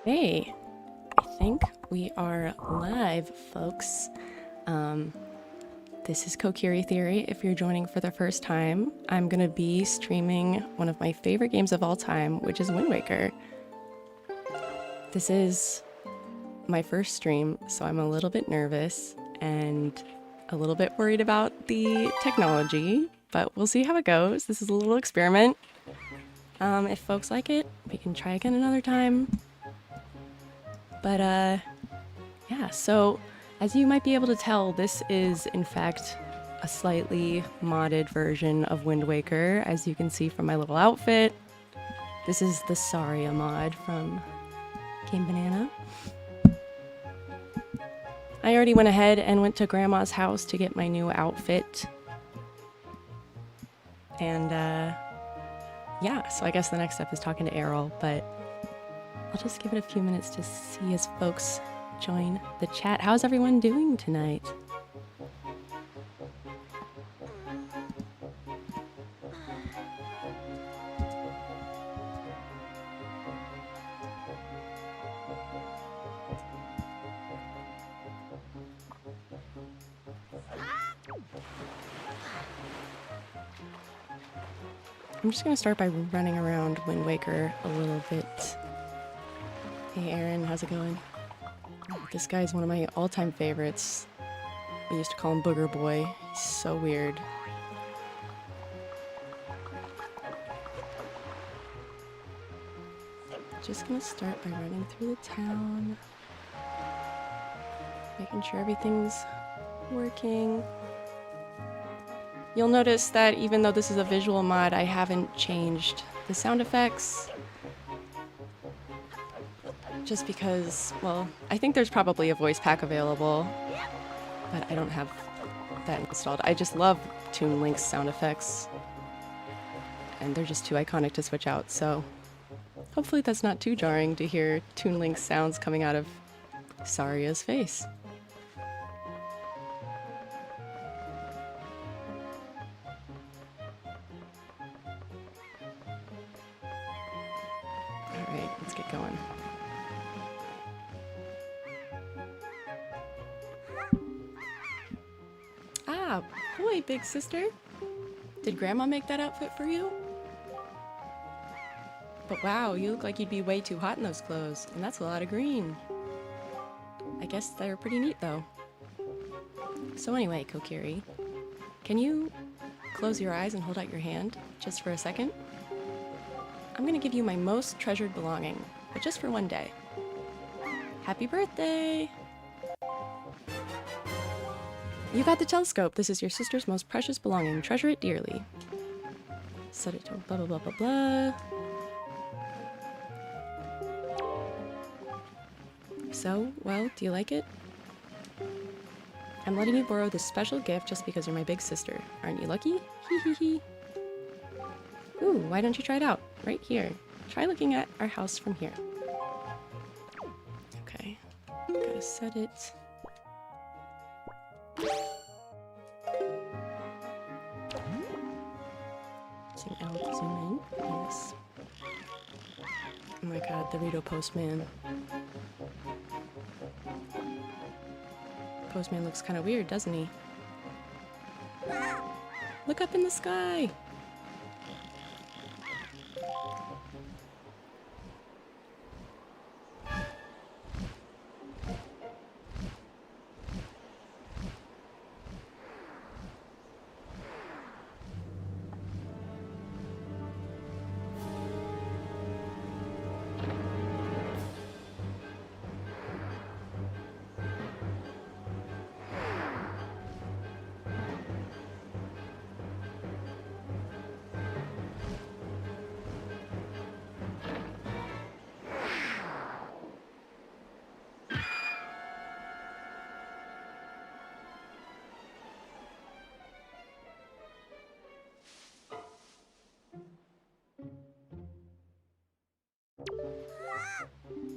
Okay, I think we are live, folks. This is Kokiri Theory. If you're joining for the first time, I'm going to be streaming one of my favorite games of all time, which is Wind Waker. This is my first stream, so I'm a little bit nervous and a little bit worried about the technology, but we'll see how it goes. This is a little experiment. If folks like it, we can try again another time. But yeah, so as you might be able to tell, this is in fact a slightly modded version of Wind Waker, as you can see from my little outfit. This is the Saria mod from Game Banana. I already went ahead and went to Grandma's house to get my new outfit. And yeah, so I guess the next step is talking to Errol, but I'll just give it a few minutes to see as folks join the chat. How's everyone doing tonight? I'm just going to start by running around Wind Waker a little bit. Hey Aaron, how's it going? This guy's one of my all-time favorites. We used to call him Booger Boy. He's so weird. Just gonna start by running through the town. Making sure everything's working. You'll notice that even though this is a visual mod, I haven't changed the sound effects. Just because, well, I think there's probably a voice pack available, but I don't have that installed. I just love Toon Link's sound effects, and they're just too iconic to switch out, so hopefully that's not too jarring to hear Toon Link's sounds coming out of Saria's face. Alright, let's get going. Ah, boy, big sister. Did Grandma make that outfit for you? But wow, you look like you'd be way too hot in those clothes, and that's a lot of green. I guess they're pretty neat, though. So anyway, Kokiri, can you close your eyes and hold out your hand, just for a second? I'm gonna give you my most treasured belonging, but just for one day. Happy birthday! You got the telescope. This is your sister's most precious belonging. Treasure it dearly. Set it to blah blah blah blah blah. So, well, do you like it? I'm letting you borrow this special gift just because you're my big sister. Aren't you lucky? Hee hee hee. Ooh, why don't you try it out? Right here. Try looking at our house from here. Okay. Gotta set it. Using L to zoom in. Yes. Oh my god, the Rito postman. Postman looks kind of weird, doesn't he? Look up in the sky!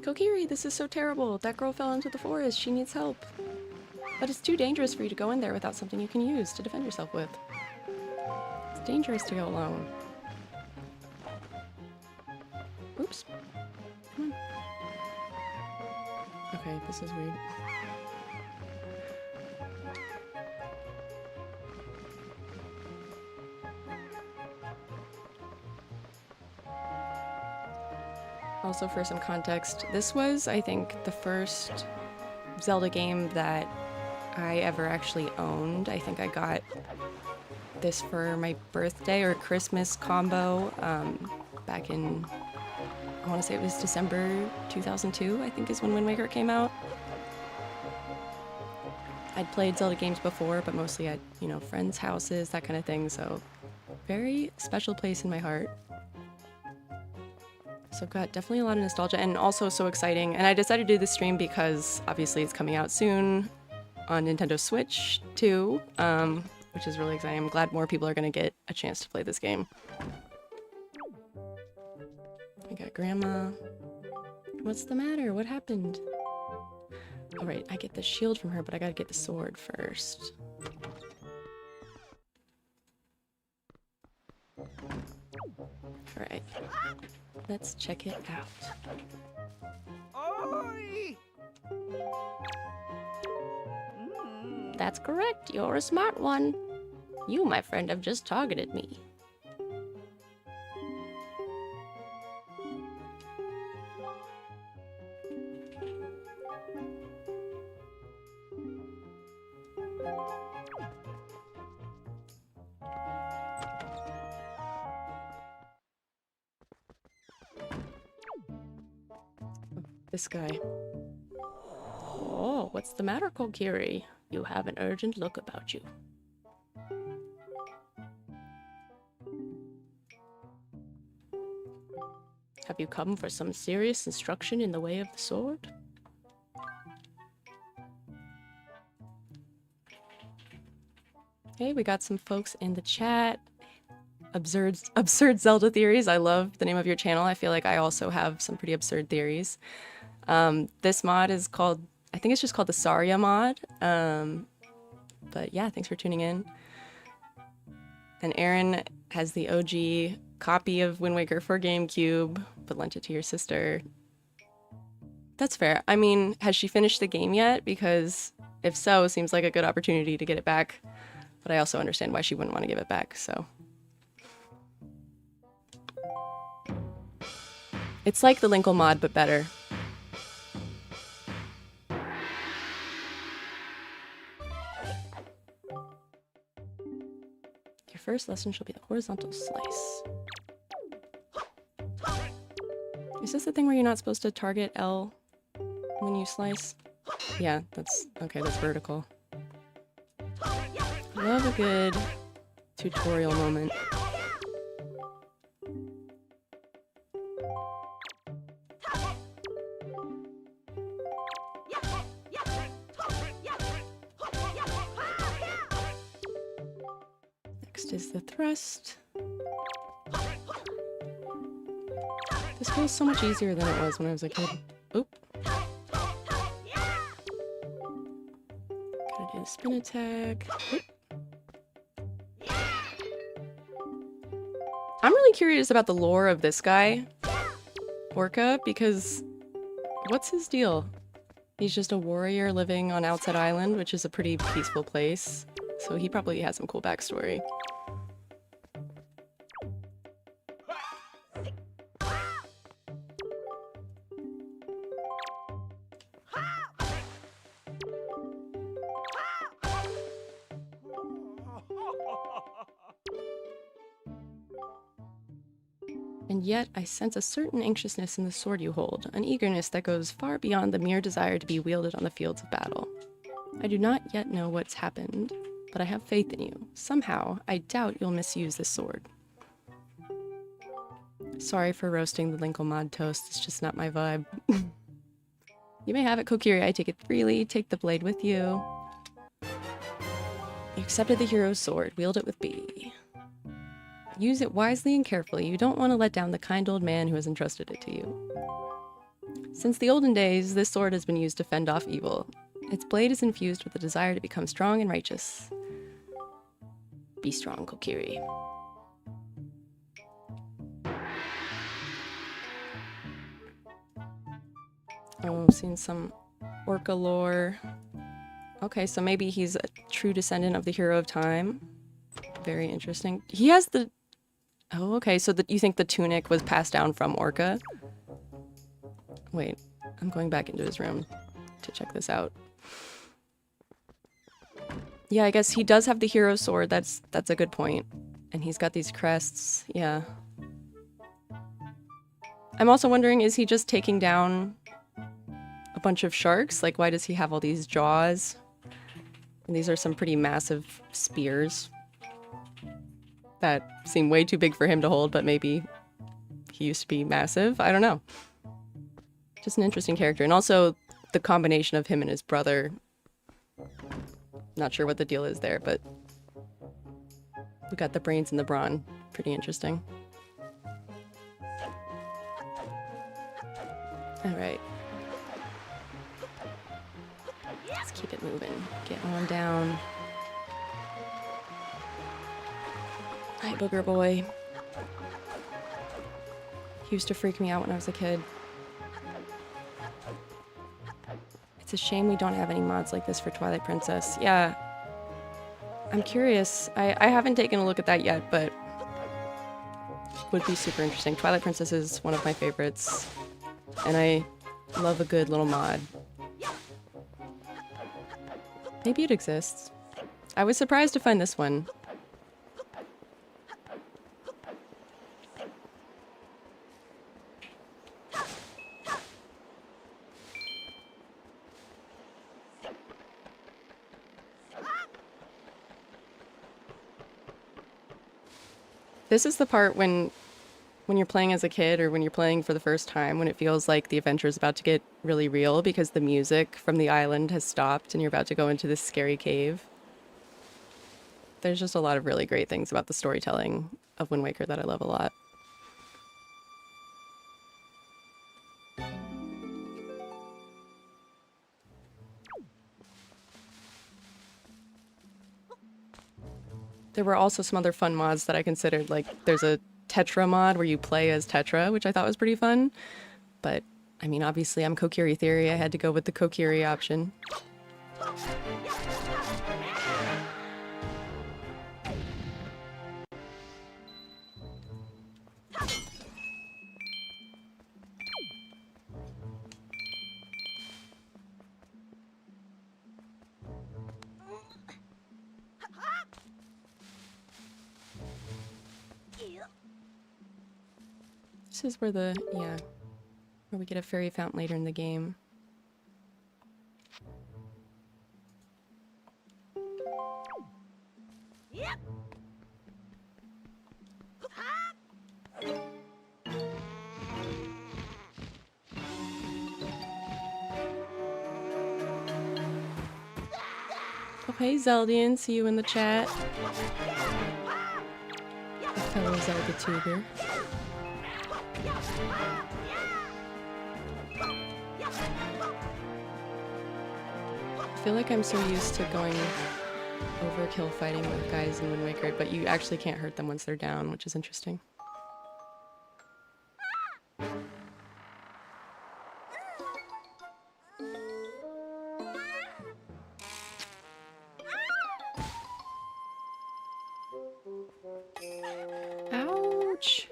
Kokiri, this is so terrible. That girl fell into the forest. She needs help. But it's too dangerous for you to go in there without something you can use to defend yourself with. It's dangerous to go alone. Oops. Come on. Okay, this is weird. Also, for some context, this was, I think, the first Zelda game that I ever actually owned. I think I got this for my birthday or Christmas combo back in, I want to say it was December 2002, I think is when Wind Waker came out. I'd played Zelda games before, but mostly at, you know, friends' houses, that kind of thing, so very special place in my heart. So I've got definitely a lot of nostalgia and also so exciting. And I decided to do this stream because obviously it's coming out soon on Nintendo Switch too, which is really exciting. I'm glad more people are going to get a chance to play this game. I got Grandma. What's the matter? What happened? All right, I get the shield from her, but I gotta get the sword first. All right, let's check it out. Oi! That's correct. You're a smart one. You, my friend, have just targeted me. This guy. Oh, what's the matter, Kokiri? You have an urgent look about you. Have you come for some serious instruction in the way of the sword? Hey, we got some folks in the chat. Absurd Zelda theories. I love the name of your channel. I feel like I also have some pretty absurd theories. This mod is called, I think it's just called the Saria mod. But yeah, thanks for tuning in. And Aaron has the OG copy of Wind Waker for GameCube, but lent it to your sister. That's fair. I mean, has she finished the game yet? Because if so, it seems like a good opportunity to get it back. But I also understand why she wouldn't want to give it back, so. It's like the Linkle mod, but better. Your first lesson shall be the horizontal slice. Is this the thing where you're not supposed to target L when you slice? Yeah, that's okay, that's vertical. Love a good tutorial moment. Next is the thrust. This feels so much easier than it was when I was a kid. Oop. Gotta do the spin attack. Oop. I'm really curious about the lore of this guy, Orca, because what's his deal? He's just a warrior living on Outset Island, which is a pretty peaceful place, so he probably has some cool backstory. And yet, I sense a certain anxiousness in the sword you hold, an eagerness that goes far beyond the mere desire to be wielded on the fields of battle. I do not yet know what's happened, but I have faith in you. Somehow, I doubt you'll misuse this sword. Sorry for roasting the Linkle mod toast, it's just not my vibe. You may have it, Kokiri, I take it freely, take the blade with you. You accepted the hero's sword, wield it with B. Use it wisely and carefully. You don't want to let down the kind old man who has entrusted it to you. Since the olden days, this sword has been used to fend off evil. Its blade is infused with a desire to become strong and righteous. Be strong, Kokiri. Oh, I've seen some Orca lore. Okay, so maybe he's a true descendant of the hero of time. Very interesting. He has the... Oh, okay, so you think the tunic was passed down from Orca? Wait, I'm going back into his room to check this out. Yeah, I guess he does have the hero sword. That's a good point. And he's got these crests. Yeah. I'm also wondering, is he just taking down a bunch of sharks? Like, why does he have all these jaws? And these are some pretty massive spears that seem way too big for him to hold, but maybe he used to be massive. I don't know. Just an interesting character. And also the combination of him and his brother. Not sure what the deal is there, but we got the brains and the brawn. Pretty interesting. All right. Let's keep it moving. Get on down. Hi, booger boy. He used to freak me out when I was a kid. It's a shame we don't have any mods like this for Twilight Princess. Yeah. I'm curious. I haven't taken a look at that yet, but would be super interesting. Twilight Princess is one of my favorites, and I love a good little mod. Maybe it exists. I was surprised to find this one. This is the part when you're playing as a kid or when you're playing for the first time, when it feels like the adventure is about to get really real because the music from the island has stopped and you're about to go into this scary cave. There's just a lot of really great things about the storytelling of Wind Waker that I love a lot. There were also some other fun mods that I considered, like there's a Tetra mod where you play as Tetra, which I thought was pretty fun. But, I mean, obviously I'm Kokiri Theory, I had to go with the Kokiri option. This is where where we get a fairy fountain later in the game. Yep. Oh, hey Zeldian, see you in the chat. A fellow Zelda tuber. I feel like I'm so used to going overkill fighting with guys in Wind Waker, but you actually can't hurt them once they're down, which is interesting. Ouch!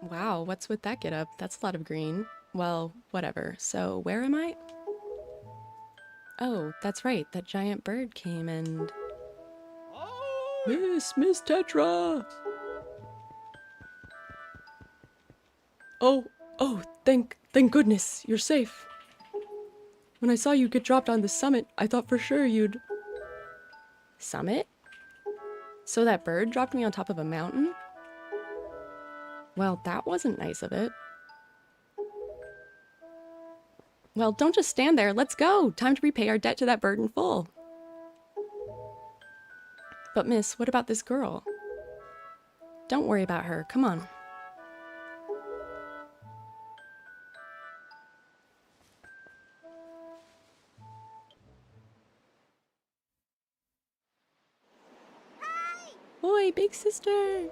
Wow, what's with that get up? That's a lot of green. Well, whatever. So, where am I? Oh, that's right. That giant bird came and... Miss Tetra! Oh, thank goodness, you're safe. When I saw you get dropped on the summit, I thought for sure you'd... Summit? So that bird dropped me on top of a mountain? Well, that wasn't nice of it. Well, don't just stand there. Let's go. Time to repay our debt to that bird in full. But miss, what about this girl? Don't worry about her. Come on. Hi! Oi, big sister!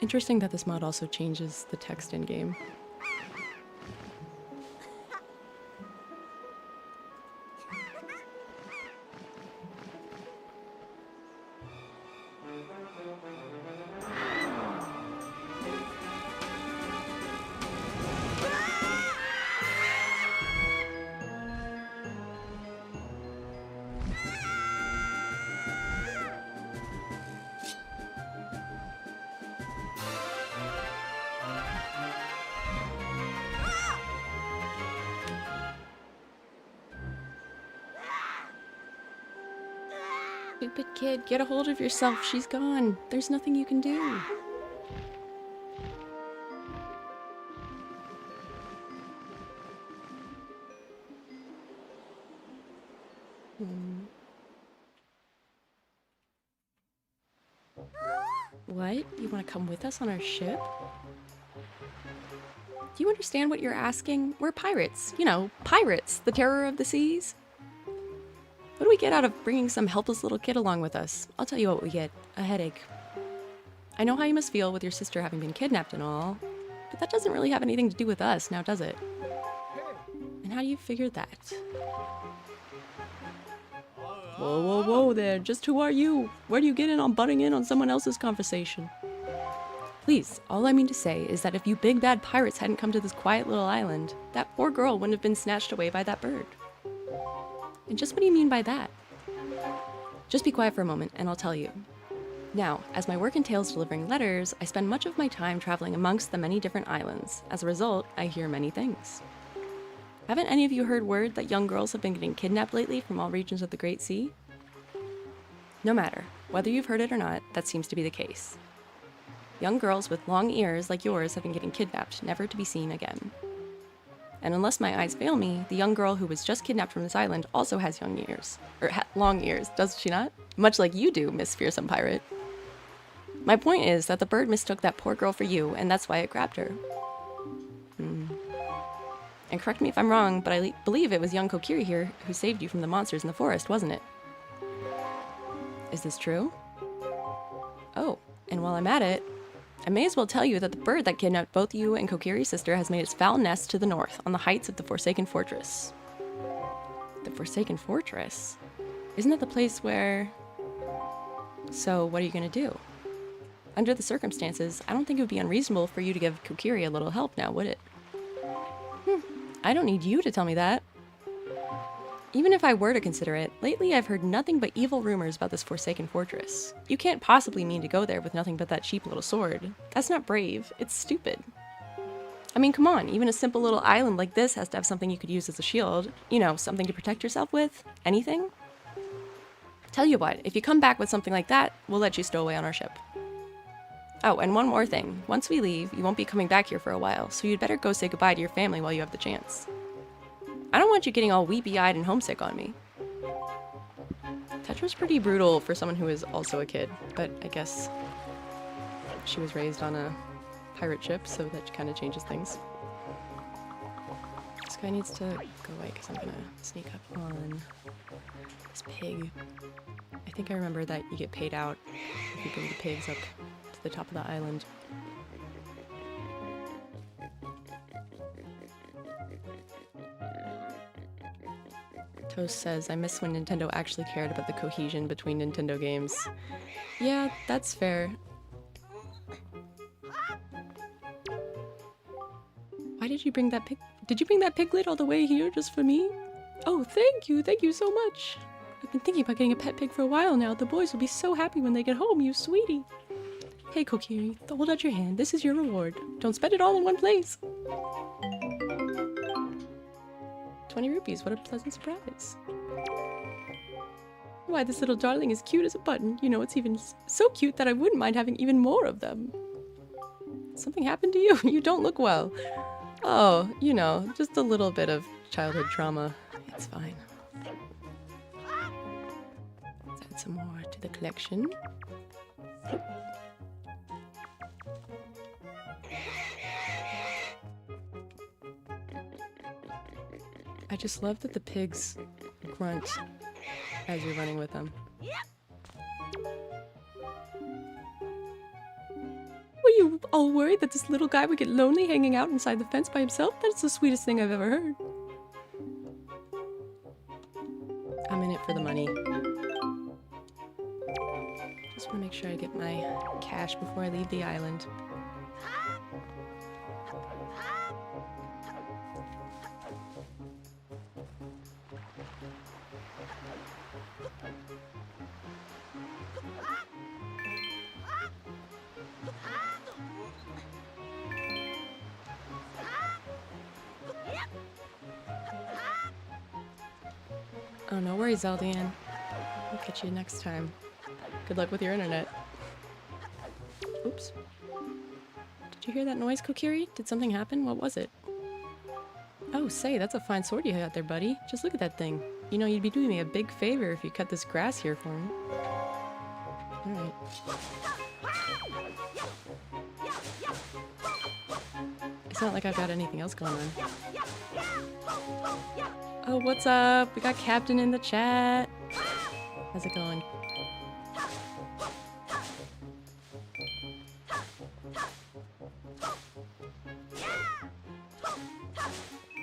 Interesting that this mod also changes the text in-game. Stupid kid, get a hold of yourself. She's gone. There's nothing you can do. What? You want to come with us on our ship? Do you understand what you're asking? We're pirates. You know, pirates, the terror of the seas. What do we get out of bringing some helpless little kid along with us? I'll tell you what we get. A headache. I know how you must feel with your sister having been kidnapped and all, but that doesn't really have anything to do with us, now does it? And how do you figure that? Whoa, whoa, whoa there. Just who are you? Where do you get in on butting in on someone else's conversation? Please, all I mean to say is that if you big bad pirates hadn't come to this quiet little island, that poor girl wouldn't have been snatched away by that bird. And just what do you mean by that? Just be quiet for a moment and I'll tell you. Now, as my work entails delivering letters, I spend much of my time traveling amongst the many different islands. As a result, I hear many things. Haven't any of you heard word that young girls have been getting kidnapped lately from all regions of the Great Sea? No matter, whether you've heard it or not, that seems to be the case. Young girls with long ears like yours have been getting kidnapped, never to be seen again. And unless my eyes fail me, the young girl who was just kidnapped from this island also has young ears. Or long ears, does she not? Much like you do, Miss Fearsome Pirate. My point is that the bird mistook that poor girl for you, and that's why it grabbed her. And correct me if I'm wrong, but I believe it was young Kokiri here who saved you from the monsters in the forest, wasn't it? Is this true? Oh, and while I'm at it, I may as well tell you that the bird that kidnapped both you and Kokiri's sister has made its foul nest to the north, on the heights of the Forsaken Fortress. The Forsaken Fortress? Isn't that the place where... So, what are you gonna do? Under the circumstances, I don't think it would be unreasonable for you to give Kokiri a little help now, would it? I don't need you to tell me that. Even if I were to consider it, lately I've heard nothing but evil rumors about this Forsaken Fortress. You can't possibly mean to go there with nothing but that cheap little sword. That's not brave, it's stupid. I mean, come on, even a simple little island like this has to have something you could use as a shield. You know, something to protect yourself with? Anything? Tell you what, if you come back with something like that, we'll let you stow away on our ship. Oh, and one more thing. Once we leave, you won't be coming back here for a while, so you'd better go say goodbye to your family while you have the chance. I don't want you getting all weepy-eyed and homesick on me. Tetra was pretty brutal for someone who is also a kid, but I guess she was raised on a pirate ship, so that kind of changes things. This guy needs to go away because I'm gonna sneak up on this pig. I think I remember that you get paid out if you bring the pigs up to the top of the island. Toast says, I miss when Nintendo actually cared about the cohesion between Nintendo games. Yeah, that's fair. Why did you bring that pig? Did you bring that piglet all the way here just for me? Oh, thank you so much. I've been thinking about getting a pet pig for a while now. The boys will be so happy when they get home, you sweetie. Hey, Kokiri, hold out your hand. This is your reward. Don't spend it all in one place. 20 rupees, what a pleasant surprise. Why, this little darling is cute as a button. You know, it's even so cute that I wouldn't mind having even more of them. Something happened to you? You don't look well. Oh, you know, just a little bit of childhood trauma. It's fine. Let's add some more to the collection. I just love that the pigs grunt as you're running with them. All worried that this little guy would get lonely hanging out inside the fence by himself? That's the sweetest thing I've ever heard. I'm in it for the money. Just want to make sure I get my cash before I leave the island. Oh, no worries, Zeldian. I'll catch you next time. Good luck with your internet. Oops. Did you hear that noise, Kokiri? Did something happen? What was it? Oh, say, that's a fine sword you got there, buddy. Just look at that thing. You know, you'd be doing me a big favor if you cut this grass here for me. Alright. It's not like I've got anything else going on. Oh, what's up? We got Captain in the chat. How's it going?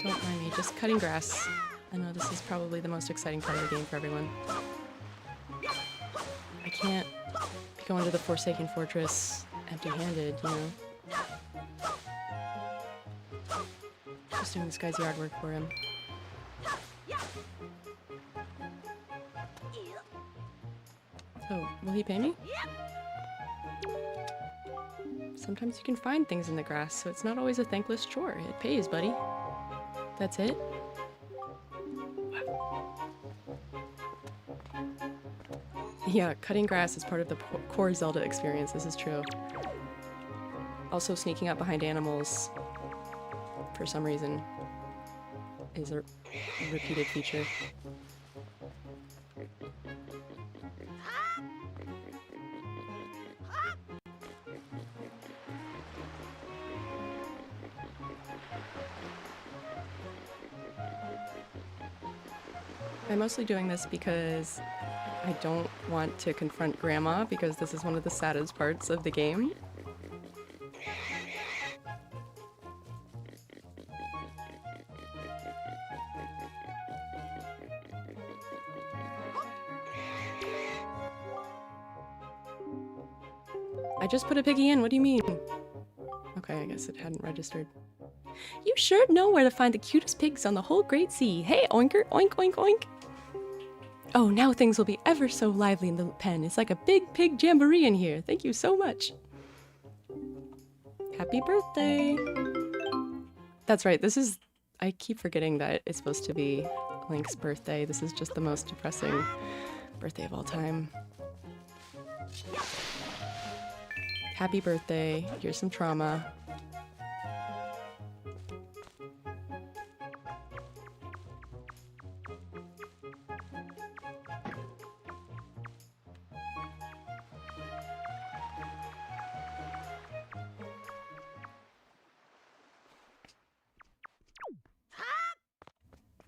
Don't mind me, just cutting grass. I know this is probably the most exciting part of the game for everyone. I can't go into the Forsaken Fortress empty-handed, you know? Just doing this guy's yard work for him. So, will he pay me? Sometimes you can find things in the grass, so it's not always a thankless chore. It pays, buddy. That's it? Yeah, cutting grass is part of the core Zelda experience, this is true. Also, sneaking up behind animals, for some reason, is a repeated feature. I'm mostly doing this because I don't want to confront Grandma, because this is one of the saddest parts of the game. I just put a piggy in, what do you mean? Okay, I guess it hadn't registered. You sure know where to find the cutest pigs on the whole Great Sea. Hey, oinker, oink, oink, oink. Oh, now things will be ever so lively in the pen. It's like a big pig jamboree in here. Thank you so much. Happy birthday. That's right, this is... I keep forgetting that it's supposed to be Link's birthday. This is just the most depressing birthday of all time. Happy birthday. Here's some trauma.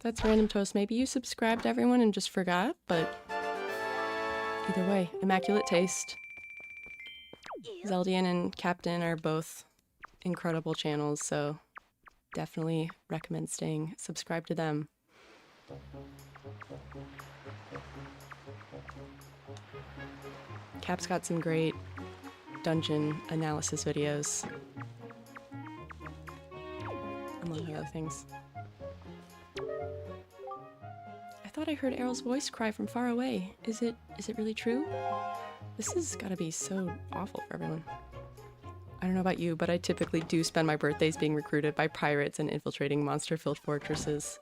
That's random toast. Maybe you subscribed everyone and just forgot, but either way, immaculate taste. Zeldian and Captain are both incredible channels, so definitely recommend staying subscribed to them. Cap's got some great dungeon analysis videos, among other things. I thought I heard Errol's voice cry from far away. Is it really true? This has gotta be so awful for everyone. I don't know about you, but I typically do spend my birthdays being recruited by pirates and infiltrating monster-filled fortresses.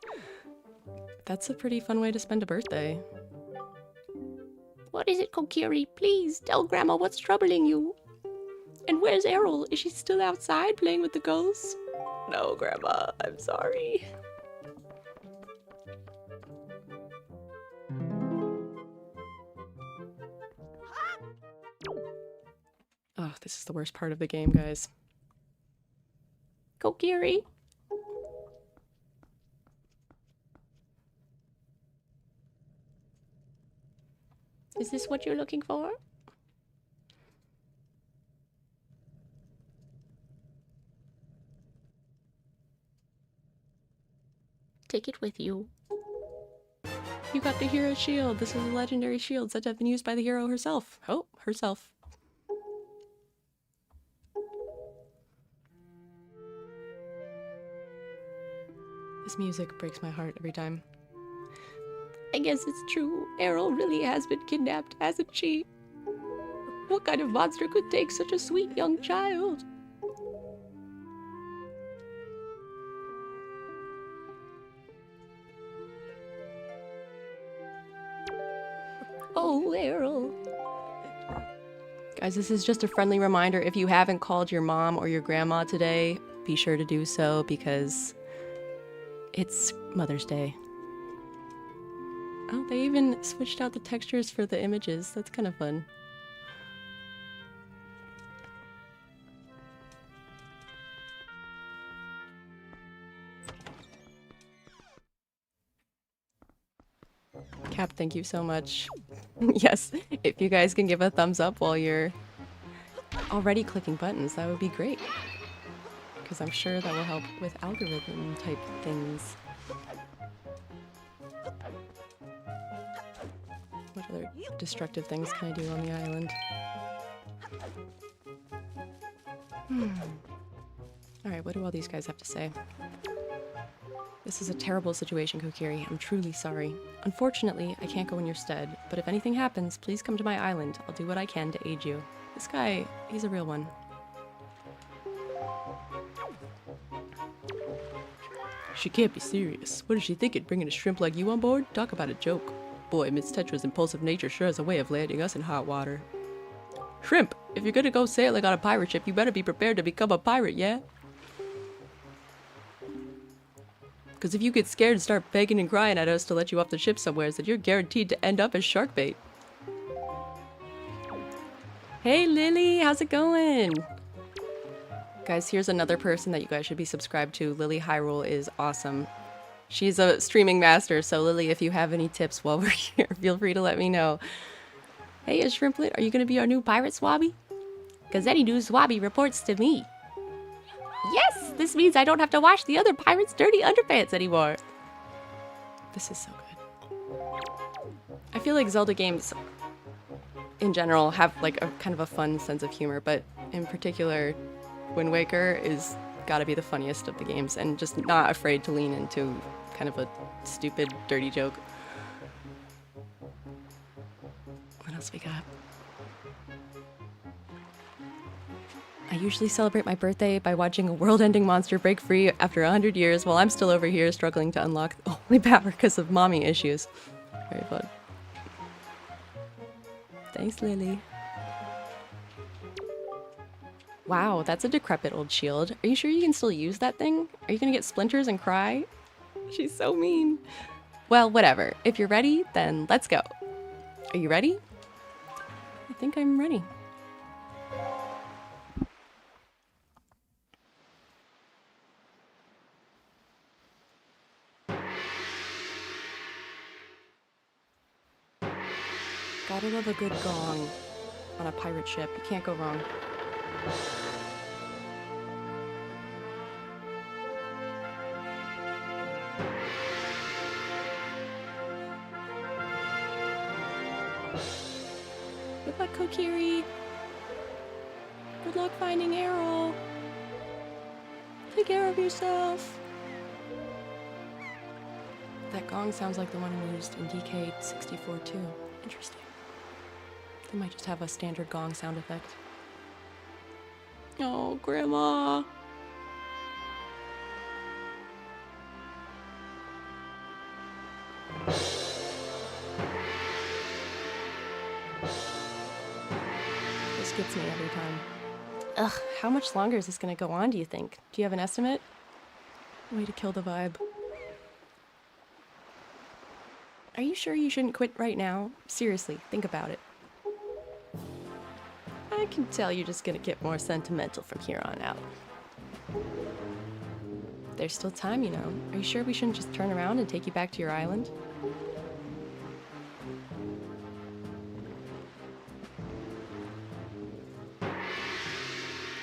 That's a pretty fun way to spend a birthday. What is it, Kokiri? Please, tell Grandma what's troubling you. And where's Errol? Is she still outside playing with the ghosts? No, Grandma, I'm sorry. Oh, this is the worst part of the game, guys. Kokiri? Is this what you're looking for? Take it with you. You got the hero shield. This is a legendary shield said to have been used by the hero herself. Oh, herself. This music breaks my heart every time. I guess it's true. Errol really has been kidnapped, hasn't she? What kind of monster could take such a sweet young child? Oh, Errol. Guys, this is just a friendly reminder. If you haven't called your mom or your grandma today, be sure to do so because it's Mother's Day. Oh, they even switched out the textures for the images. That's kind of fun. Cap, thank you so much. Yes, if you guys can give a thumbs up while you're already clicking buttons, that would be great. Because I'm sure that will help with algorithm type things. What other destructive things can I do on the island? Alright, what do all these guys have to say? This is a terrible situation, Kokiri. I'm truly sorry. Unfortunately, I can't go in your stead, but if anything happens, please come to my island. I'll do what I can to aid you. This guy, he's a real one. She can't be serious. What is she thinking, bringing a shrimp like you on board? Talk about a joke. Boy, Miss Tetra's impulsive nature sure has a way of landing us in hot water. Shrimp, if you're gonna go sailing on a pirate ship, you better be prepared to become a pirate, yeah? Because if you get scared and start begging and crying at us to let you off the ship somewhere, then you're guaranteed to end up as shark bait. Hey Lily, how's it going? Guys, here's another person that you guys should be subscribed to. Lily Hyrule is awesome. She's a streaming master, so Lily, if you have any tips while we're here, feel free to let me know. Hey, Shrimplet, are you going to be our new pirate swabby? Because any new swabby reports to me. Yes, this means I don't have to wash the other pirates' dirty underpants anymore. This is so good. I feel like Zelda games in general have like a kind of a fun sense of humor, but in particular, Wind Waker is gotta be the funniest of the games and just not afraid to lean into kind of a stupid, dirty joke. What else we got? I usually celebrate my birthday by watching a world-ending monster break free after 100 years while I'm still over here struggling to unlock the holy power because of mommy issues. Very fun. Thanks, Lily. Wow, that's a decrepit old shield. Are you sure you can still use that thing? Are you gonna get splinters and cry? She's so mean. Well, whatever. If you're ready, then let's go. Are you ready? I think I'm ready. Gotta love a good gong on a pirate ship. You can't go wrong. Good luck, Kokiri. Good luck finding Errol. Take care of yourself. That gong sounds like the one used in DK64 too. Interesting. They might just have a standard gong sound effect. Oh, Grandma. This gets me every time. Ugh, how much longer is this gonna go on, do you think? Do you have an estimate? Way to kill the vibe. Are you sure you shouldn't quit right now? Seriously, think about it. I can tell you're just gonna get more sentimental from here on out. There's still time, you know. Are you sure we shouldn't just turn around and take you back to your island?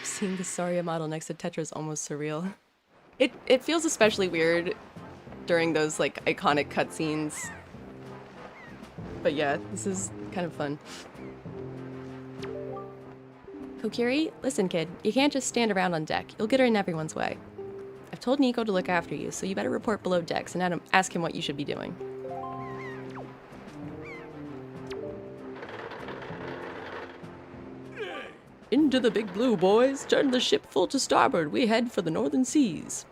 Seeing the Saria model next to Tetra is almost surreal. It feels especially weird during those like iconic cutscenes. But yeah, this is kind of fun. Kokiri, listen kid, you can't just stand around on deck. You'll get her in everyone's way. I've told Nico to look after you, so you better report below decks and ask him what you should be doing. Into the big blue, boys. Turn the ship full to starboard. We head for the northern seas.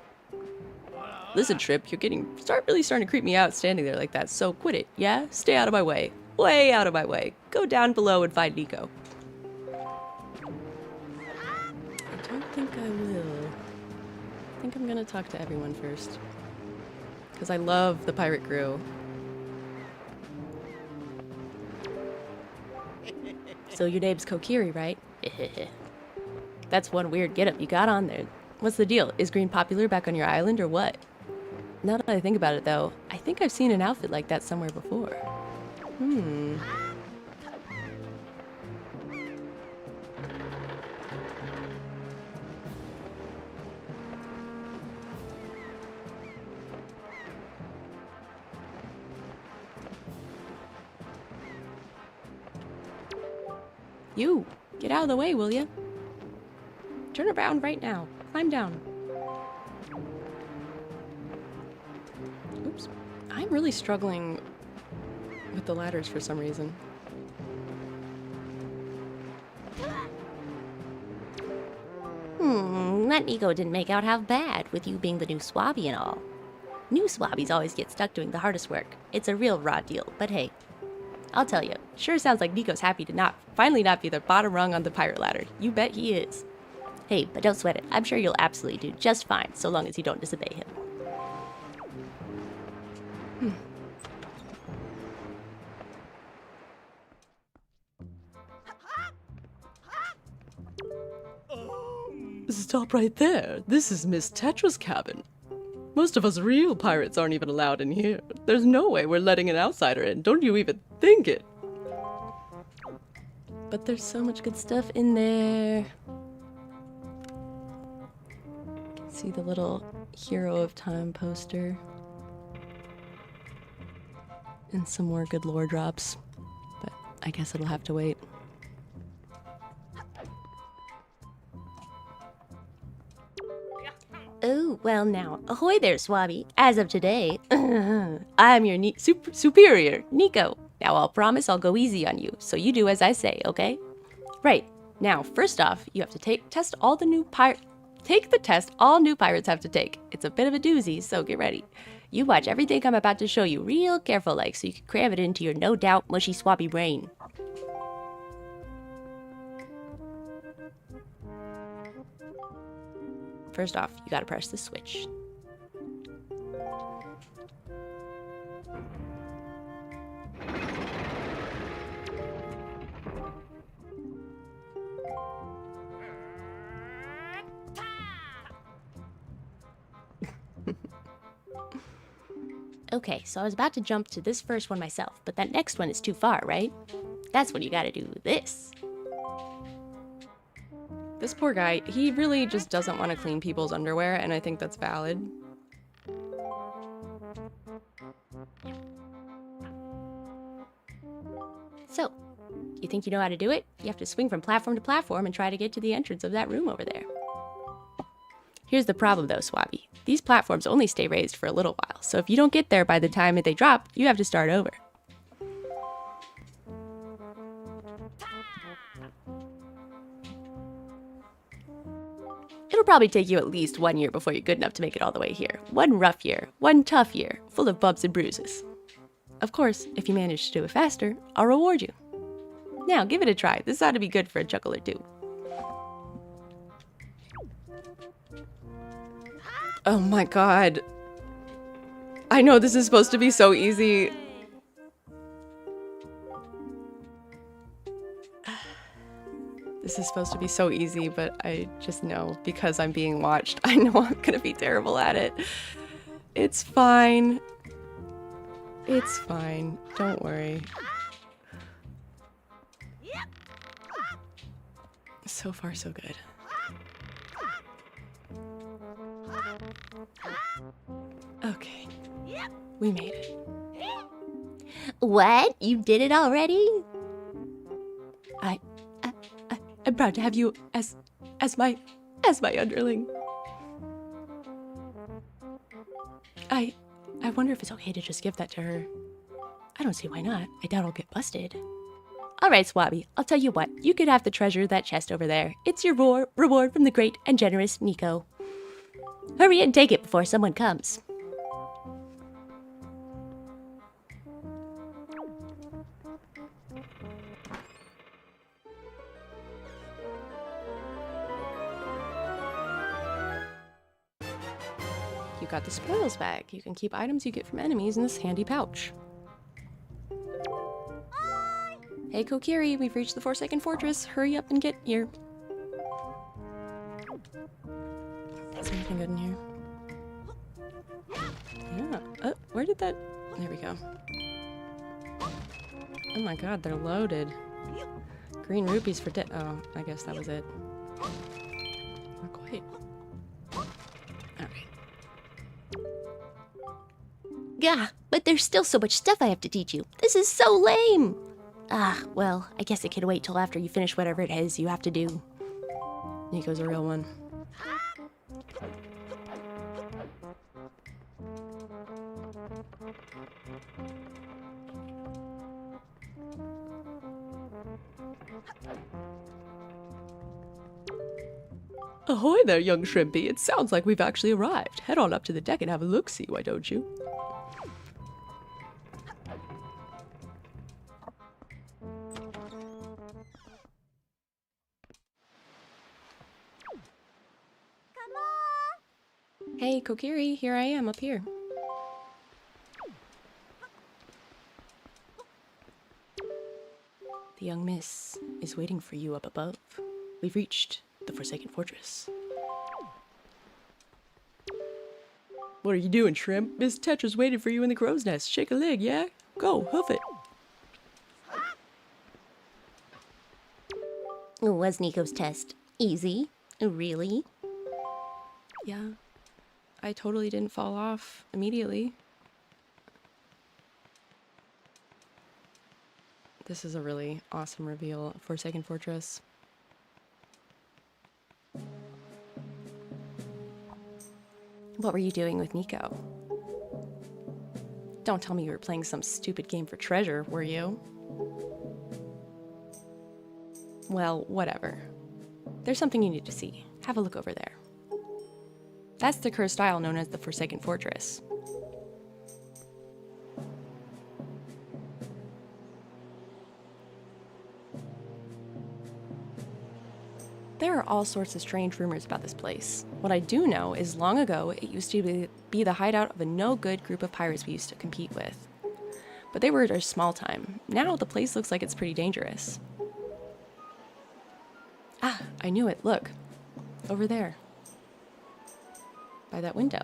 Listen, Trip, you're really starting to creep me out standing there like that, so quit it, yeah? Stay out of my way. Way out of my way. Go down below and find Nico. I don't think I will. I think I'm gonna talk to everyone first. Because I love the pirate crew. So your name's Kokiri, right? That's one weird getup you got on there. What's the deal? Is green popular back on your island or what? Now that I think about it though, I think I've seen an outfit like that somewhere before. You! Get out of the way, will ya? Turn around right now. Climb down. Oops. I'm really struggling with the ladders for some reason. That Nico didn't make out half bad, with you being the new swabby and all. New swabbies always get stuck doing the hardest work. It's a real raw deal, but hey. I'll tell you, sure sounds like Nico's happy to finally not be the bottom rung on the pirate ladder. You bet he is. Hey, but don't sweat it. I'm sure you'll absolutely do just fine, so long as you don't disobey him. Stop right there. This is Miss Tetra's cabin. Most of us real pirates aren't even allowed in here. There's no way we're letting an outsider in. Don't you even think it. But there's so much good stuff in there. See the little Hero of Time poster. And some more good lore drops. But I guess it'll have to wait. Oh, well now, ahoy there, swabby. As of today, I'm your superior, Nico. Now I'll promise I'll go easy on you, so you do as I say, okay? Right. Now, first off, you have to take the test all new pirates have to take. It's a bit of a doozy, so get ready. You watch everything I'm about to show you real careful like, so you can cram it into your no doubt mushy swabby brain. First off, you gotta press the switch. Okay, so I was about to jump to this first one myself, but that next one is too far, right? That's when you gotta do this. This poor guy, he really just doesn't want to clean people's underwear, and I think that's valid. So, you think you know how to do it? You have to swing from platform to platform and try to get to the entrance of that room over there. Here's the problem though, Swabby. These platforms only stay raised for a little while, so if you don't get there by the time that they drop, you have to start over. It'll probably take you at least 1 year before you're good enough to make it all the way here. One rough year, one tough year, full of bumps and bruises. Of course, if you manage to do it faster, I'll reward you. Now, give it a try. This ought to be good for a chuckle or two. Oh my god. I know this is supposed to be so easy. This is supposed to be so easy, but I just know because I'm being watched, I know I'm gonna be terrible at it. It's fine. It's fine. Don't worry. So far, so good. Okay. We made it. What? You did it already? I'm proud to have you as my underling. I wonder if it's okay to just give that to her. I don't see why not. I doubt I'll get busted. All right, Swabby, I'll tell you what. You could have the treasure of that chest over there. It's your reward from the great and generous Nico. Hurry and take it before someone comes. You got the spoils bag. You can keep items you get from enemies in this handy pouch. Hey Kokiri, we've reached the Forsaken Fortress. Hurry up and get here. Is there anything good in here? Yeah. Where did that... There we go. Oh my god, they're loaded. Green rupees for oh, I guess that was it. Not quite. Alright. Gah, but there's still so much stuff I have to teach you. This is so lame. Ah, well, I guess it can wait till after you finish whatever it is you have to do. Nico's a real one. Ahoy there, young shrimpy. It sounds like we've actually arrived. Head on up to the deck and have a look-see, why don't you? Hey, Kokiri, here I am up here. The young miss is waiting for you up above. We've reached the Forsaken Fortress. What are you doing, Shrimp? Miss Tetra's waiting for you in the crow's nest. Shake a leg, yeah? Go, hoof it. Was Nico's test easy? Really? Yeah. I totally didn't fall off immediately. This is a really awesome reveal of Forsaken Fortress. What were you doing with Nico? Don't tell me you were playing some stupid game for treasure, were you? Well, whatever. There's something you need to see. Have a look over there. That's the cursed isle known as the Forsaken Fortress. There are all sorts of strange rumors about this place. What I do know is long ago, it used to be the hideout of a no-good group of pirates we used to compete with. But they were at a small time. Now the place looks like it's pretty dangerous. Ah, I knew it. Look. Over there. By that window.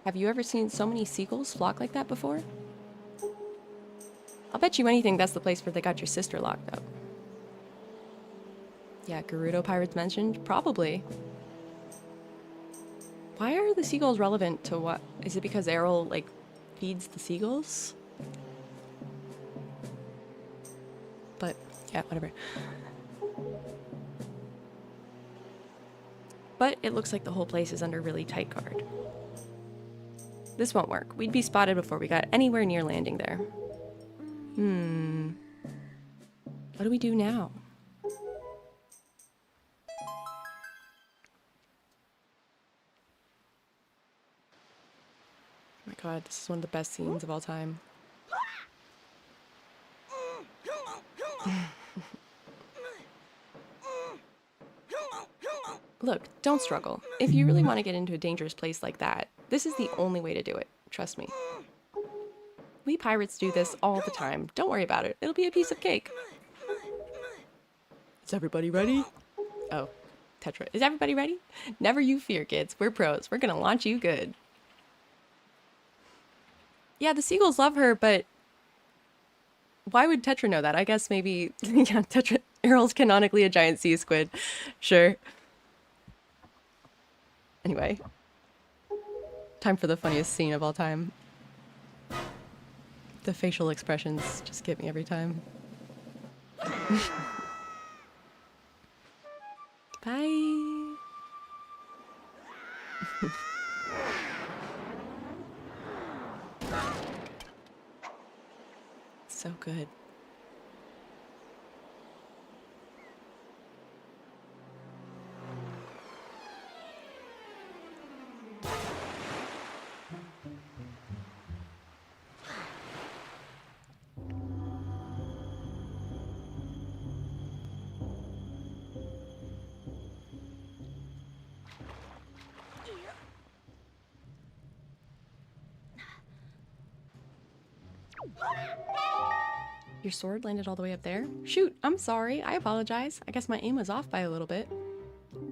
Have you ever seen so many seagulls flock like that before? I'll bet you anything that's the place where they got your sister locked up. Yeah, Gerudo pirates mentioned? Probably. Why are the seagulls relevant to what? Is it because Errol, like, feeds the seagulls? But, yeah, whatever. But it looks like the whole place is under really tight guard. This won't work. We'd be spotted before we got anywhere near landing there. What do we do now? Oh my god, this is one of the best scenes of all time. Look, don't struggle. If you really want to get into a dangerous place like that, this is the only way to do it. Trust me. We pirates do this all the time. Don't worry about it. It'll be a piece of cake. Is everybody ready? Oh, Tetra. Is everybody ready? Never you fear, kids. We're pros. We're gonna launch you good. Yeah, the seagulls love her, but why would Tetra know that? I guess maybe, yeah, Tetra, Errol's canonically a giant sea squid. Sure. Anyway. Time for the funniest scene of all time. The facial expressions just get me every time. Bye. So good. Your sword landed all the way up there? Shoot, I'm sorry. I apologize. I guess my aim was off by a little bit.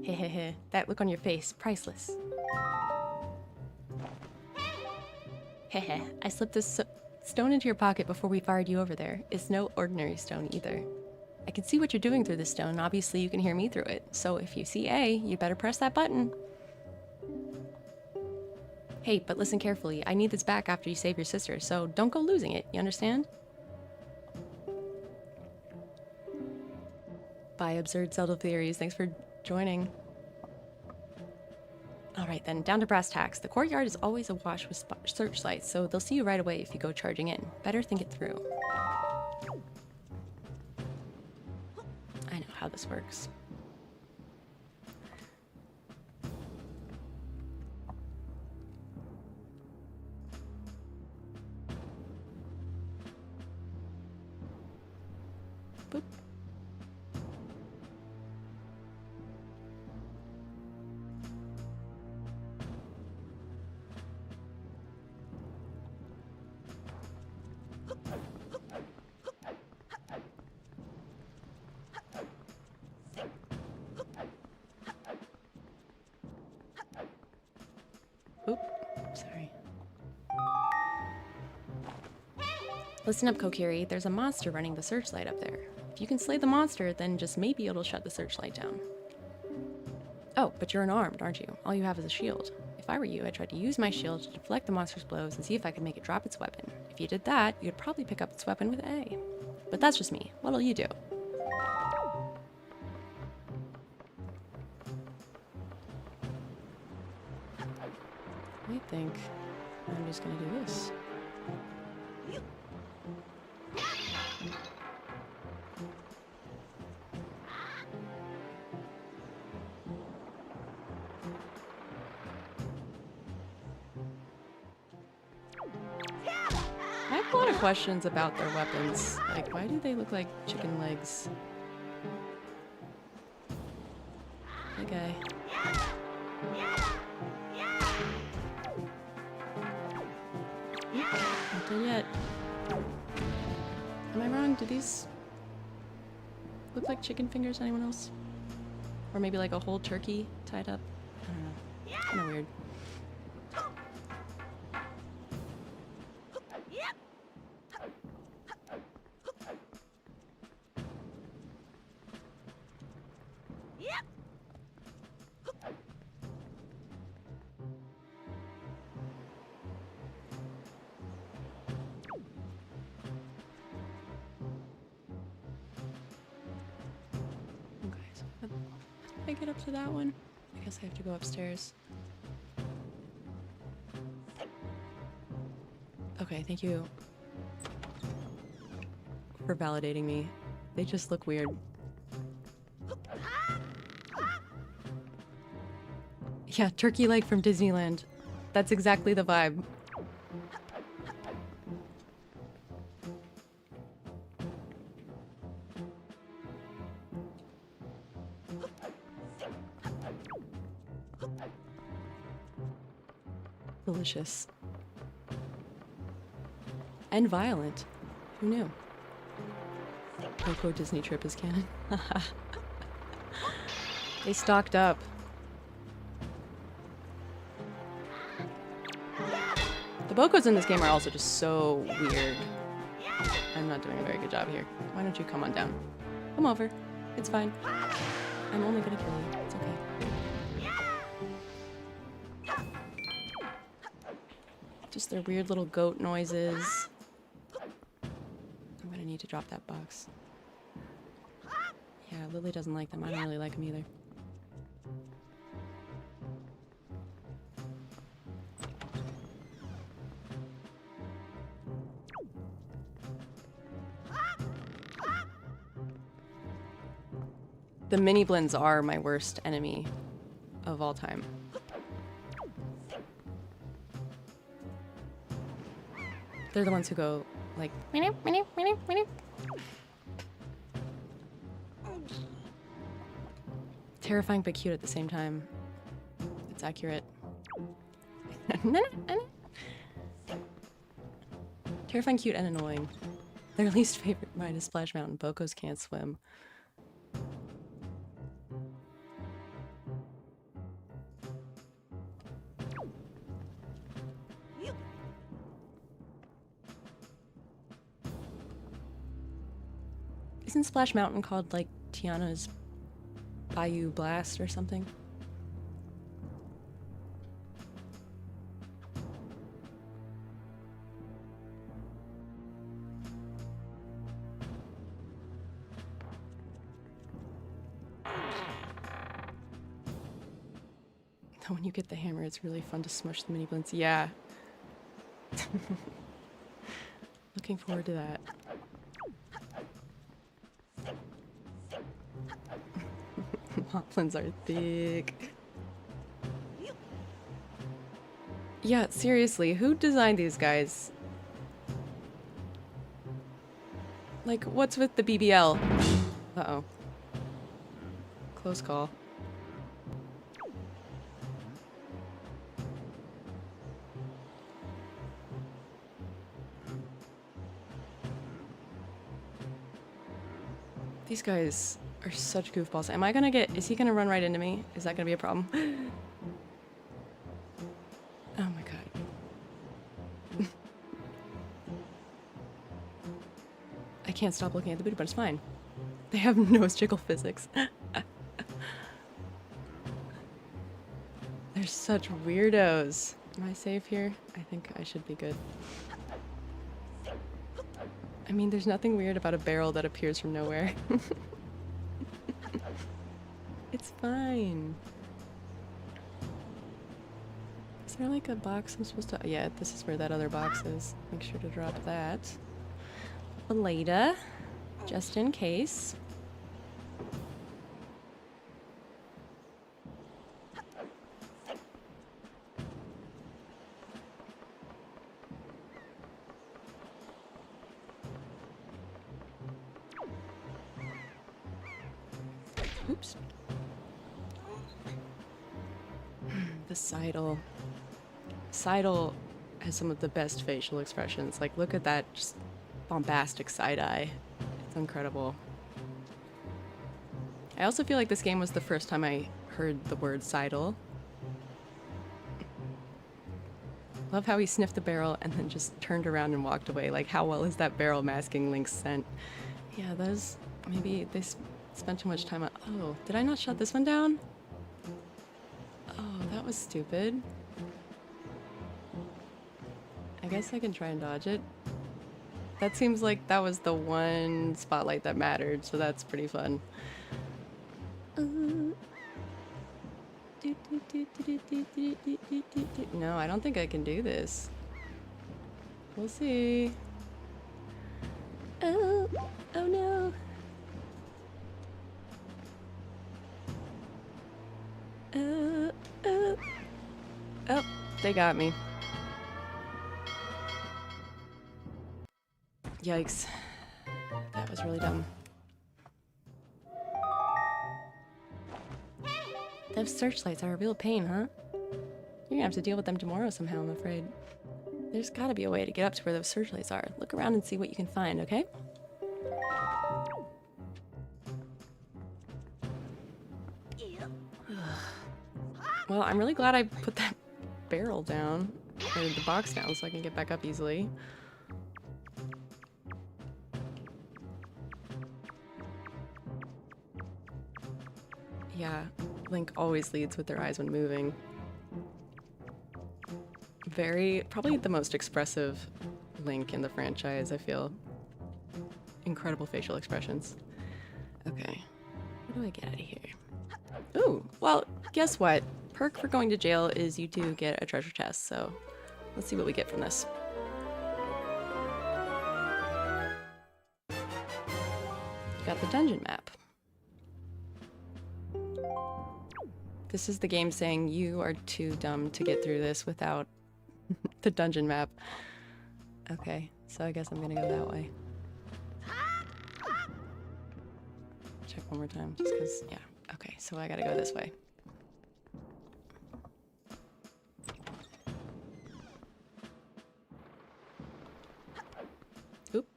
Hehehe, that look on your face, priceless. Hehe, I slipped this stone into your pocket before we fired you over there. It's no ordinary stone either. I can see what you're doing through the stone. Obviously, you can hear me through it. So if you see A, you better press that button. Hey, but listen carefully. I need this back after you save your sister, so don't go losing it. You understand? Bye, absurd Zelda theories. Thanks for joining. Alright then, down to brass tacks. The courtyard is always awash with searchlights, so they'll see you right away if you go charging in. Better think it through. I know how this works. Boop. Oop, sorry. Listen up, Kokiri. There's a monster running the searchlight up there. If you can slay the monster, then just maybe it'll shut the searchlight down. Oh, but you're unarmed, aren't you? All you have is a shield. If I were you, I'd try to use my shield to deflect the monster's blows and see if I could make it drop its weapon. If you did that, you'd probably pick up its weapon with A. But that's just me. What'll you do? I think I'm just gonna do this. I have a lot of questions about their weapons. Like, why do they look like chicken legs? Hey, guy. Not done yet. Am I wrong? Do these look like chicken fingers to anyone else? Or maybe like a whole turkey tied up? I don't know. Kind of weird. I get up to that one? I guess I have to go upstairs. Okay, thank you for validating me. They just look weird. Yeah, turkey leg from Disneyland. That's exactly the vibe. Delicious. And violent. Who knew? Coco Disney trip is canon. They stocked up. The Bocos in this game are also just so weird. I'm not doing a very good job here. Why don't you come on down? Come over. It's fine. I'm only gonna kill you. It's okay. their weird little goat noises. I'm gonna need to drop that box. Yeah, Lily doesn't like them. I don't really like them either. The mini blends are my worst enemy of all time. They're the ones who go like meow, meow, meow, meow. Terrifying but cute at the same time. It's accurate. Terrifying, cute, and annoying. Their least favorite ride is Splash Mountain. Bocos can't swim. Isn't Splash Mountain called like Tiana's Bayou Blast or something? Though when you get the hammer, it's really fun to smush the mini blends. Yeah. Looking forward to that. Moplins are thick. Yeah, seriously, who designed these guys? Like, what's with the BBL? Uh-oh. Close call. These guys are such goofballs. Am I gonna get... Is he gonna run right into me? Is that gonna be a problem? Oh my god. I can't stop looking at the booty, but it's fine. They have no jiggle physics. They're such weirdos. Am I safe here? I think I should be good. I mean, there's nothing weird about a barrel that appears from nowhere. It's fine. Is there like a box I'm supposed to... Yeah, this is where that other box is. Make sure to drop that. Later, just in case. Oops. The Seidel. Seidel has some of the best facial expressions. Like, look at that just bombastic side-eye. It's incredible. I also feel like this game was the first time I heard the word Seidel. Love how he sniffed the barrel and then just turned around and walked away. Like, how well is that barrel masking Link's scent? Yeah, those... Maybe they spent too much time on... Oh, did I not shut this one down? Oh, that was stupid. I guess I can try and dodge it. That seems like that was the one spotlight that mattered, so that's pretty fun. No, I don't think I can do this. We'll see. Oh, oh no. Oh, they got me. Yikes. That was really dumb. Those searchlights are a real pain, huh? You're gonna have to deal with them tomorrow somehow, I'm afraid. There's gotta be a way to get up to where those searchlights are. Look around and see what you can find, okay? Well, I'm really glad I put that barrel down, or the box down, so I can get back up easily. Yeah, Link always leads with their eyes when moving. probably the most expressive Link in the franchise, I feel. Incredible facial expressions. Okay, what do I get out of here? Ooh, well, guess what? Perk for going to jail is you do get a treasure chest, so let's see what we get from this. Got the dungeon map. This is the game saying you are too dumb to get through this without the dungeon map. Okay, so I guess I'm gonna go that way. Check one more time, just because, yeah. Okay, so I gotta go this way. Oop.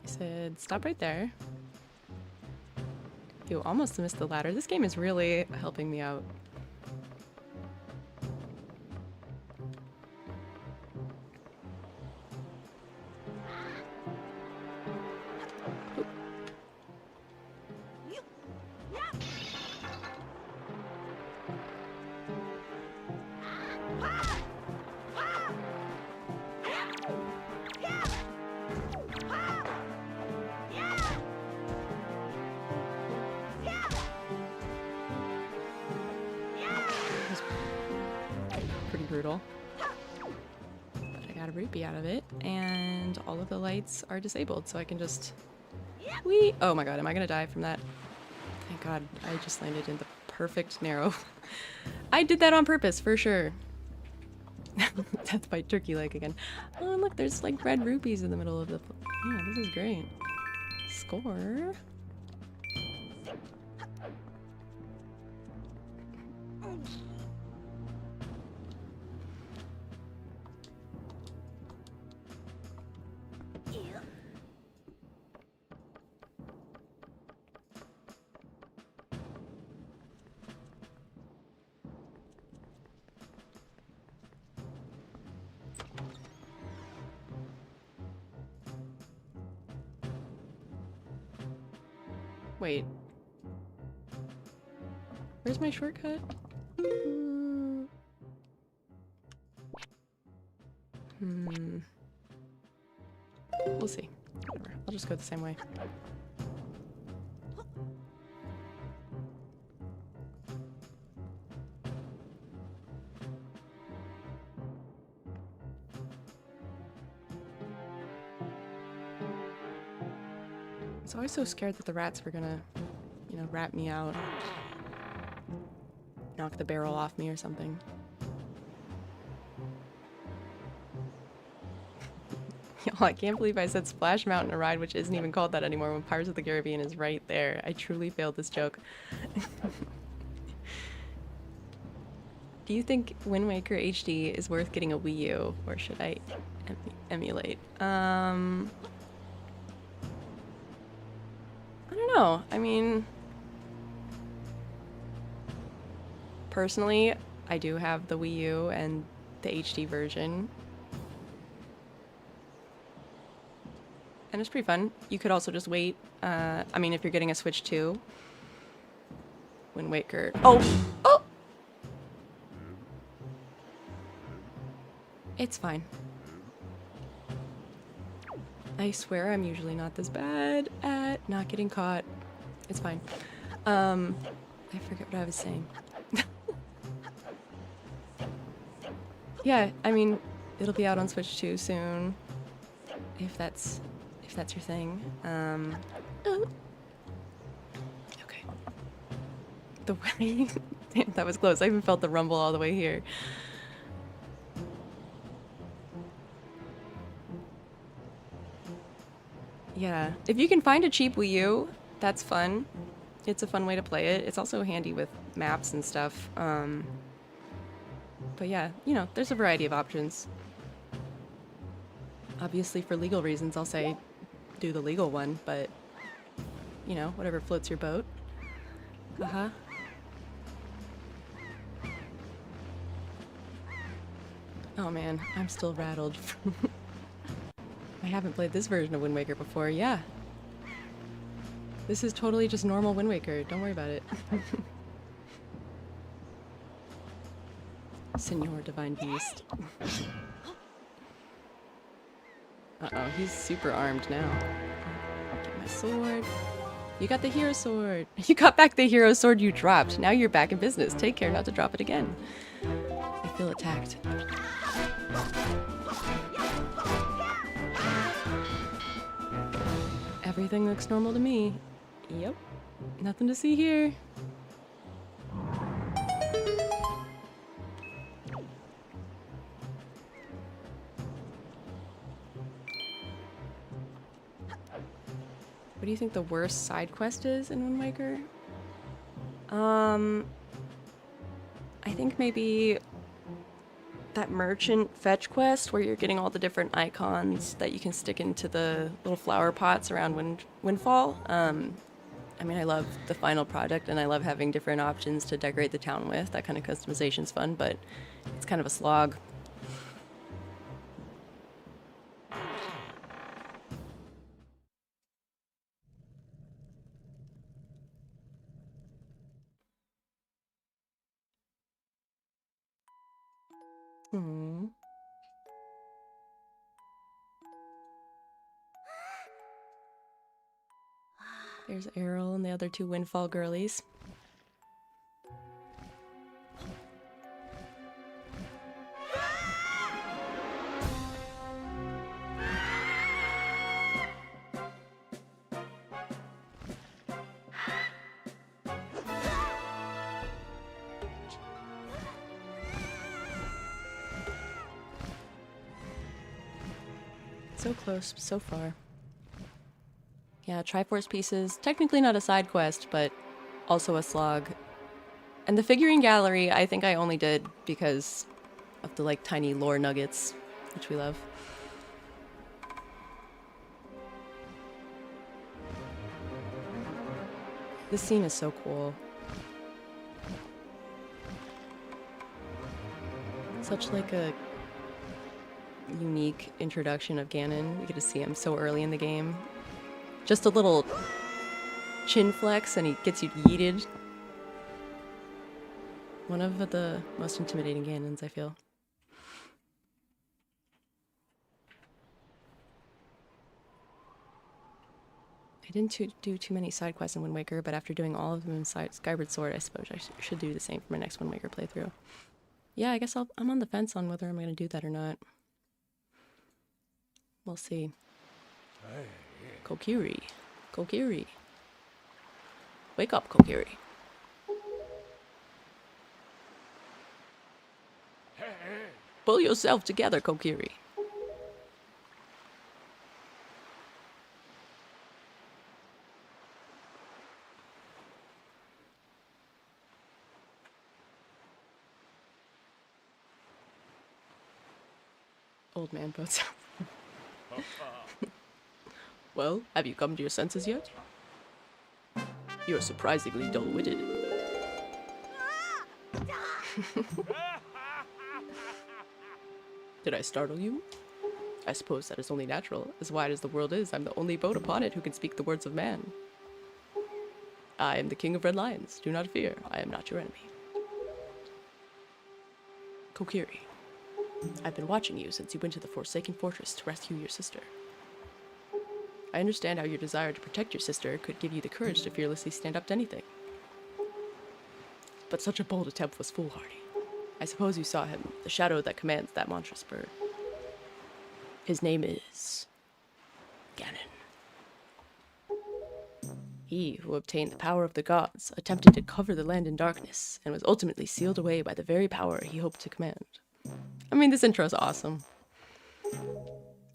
They said stop right there. You almost missed the ladder. This game is really helping me out. Brutal. But I got a rupee out of it, and all of the lights are disabled, so I can just... Whee! Oh my god, am I gonna die from that? Thank god, I just landed in the perfect narrow. I did that on purpose, for sure. Death by turkey leg again. Oh, and look, there's like red rupees in the middle of the... Yeah, this is great. Score. Wait. Where's my shortcut? We'll see. Whatever. I'll just go the same way. I was always so scared that the rats were gonna, you know, rat me out. Knock the barrel off me or something. Y'all, I can't believe I said Splash Mountain, a ride which isn't even called that anymore when Pirates of the Caribbean is right there. I truly failed this joke. Do you think Wind Waker HD is worth getting a Wii U, or should I emulate? I don't know. I mean, personally, I do have the Wii U and the HD version. And it's pretty fun. You could also just wait. I mean, if you're getting a Switch 2. Wind Waker. Oh! Oh! It's fine. I swear I'm usually not this bad at not getting caught. It's fine. I forget what I was saying. Yeah, I mean, it'll be out on Switch 2 soon. If that's your thing. Okay. The way... Damn, that was close. I even felt the rumble all the way here. Yeah, if you can find a cheap Wii U, that's fun. It's a fun way to play it. It's also handy with maps and stuff. But yeah, you know, there's a variety of options. Obviously, for legal reasons, I'll say do the legal one, but, you know, whatever floats your boat. Uh-huh. Oh man, I'm still rattled. I haven't played this version of Wind Waker before, yeah. This is totally just normal Wind Waker, don't worry about it. Senor Divine Beast. Uh-oh, he's super armed now. Get my sword. You got the hero sword. You got back the hero sword you dropped. Now you're back in business. Take care not to drop it again. I feel attacked. Everything looks normal to me. Yep. Nothing to see here. What do you think the worst side quest is in Wind Waker? I think maybe that merchant fetch quest where you're getting all the different icons that you can stick into the little flower pots around Windfall. I mean, I love the final product and I love having different options to decorate the town with. That kind of customization's fun, but it's kind of a slog. Hmm. There's Errol and the other two Windfall girlies. So close, so far. Yeah, Triforce pieces, technically not a side quest, but also a slog. And the figurine gallery, I think I only did because of the like tiny lore nuggets, which we love. This scene is so cool. Such like a unique introduction of Ganon. We get to see him so early in the game. Just a little chin flex and he gets you yeeted. One of the most intimidating Ganons, I feel. I didn't do too many side quests in Wind Waker, but after doing all of them in Skyward Sword, I suppose I should do the same for my next Wind Waker playthrough. Yeah, I guess I'm on the fence on whether I'm going to do that or not. We'll see. Kokiri. Kokiri. Wake up, Kokiri. Pull yourself together, Kokiri. Old man boats out. Well, have you come to your senses yet? You're surprisingly dull-witted. Did I startle you? I suppose that is only natural. As wide as the world is, I'm the only boat upon it who can speak the words of man. I am the king of red lions. Do not fear. I am not your enemy. Kokiri, I've been watching you since you went to the Forsaken Fortress to rescue your sister. I understand how your desire to protect your sister could give you the courage to fearlessly stand up to anything. But such a bold attempt was foolhardy. I suppose you saw him, the shadow that commands that monstrous bird. His name is Ganon. He, who obtained the power of the gods, attempted to cover the land in darkness, and was ultimately sealed away by the very power he hoped to command. I mean, this intro is awesome.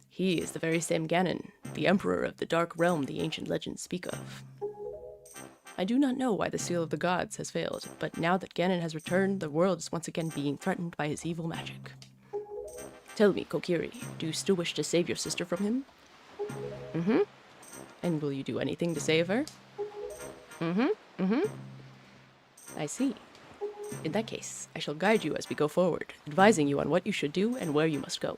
He is the very same Ganon, the emperor of the dark realm the ancient legends speak of. I do not know why the seal of the gods has failed, but now that Ganon has returned, the world is once again being threatened by his evil magic. Tell me, Kokiri, do you still wish to save your sister from him? Mm-hmm. And will you do anything to save her? Mm-hmm. Mm-hmm. I see. In that case, I shall guide you as we go forward, advising you on what you should do and where you must go.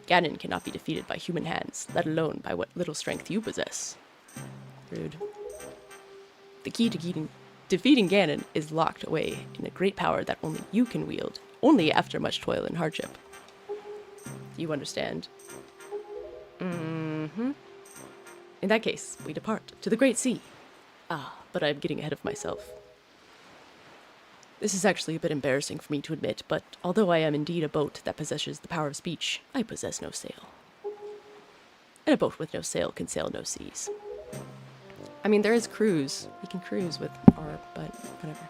Ganon cannot be defeated by human hands, let alone by what little strength you possess. Rude. The key to defeating Ganon is locked away in a great power that only you can wield only after much toil and hardship. You understand? Mm-hmm. In that case, we depart to the great sea. Ah, but I'm getting ahead of myself. This is actually a bit embarrassing for me to admit, but although I am indeed a boat that possesses the power of speech, I possess no sail. And a boat with no sail can sail no seas. I mean, there is cruise. We can cruise with our, but whatever.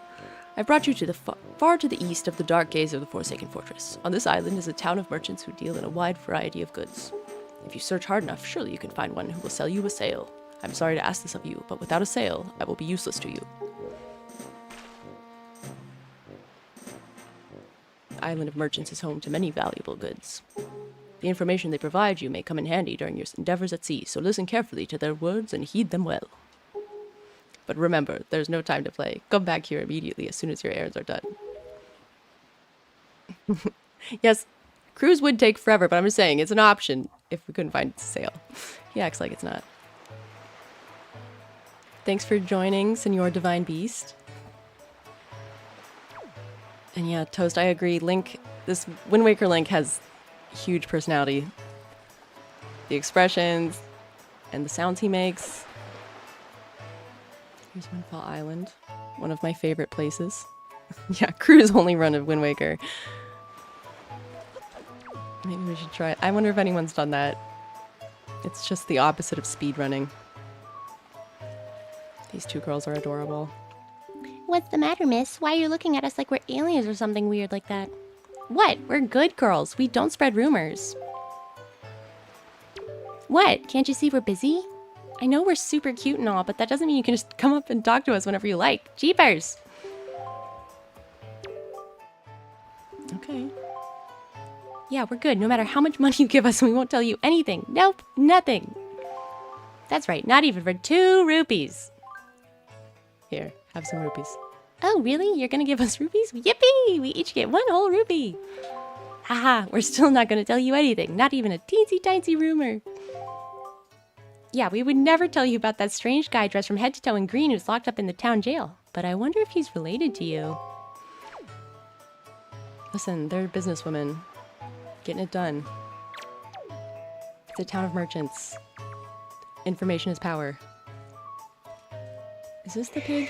I brought you to the far to the east of the dark gaze of the Forsaken Fortress. On this island is a town of merchants who deal in a wide variety of goods. If you search hard enough, surely you can find one who will sell you a sail. I'm sorry to ask this of you, but without a sail, I will be useless to you. The island of merchants is home to many valuable goods. The information they provide you may come in handy during your endeavors at sea, so listen carefully to their words and heed them well. But remember, there's no time to play. Come back here immediately as soon as your errands are done. Yes, cruise would take forever, but I'm just saying, it's an option if we couldn't find a sail. He acts like it's not. Thanks for joining, Senor Divine Beast. And yeah, Toast, I agree. Link, this Wind Waker Link has huge personality. The expressions and the sounds he makes. Here's Windfall Island, one of my favorite places. Yeah, cruise only run of Wind Waker. Maybe we should try it. I wonder if anyone's done that. It's just the opposite of speed running. These two girls are adorable. What's the matter, miss? Why are you looking at us like we're aliens or something weird like that? What? We're good girls. We don't spread rumors. What? Can't you see we're busy? I know we're super cute and all, but that doesn't mean you can just come up and talk to us whenever you like. Jeepers! Okay. Yeah, we're good. No matter how much money you give us, we won't tell you anything. Nope, nothing. That's right, not even for 2 rupees. Here, have some rupees. Oh, really? You're gonna give us rupees? Yippee! We each get 1 whole rupee. Haha, we're still not gonna tell you anything. Not even a teensy-tiny rumor. Yeah, we would never tell you about that strange guy dressed from head to toe in green who's locked up in the town jail. But I wonder if he's related to you. Listen, they're businesswomen. Getting it done. It's a town of merchants. Information is power. Is this the pig?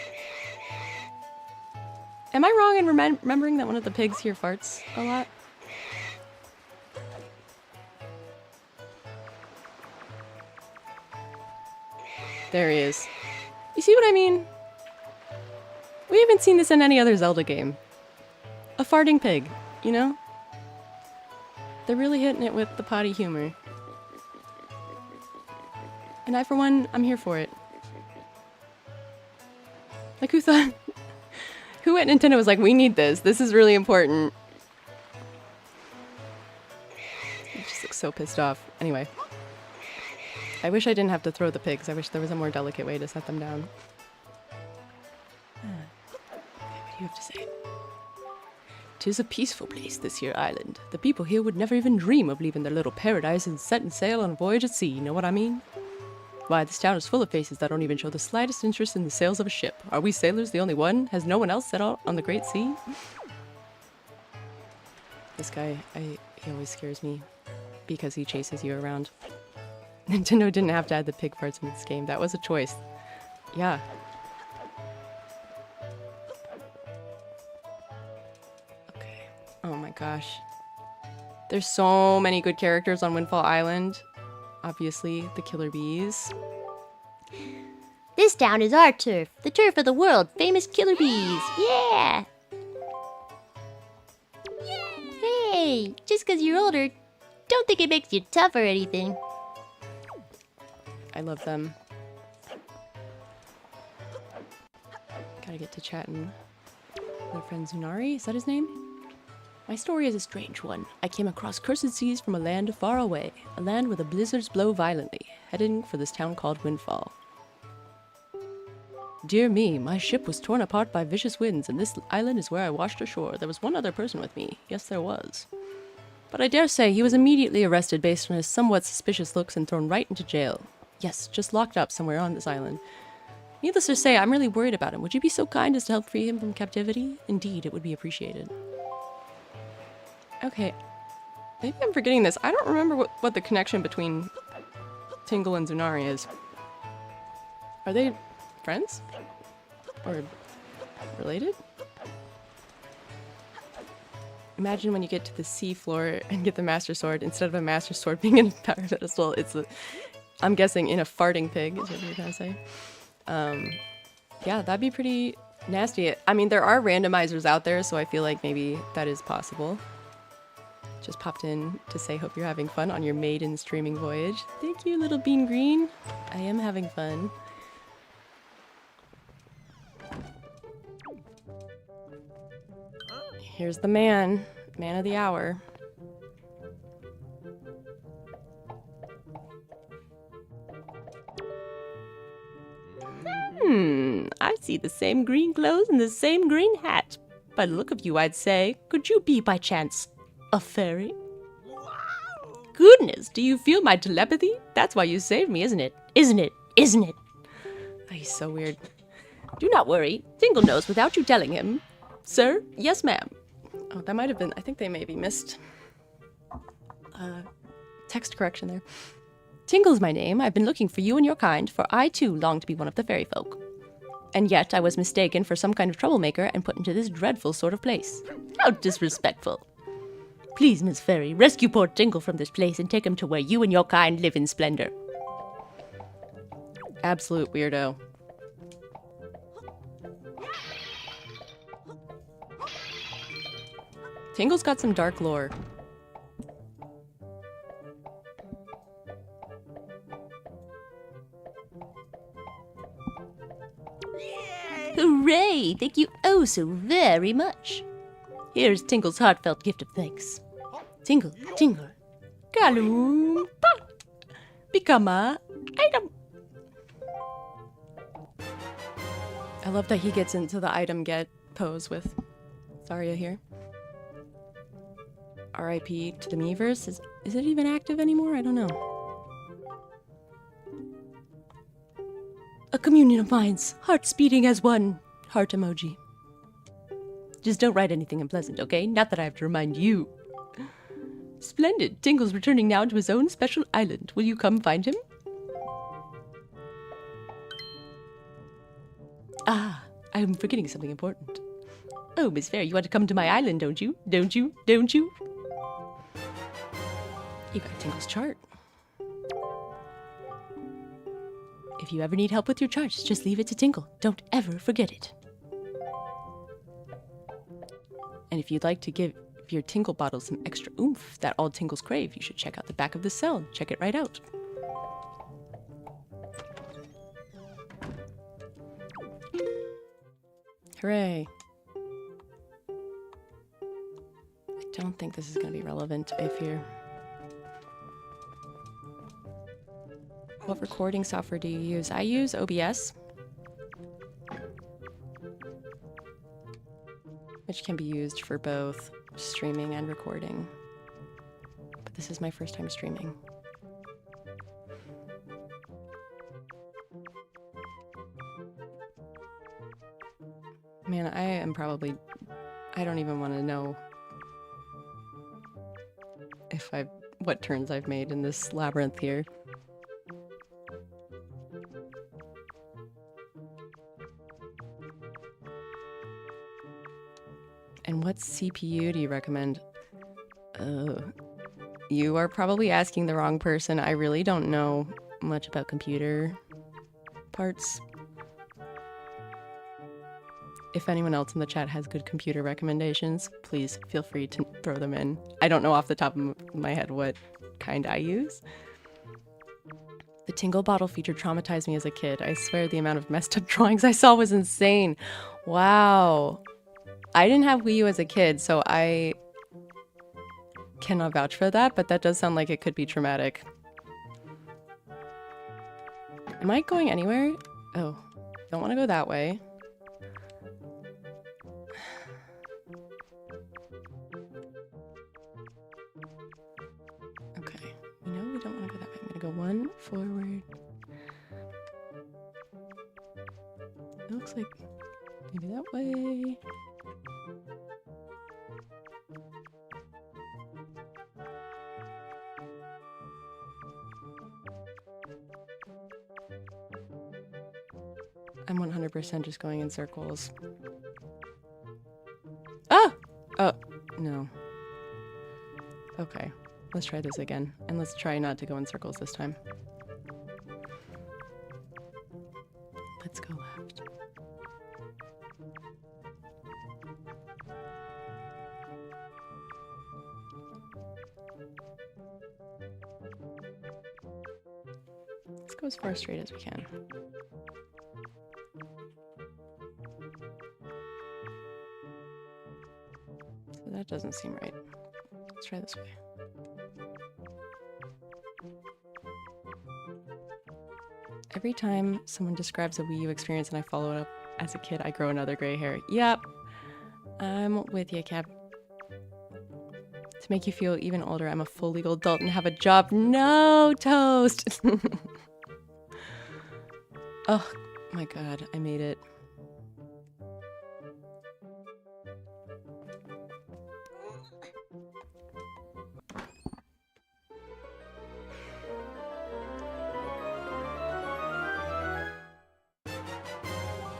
Am I wrong in remembering that one of the pigs here farts a lot? There he is. You see what I mean? We haven't seen this in any other Zelda game. A farting pig, you know? They're really hitting it with the potty humor. And I, for one, I'm here for it. Like, who thought... Who at Nintendo was like, we need this. This is really important. He just looks so pissed off. Anyway. I wish I didn't have to throw the pigs. I wish there was a more delicate way to set them down. Okay, what do you have to say? 'Tis a peaceful place, this here island. The people here would never even dream of leaving their little paradise and setting sail on a voyage at sea, you know what I mean? Why, this town is full of faces that don't even show the slightest interest in the sails of a ship. Are we sailors the only one? Has no one else set out on the great sea? This guy, he always scares me because he chases you around. Nintendo didn't have to add the pig parts in this game. That was a choice. Yeah. Okay. Oh my gosh. There's so many good characters on Windfall Island. Obviously, the killer bees. This town is our turf. The turf of the world. Famous killer bees. Yeah! Hey, just because you're older, don't think it makes you tough or anything. I love them. Gotta get to chatting with our friend Zunari. Is that his name? My story is a strange one. I came across cursed seas from a land far away. A land where the blizzards blow violently, heading for this town called Windfall. Dear me, my ship was torn apart by vicious winds, and this island is where I washed ashore. There was one other person with me. Yes, there was. But I dare say he was immediately arrested based on his somewhat suspicious looks and thrown right into jail. Yes, just locked up somewhere on this island. Needless to say, I'm really worried about him. Would you be so kind as to help free him from captivity? Indeed, it would be appreciated. Okay, maybe I'm forgetting this. I don't remember what the connection between Tingle and Zunari is. Are they friends? Or related? Imagine when you get to the sea floor and get the Master Sword, instead of a Master Sword being in a power pedestal, it's a, I'm guessing, in a farting pig, is what you're gonna say. Yeah, that'd be pretty nasty. I mean, there are randomizers out there, so I feel like maybe that is possible. Just popped in to say hope you're having fun on your maiden streaming voyage. Thank you, little bean green. I am having fun. Here's the man of the hour. I see the same green clothes and the same green hat. By the look of you, I'd say, could you be by chance a fairy? Goodness, do you feel my telepathy? That's why you saved me, isn't it? Isn't it? Isn't it? Oh, he's so weird. Do not worry. Tingle knows without you telling him. Sir? Yes, ma'am. Oh, that might have been... I think they maybe missed... text correction there. Tingle's my name. I've been looking for you and your kind, for I too long to be one of the fairy folk. And yet I was mistaken for some kind of troublemaker and put into this dreadful sort of place. How disrespectful. Please, Miss Fairy, rescue poor Tingle from this place and take him to where you and your kind live in splendor. Absolute weirdo. Tingle's got some dark lore. Hooray! Thank you oh so very much. Here's Tingle's heartfelt gift of thanks. Tingle, Tingle, Kaloompa, become a item. I love that he gets into the item get pose with Zarya here. R.I.P. to the Miiverse. Is it even active anymore? I don't know. A communion of minds, hearts beating as one. Heart emoji. Just don't write anything unpleasant, okay? Not that I have to remind you. Splendid. Tingle's returning now to his own special island. Will you come find him? Ah, I'm forgetting something important. Oh, Miss Fairy, you want to come to my island, don't you? Don't you? Don't you? You got Tingle's chart. If you ever need help with your charts, just leave it to Tingle. Don't ever forget it. And if you'd like to give your Tingle bottle some extra oomph that all Tingles crave, you should check out the back of the cell. Check it right out. Hooray. I don't think this is going to be relevant, I fear. What recording software do you use? I use OBS, which can be used for both streaming and recording. But this is my first time streaming. Man, I am probably... I don't even want to know if what turns I've made in this labyrinth here. And what CPU do you recommend? You are probably asking the wrong person. I really don't know much about computer parts. If anyone else in the chat has good computer recommendations, please feel free to throw them in. I don't know off the top of my head what kind I use. The Tingle bottle feature traumatized me as a kid. I swear the amount of messed up drawings I saw was insane. Wow. I didn't have Wii U as a kid, so I cannot vouch for that, but that does sound like it could be traumatic. Am I going anywhere? Oh, don't want to go that way. Okay, we know we don't want to go that way. I'm gonna go one forward. It looks like maybe that way. I'm 100% just going in circles. Ah! Oh, no. Okay, let's try this again. And let's try not to go in circles this time. Let's go left. Let's go as far straight as we can. So that doesn't seem right. Let's try this way. Every time someone describes a Wii U experience and I follow it up, as a kid, I grow another gray hair. Yep. I'm with you, Cap. To make you feel even older, I'm a full legal adult and have a job. No, Toast! Oh my god, I made it.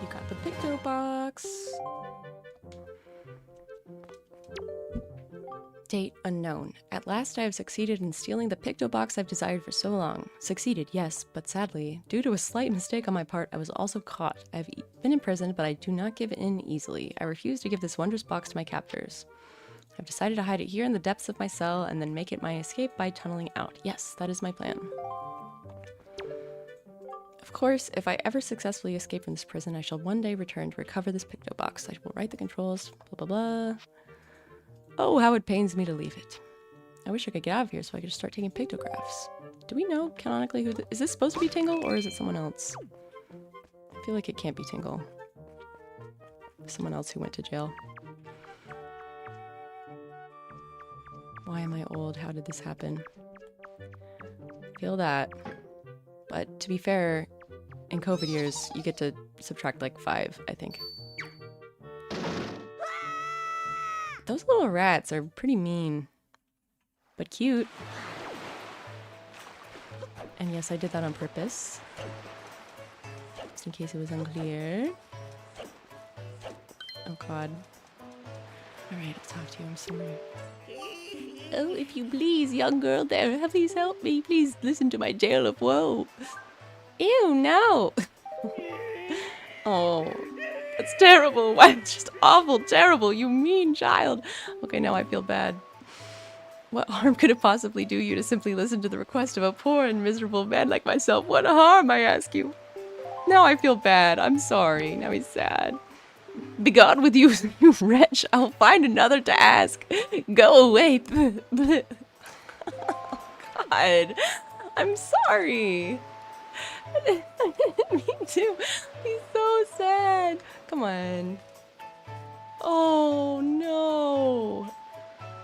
You got the Picto box. Date unknown. At last I have succeeded in stealing the Picto box I've desired for so long. Succeeded, yes, but sadly, due to a slight mistake on my part, I was also caught. I've been imprisoned, but I do not give in easily. I refuse to give this wondrous box to my captors. I've decided to hide it here in the depths of my cell and then make it my escape by tunneling out. Yes, that is my plan. Of course, if I ever successfully escape from this prison, I shall one day return to recover this Picto box. I will write the controls, blah blah blah. Oh, how it pains me to leave it. I wish I could get out of here so I could just start taking pictographs. Do we know canonically who is this supposed to be Tingle or is it someone else? I feel like it can't be Tingle. Someone else who went to jail. Why am I old? How did this happen? Feel that. But to be fair, in COVID years, you get to subtract like 5, I think. Those little rats are pretty mean, but cute. And yes, I did that on purpose. Just in case it was unclear. Oh god. Alright, I'll talk to you, I'm sorry. Oh, if you please, young girl there, please help me. Please listen to my tale of woe. Ew, no! Oh. That's terrible. Why? It's just awful, terrible. You mean child. Okay, now I feel bad. What harm could it possibly do you to simply listen to the request of a poor and miserable man like myself? What harm, I ask you? Now I feel bad. I'm sorry. Now he's sad. Begone with you, you wretch. I'll find another to ask. Go away. Oh, God. I'm sorry. I didn't mean to. He's so sad. Come on. Oh, no.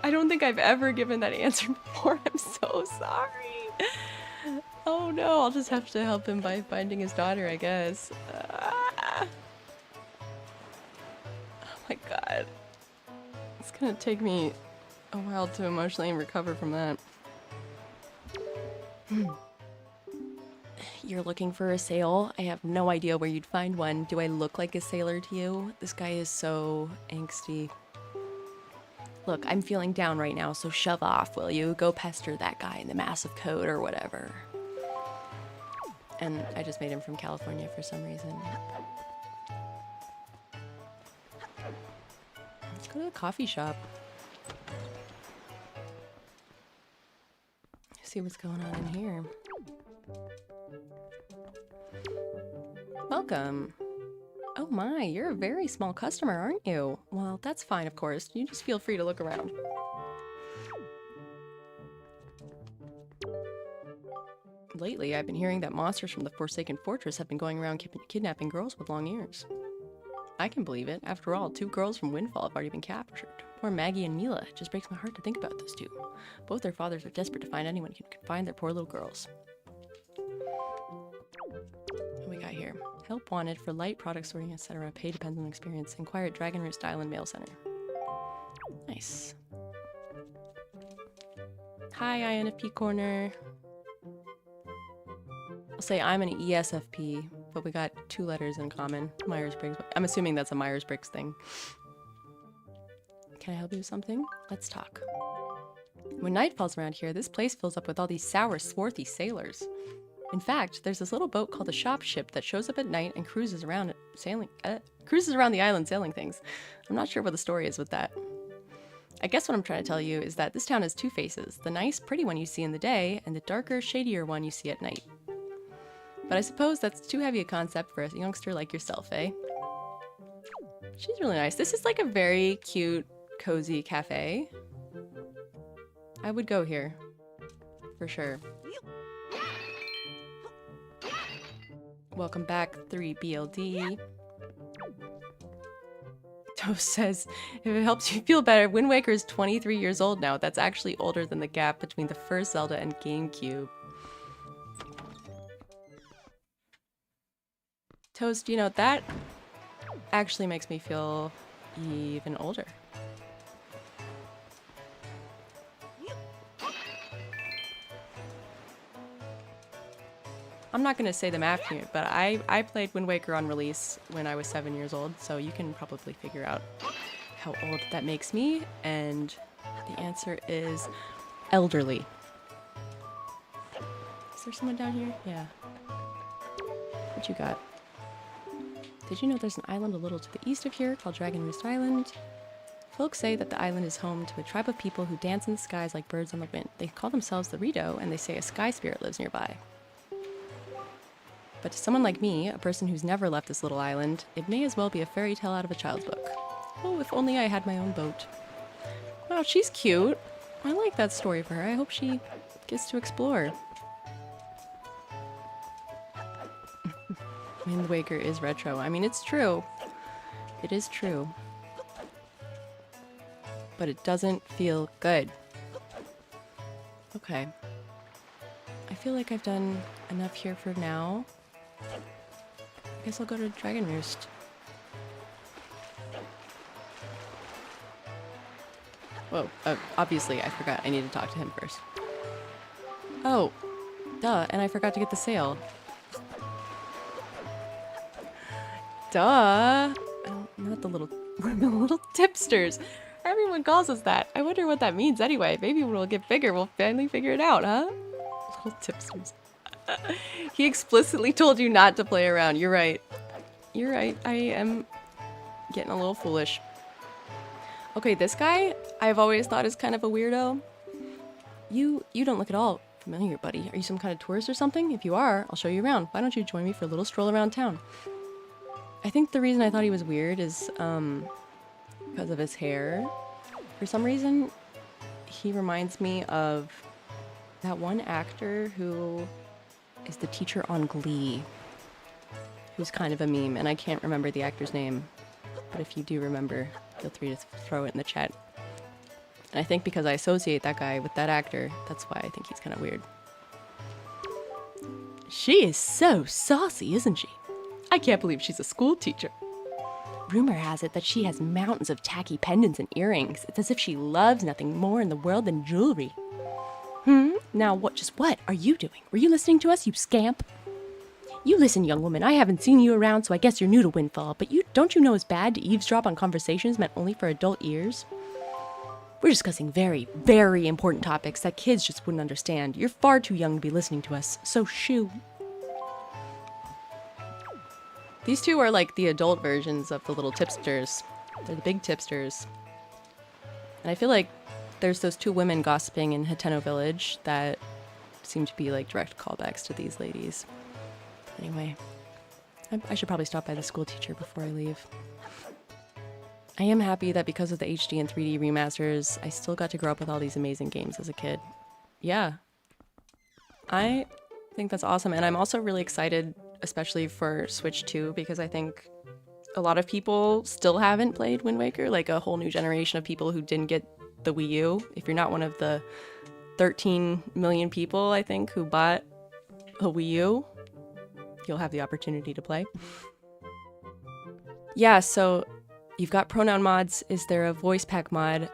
I don't think I've ever given that answer before. I'm so sorry. Oh, no. I'll just have to help him by finding his daughter, I guess. Oh, my God. It's gonna take me a while to emotionally recover from that. You're looking for a sail? I have no idea where you'd find one. Do I look like a sailor to you? This guy is so angsty. Look, I'm feeling down right now, so shove off, will you? Go pester that guy in the massive coat or whatever. And I just made him from California for some reason. Let's go to the coffee shop. See what's going on in here. Welcome. Oh my, you're a very small customer, aren't you? Well, that's fine, of course. You just feel free to look around. Lately, I've been hearing that monsters from the Forsaken Fortress have been going around kidnapping girls with long ears. I can believe it. After all, 2 girls from Windfall have already been captured. Poor Maggie and Mila. It just breaks my heart to think about those 2. Both their fathers are desperate to find anyone who can find their poor little girls. What we got here? Help wanted for light product sorting, etc. Pay depends on experience. Inquire at Dragon Roost Island Mail Center. Nice. Hi, INFP Corner. I'll say I'm an ESFP, but we got 2 letters in common. Myers-Briggs. I'm assuming that's a Myers-Briggs thing. Can I help you with something? Let's talk. When night falls around here, this place fills up with all these sour, swarthy sailors. In fact, there's this little boat called a shop ship that shows up at night and cruises around the island sailing things. I'm not sure what the story is with that. I guess what I'm trying to tell you is that this town has 2 faces, the nice, pretty one you see in the day, and the darker, shadier one you see at night. But I suppose that's too heavy a concept for a youngster like yourself, eh? She's really nice. This is like a very cute, cozy cafe. I would go here, for sure. Welcome back, 3BLD. Toast says, if it helps you feel better, Wind Waker is 23 years old now. That's actually older than the gap between the first Zelda and GameCube. Toast, you know, that actually makes me feel even older. I'm not going to say them after you, but I played Wind Waker on release when I was 7 years old, so you can probably figure out how old that makes me, and the answer is elderly. Is there someone down here? Yeah. What you got? Did you know there's an island a little to the east of here called Roost Island? Folks say that the island is home to a tribe of people who dance in the skies like birds on the wind. They call themselves the Rito, and they say a sky spirit lives nearby. But to someone like me, a person who's never left this little island, it may as well be a fairy tale out of a child's book. Oh, if only I had my own boat. Wow, she's cute. I like that story for her. I hope she gets to explore. Wind Waker is retro. I mean, it's true. It is true. But it doesn't feel good. Okay. I feel like I've done enough here for now. I guess I'll go to Dragon Roost. Whoa, obviously I forgot. I need to talk to him first. Oh, duh, and I forgot to get the sail. Duh! Oh, not the little, the little tipsters. Everyone calls us that. I wonder what that means anyway. Maybe when we'll get bigger, we'll finally figure it out, huh? Little tipsters. He explicitly told you not to play around. You're right. You're right. I am getting a little foolish. Okay, this guy I've always thought is kind of a weirdo. You don't look at all familiar, buddy. Are you some kind of tourist or something? If you are, I'll show you around. Why don't you join me for a little stroll around town? I think the reason I thought he was weird is because of his hair. For some reason, he reminds me of that one actor who is the teacher on Glee, who's kind of a meme, and I can't remember the actor's name, but if you do remember, feel free to throw it in the chat. And I think because I associate that guy with that actor, that's why I think he's kind of weird. She is so saucy, isn't she? I can't believe she's a school teacher. Rumor has it that she has mountains of tacky pendants and earrings. It's as if she loves nothing more in the world than jewelry. Now what are you doing? Were you listening to us, you scamp? You listen, young woman, I haven't seen you around, so I guess you're new to Windfall, but don't you know it's bad to eavesdrop on conversations meant only for adult ears? We're discussing very, very important topics that kids just wouldn't understand. You're far too young to be listening to us, so shoo. These two are like the adult versions of the little tipsters. They're the big tipsters. And I feel like there's those 2 women gossiping in Hateno Village that seem to be like direct callbacks to these ladies. Anyway, I should probably stop by the school teacher before I leave. I am happy that because of the HD and 3D remasters, I still got to grow up with all these amazing games as a kid. Yeah. I think that's awesome, and I'm also really excited, especially for Switch 2, because I think a lot of people still haven't played Wind Waker, like a whole new generation of people who didn't get the Wii U. If you're not one of the 13 million people, I think, who bought a Wii U, you'll have the opportunity to play. Yeah, so you've got pronoun mods. Is there a voice pack mod?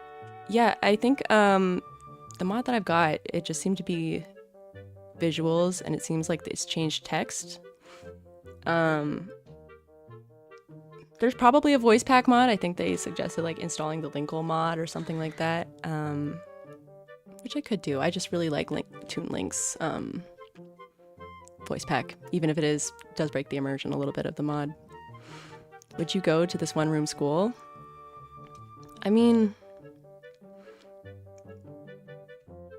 Yeah, I think the mod that I've got, it just seemed to be visuals, and it seems like it's changed text. There's probably a voice pack mod. I think they suggested like installing the Linkle mod or something like that, which I could do. I just really like Toon Link's voice pack, even if does break the immersion a little bit of the mod. Would you go to this one-room school? I mean,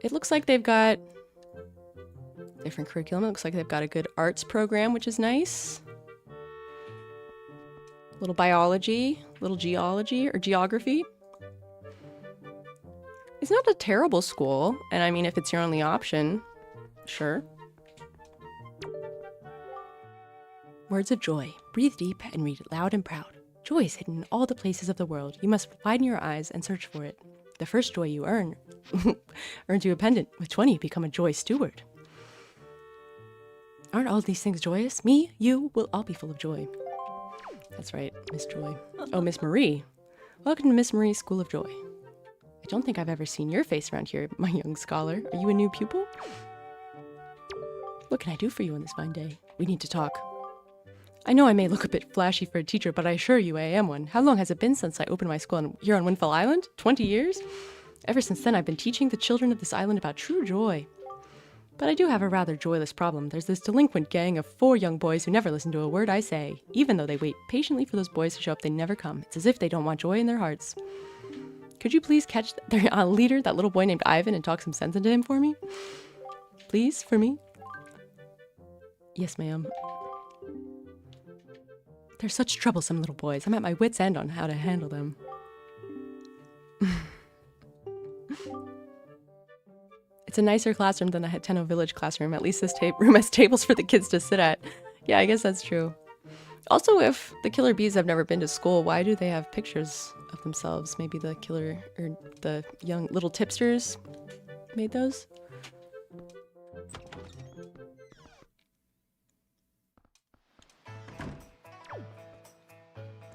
it looks like they've got different curriculum. It looks like they've got a good arts program, which is nice. Little biology, little geology or geography. It's not a terrible school, and I mean, if it's your only option, sure. Words of joy. Breathe deep and read it loud and proud. Joy is hidden in all the places of the world. You must widen your eyes and search for it. The first joy you earn earns you a pendant. With 20, become a joy steward. Aren't all these things joyous? Me, you, will all be full of joy. That's right, Miss Joy. Oh, Miss Marie. Welcome to Miss Marie's School of Joy. I don't think I've ever seen your face around here, my young scholar. Are you a new pupil? What can I do for you on this fine day? We need to talk. I know I may look a bit flashy for a teacher, but I assure you I am one. How long has it been since I opened my school here on Windfall Island? 20 years? Ever since then, I've been teaching the children of this island about true joy. But I do have a rather joyless problem. There's this delinquent gang of 4 young boys who never listen to a word I say. Even though they wait patiently for those boys to show up, they never come. It's as if they don't want joy in their hearts. Could you please catch their leader, that little boy named Ivan, and talk some sense into him for me? Please, for me? Yes, ma'am. They're such troublesome little boys. I'm at my wit's end on how to handle them. It's a nicer classroom than the Hateno Village classroom. At least this room has tables for the kids to sit at. Yeah, I guess that's true. Also, if the killer bees have never been to school, why do they have pictures of themselves? Maybe the killer or the young little tipsters made those?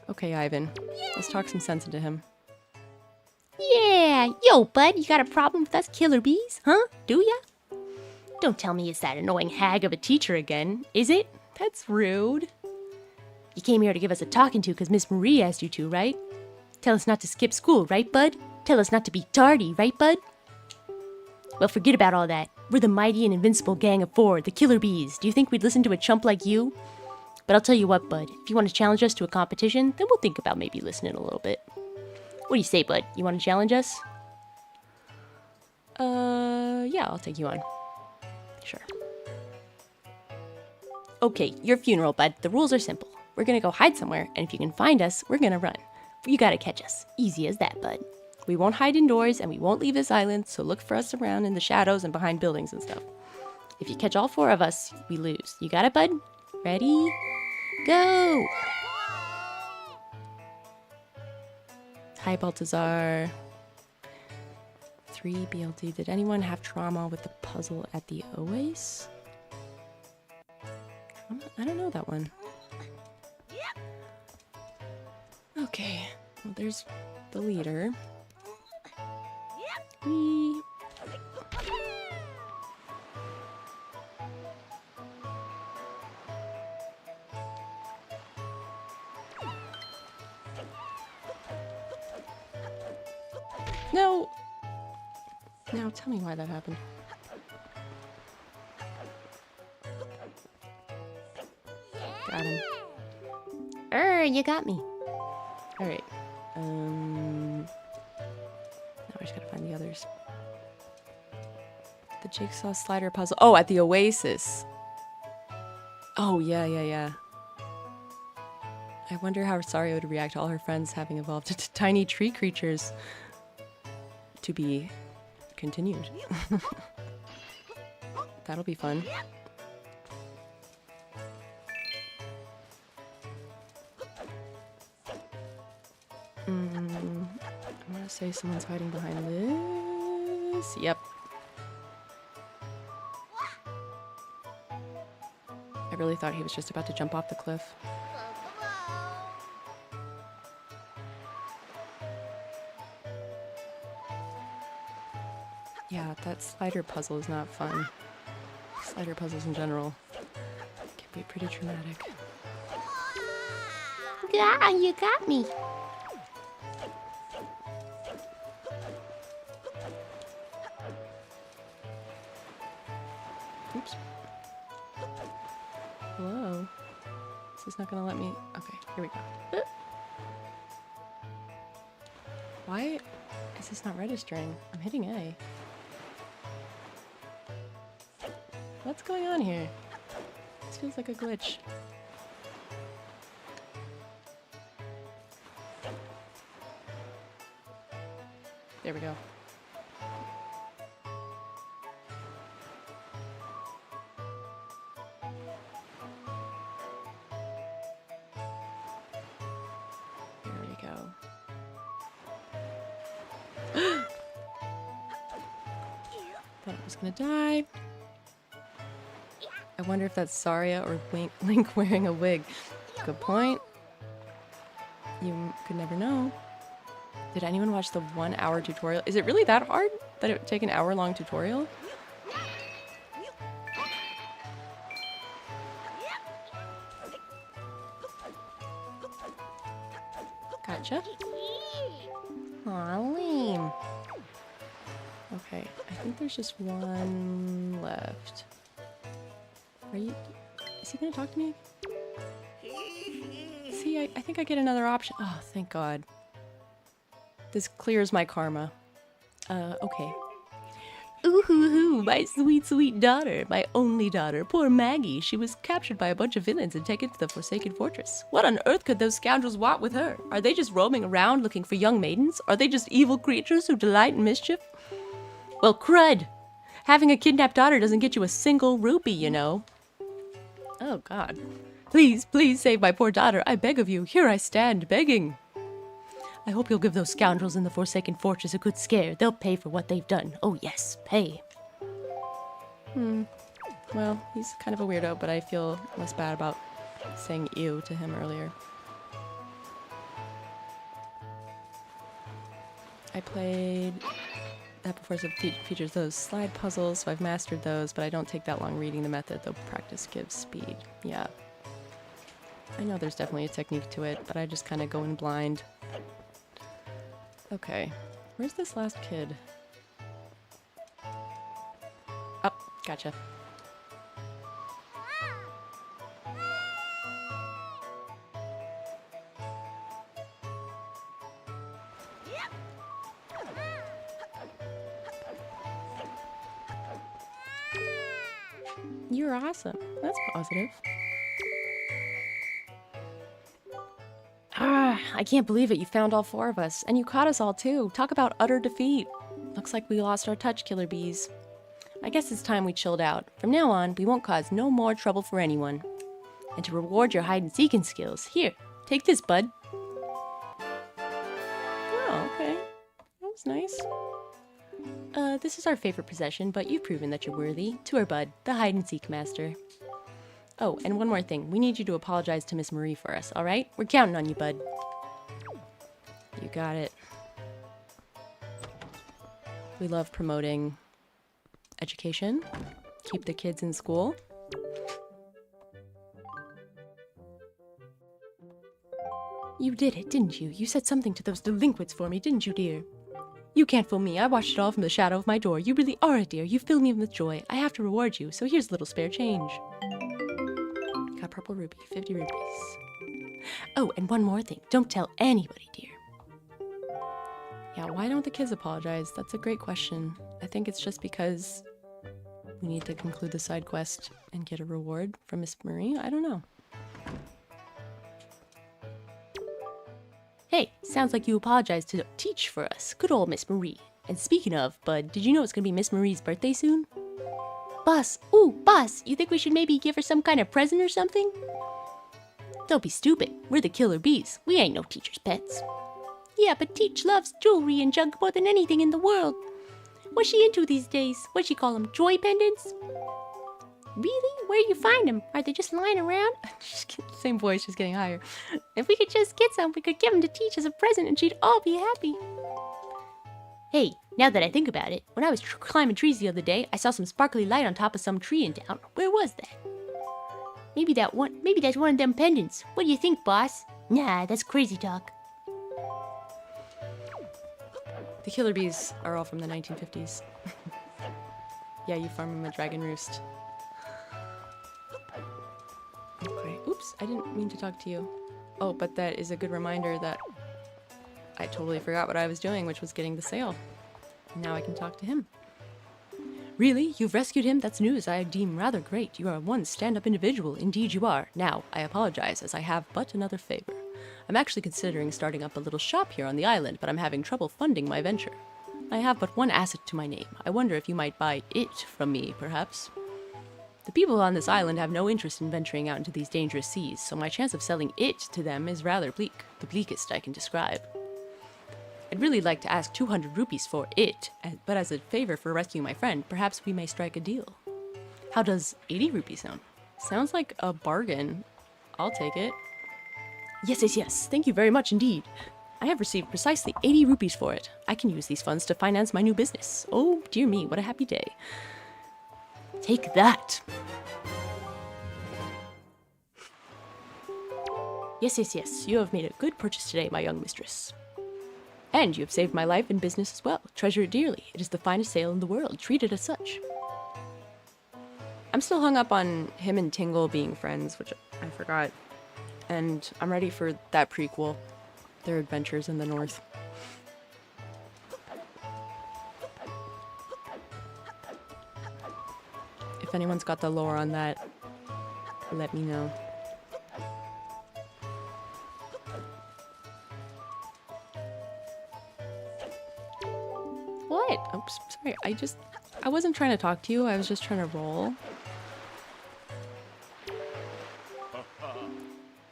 Okay, Ivan. Let's talk some sense into him. Yeah, yo, bud, you got a problem with us killer bees, huh? Do ya? Don't tell me it's that annoying hag of a teacher again, is it? That's rude. You came here to give us a talking to because Miss Marie asked you to, right? Tell us not to skip school, right, bud? Tell us not to be tardy, right, bud? Well, forget about all that. We're the mighty and invincible gang of 4, the killer bees. Do you think we'd listen to a chump like you? But I'll tell you what, bud. If you want to challenge us to a competition, then we'll think about maybe listening a little bit. What do you say, bud? You want to challenge us? Yeah, I'll take you on. Sure. Okay, your funeral, bud. The rules are simple. We're gonna go hide somewhere, and if you can find us, we're gonna run. You gotta catch us. Easy as that, bud. We won't hide indoors, and we won't leave this island, so look for us around in the shadows and behind buildings and stuff. If you catch all 4 of us, we lose. You got it, bud? Ready? Go! Hi, Baltazar. 3 BLD. Did anyone have trauma with the puzzle at the Oasis? I don't know that one. Okay. Well, there's the leader. Whee. No! Now tell me why that happened. Got him. You got me. Alright. Now I just gotta find the others. The jigsaw slider puzzle. Oh, at the Oasis. Oh, yeah. I wonder how Rosario would react to all her friends having evolved into tiny tree creatures. To be continued. That'll be fun. I want to say someone's hiding behind this. Yep. I really thought he was just about to jump off the cliff. Yeah, that slider puzzle is not fun. Slider puzzles in general can be pretty traumatic. Ah, you got me. Oops. Hello? Is this not gonna let me? Okay, here we go. Why is this not registering? I'm hitting A. What's going on here? This feels like a glitch. There we go. There we go. Thought I was gonna die. I wonder if that's Saria or Link wearing a wig. Good point. You could never know. Did anyone watch the 1 hour tutorial? Is it really that hard that it would take an hour-long tutorial? Gotcha. Aw, lame. Okay, I think there's just one left. Are you... Is he gonna talk to me? See, I think I get another option. Oh, thank God. This clears my karma. Okay. Ooh hoo hoo, my sweet, sweet daughter. My only daughter. Poor Maggie. She was captured by a bunch of villains and taken to the Forsaken Fortress. What on earth could those scoundrels want with her? Are they just roaming around looking for young maidens? Are they just evil creatures who delight in mischief? Well, crud! Having a kidnapped daughter doesn't get you a single rupee, you know. Oh, God. Please, please save my poor daughter. I beg of you. Here I stand, begging. I hope you'll give those scoundrels in the Forsaken Fortress a good scare. They'll pay for what they've done. Oh, yes, pay. Well, he's kind of a weirdo, but I feel less bad about saying ew to him earlier. I played that before, so it features those slide puzzles, so I've mastered those, but I don't take that long reading the method, though practice gives speed. Yeah. I know there's definitely a technique to it, but I just kind of go in blind. Okay. Where's this last kid? Oh, gotcha. You're awesome. That's positive. I can't believe it. You found all 4 of us. And you caught us all too. Talk about utter defeat. Looks like we lost our touch, killer bees. I guess it's time we chilled out. From now on, we won't cause no more trouble for anyone. And to reward your hide-and-seeking skills, here, take this, bud. Oh, okay. That was nice. This is our favorite possession, but you've proven that you're worthy. To our bud, the hide-and-seek master. Oh, and one more thing. We need you to apologize to Miss Marie for us, alright? We're counting on you, bud. You got it. We love promoting education. Keep the kids in school. You did it, didn't you? You said something to those delinquents for me, didn't you, dear? You can't fool me. I watched it all from the shadow of my door. You really are a dear. You fill me with joy. I have to reward you, so here's a little spare change. Got purple rupee, 50 rupees. Oh, and one more thing. Don't tell anybody, dear. Yeah, why don't the kids apologize? That's a great question. I think it's just because we need to conclude the side quest and get a reward from Miss Marie. I don't know. Hey, sounds like you apologized to teach for us. Good old Miss Marie. And speaking of, bud, did you know it's gonna be Miss Marie's birthday soon? Boss, boss, you think we should maybe give her some kind of present or something? Don't be stupid. We're the killer bees. We ain't no teacher's pets. Yeah, but Teach loves jewelry and junk more than anything in the world. What's she into these days? What she call them, joy pendants? Really? Where do you find them? Are they just lying around? Same voice, just getting higher. If we could just get some, we could give them to Teach as a present and she'd all be happy. Hey, now that I think about it, when I was climbing trees the other day, I saw some sparkly light on top of some tree in town. Where was that? Maybe that's one of them pendants. What do you think, boss? Nah, that's crazy talk. The killer bees are all from the 1950s. Yeah, you farm them at Dragon Roost. Okay. Oops, I didn't mean to talk to you. Oh, but that is a good reminder that I totally forgot what I was doing, which was getting the sail. Now I can talk to him. Really? You've rescued him? That's news I deem rather great. You are one stand-up individual. Indeed you are. Now, I apologize, as I have but another favor. I'm actually considering starting up a little shop here on the island, but I'm having trouble funding my venture. I have but one asset to my name. I wonder if you might buy it from me, perhaps? The people on this island have no interest in venturing out into these dangerous seas, so my chance of selling it to them is rather bleak. The bleakest I can describe. I'd really like to ask 200 rupees for it, but as a favor for rescuing my friend, perhaps we may strike a deal. How does 80 rupees sound? Sounds like a bargain. I'll take it. Yes. Thank you very much indeed. I have received precisely 80 rupees for it. I can use these funds to finance my new business. Oh, dear me, what a happy day. Take that. Yes. You have made a good purchase today, my young mistress. And you have saved my life and business as well. Treasure it dearly. It is the finest sail in the world. Treat it as such. I'm still hung up on him and Tingle being friends, which I forgot. And I'm ready for that prequel. Their adventures in the north. If anyone's got the lore on that, let me know. What? Oops, sorry. I wasn't trying to talk to you. I was just trying to roll.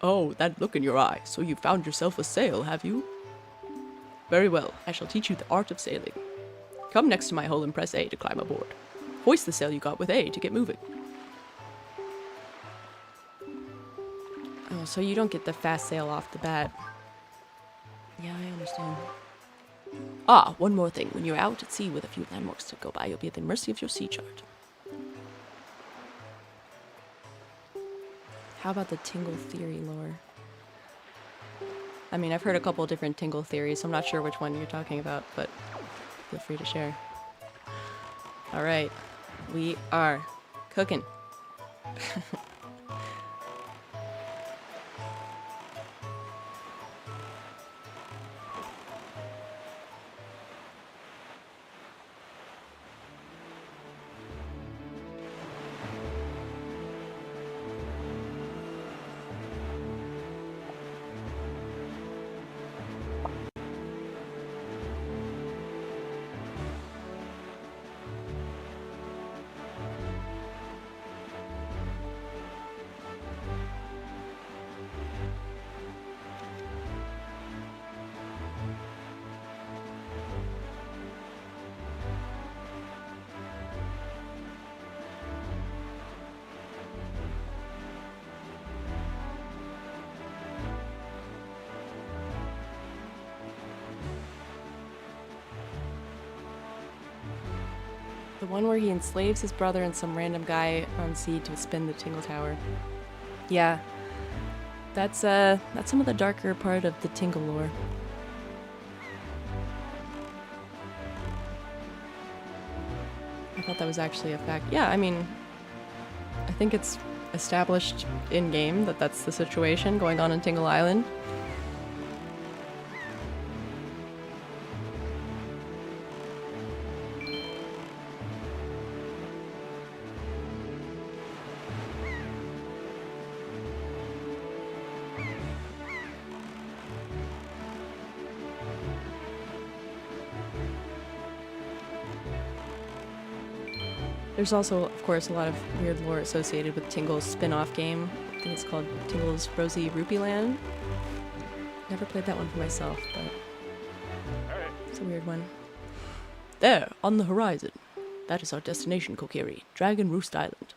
Oh, that look in your eye. So you found yourself a sail, have you? Very well. I shall teach you the art of sailing. Come next to my hull and press A to climb aboard. Hoist the sail you got with A to get moving. Oh, so you don't get the fast sail off the bat. Yeah, I understand. Ah, one more thing. When you're out at sea with a few landmarks to go by, you'll be at the mercy of your sea chart. How about the Tingle theory lore? I mean, I've heard a couple of different Tingle theories, so I'm not sure which one you're talking about, but feel free to share. Alright, we are cooking. The one where he enslaves his brother and some random guy on sea to spin the Tingle Tower. Yeah. That's some of the darker part of the Tingle lore. I thought that was actually a fact. Yeah, I mean, I think it's established in-game that that's the situation going on in Tingle Island. There's also, of course, a lot of weird lore associated with Tingle's spin-off game. I think it's called Tingle's Rosy Rupee Land. Never played that one for myself, but it's a weird one. There, on the horizon. That is our destination, Kokiri. Dragon Roost Island.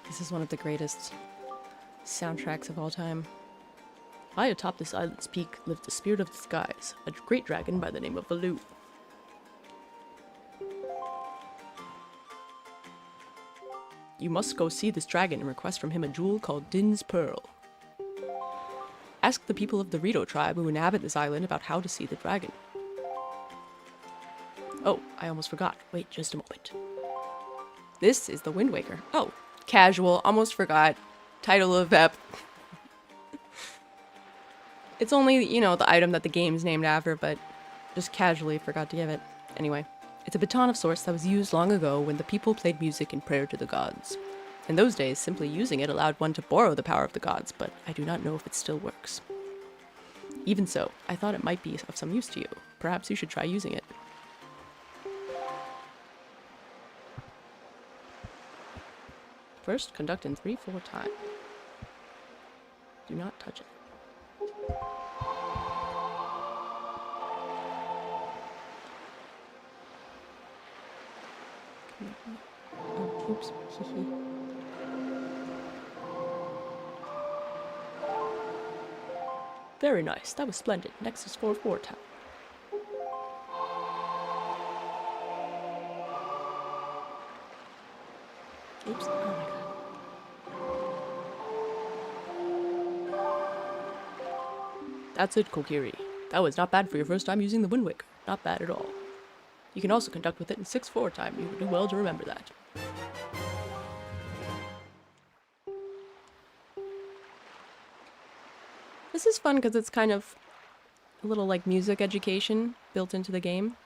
This is one of the greatest soundtracks of all time. High atop this island's peak lived the spirit of the skies, a great dragon by the name of Valoo. You must go see this dragon and request from him a jewel called Din's Pearl. Ask the people of the Rito tribe who inhabit this island about how to see the dragon. Oh, I almost forgot. Wait just a moment. This is the Wind Waker. Oh, casual. Almost forgot. Title of ep. It's only, you know, the item that the game's named after, but just casually forgot to give it. Anyway, it's a baton of sorts that was used long ago when the people played music in prayer to the gods. In those days, simply using it allowed one to borrow the power of the gods, but I do not know if it still works. Even so, I thought it might be of some use to you. Perhaps you should try using it. First, conduct in 3/4 time. Do not touch it. Oh, oops. Very nice. That was splendid. Next is 4/4 time. Oops. Oh my god. That's it, Kokiri. That was not bad for your first time using the Wind Waker. Not bad at all. You can also conduct with it in 6/4 time. You would do well to remember that. This is fun because it's kind of a little like music education built into the game,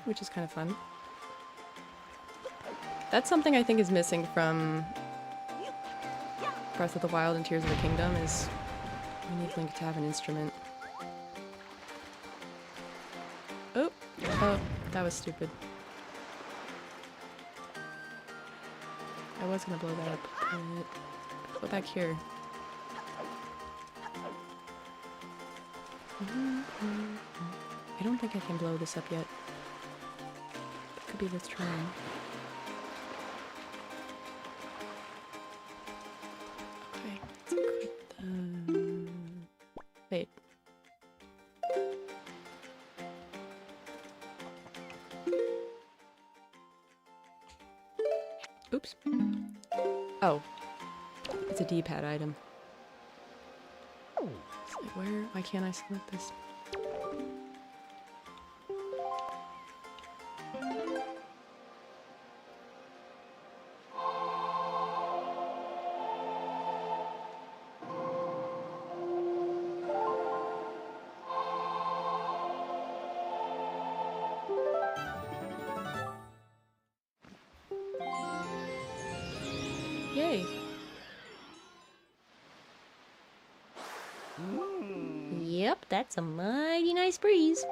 which is kind of fun. That's something I think is missing from Breath of the Wild and Tears of the Kingdom is you need Link to have an instrument. Oh, that was stupid. I was gonna blow that up, but go back here. I don't think I can blow this up yet. It could be worth trying. Okay, let's equip the... Wait. Oops. Oh. It's a D-pad item. It's like, where? Why can't I select this? Yay! Yep, that's a mighty nice breeze.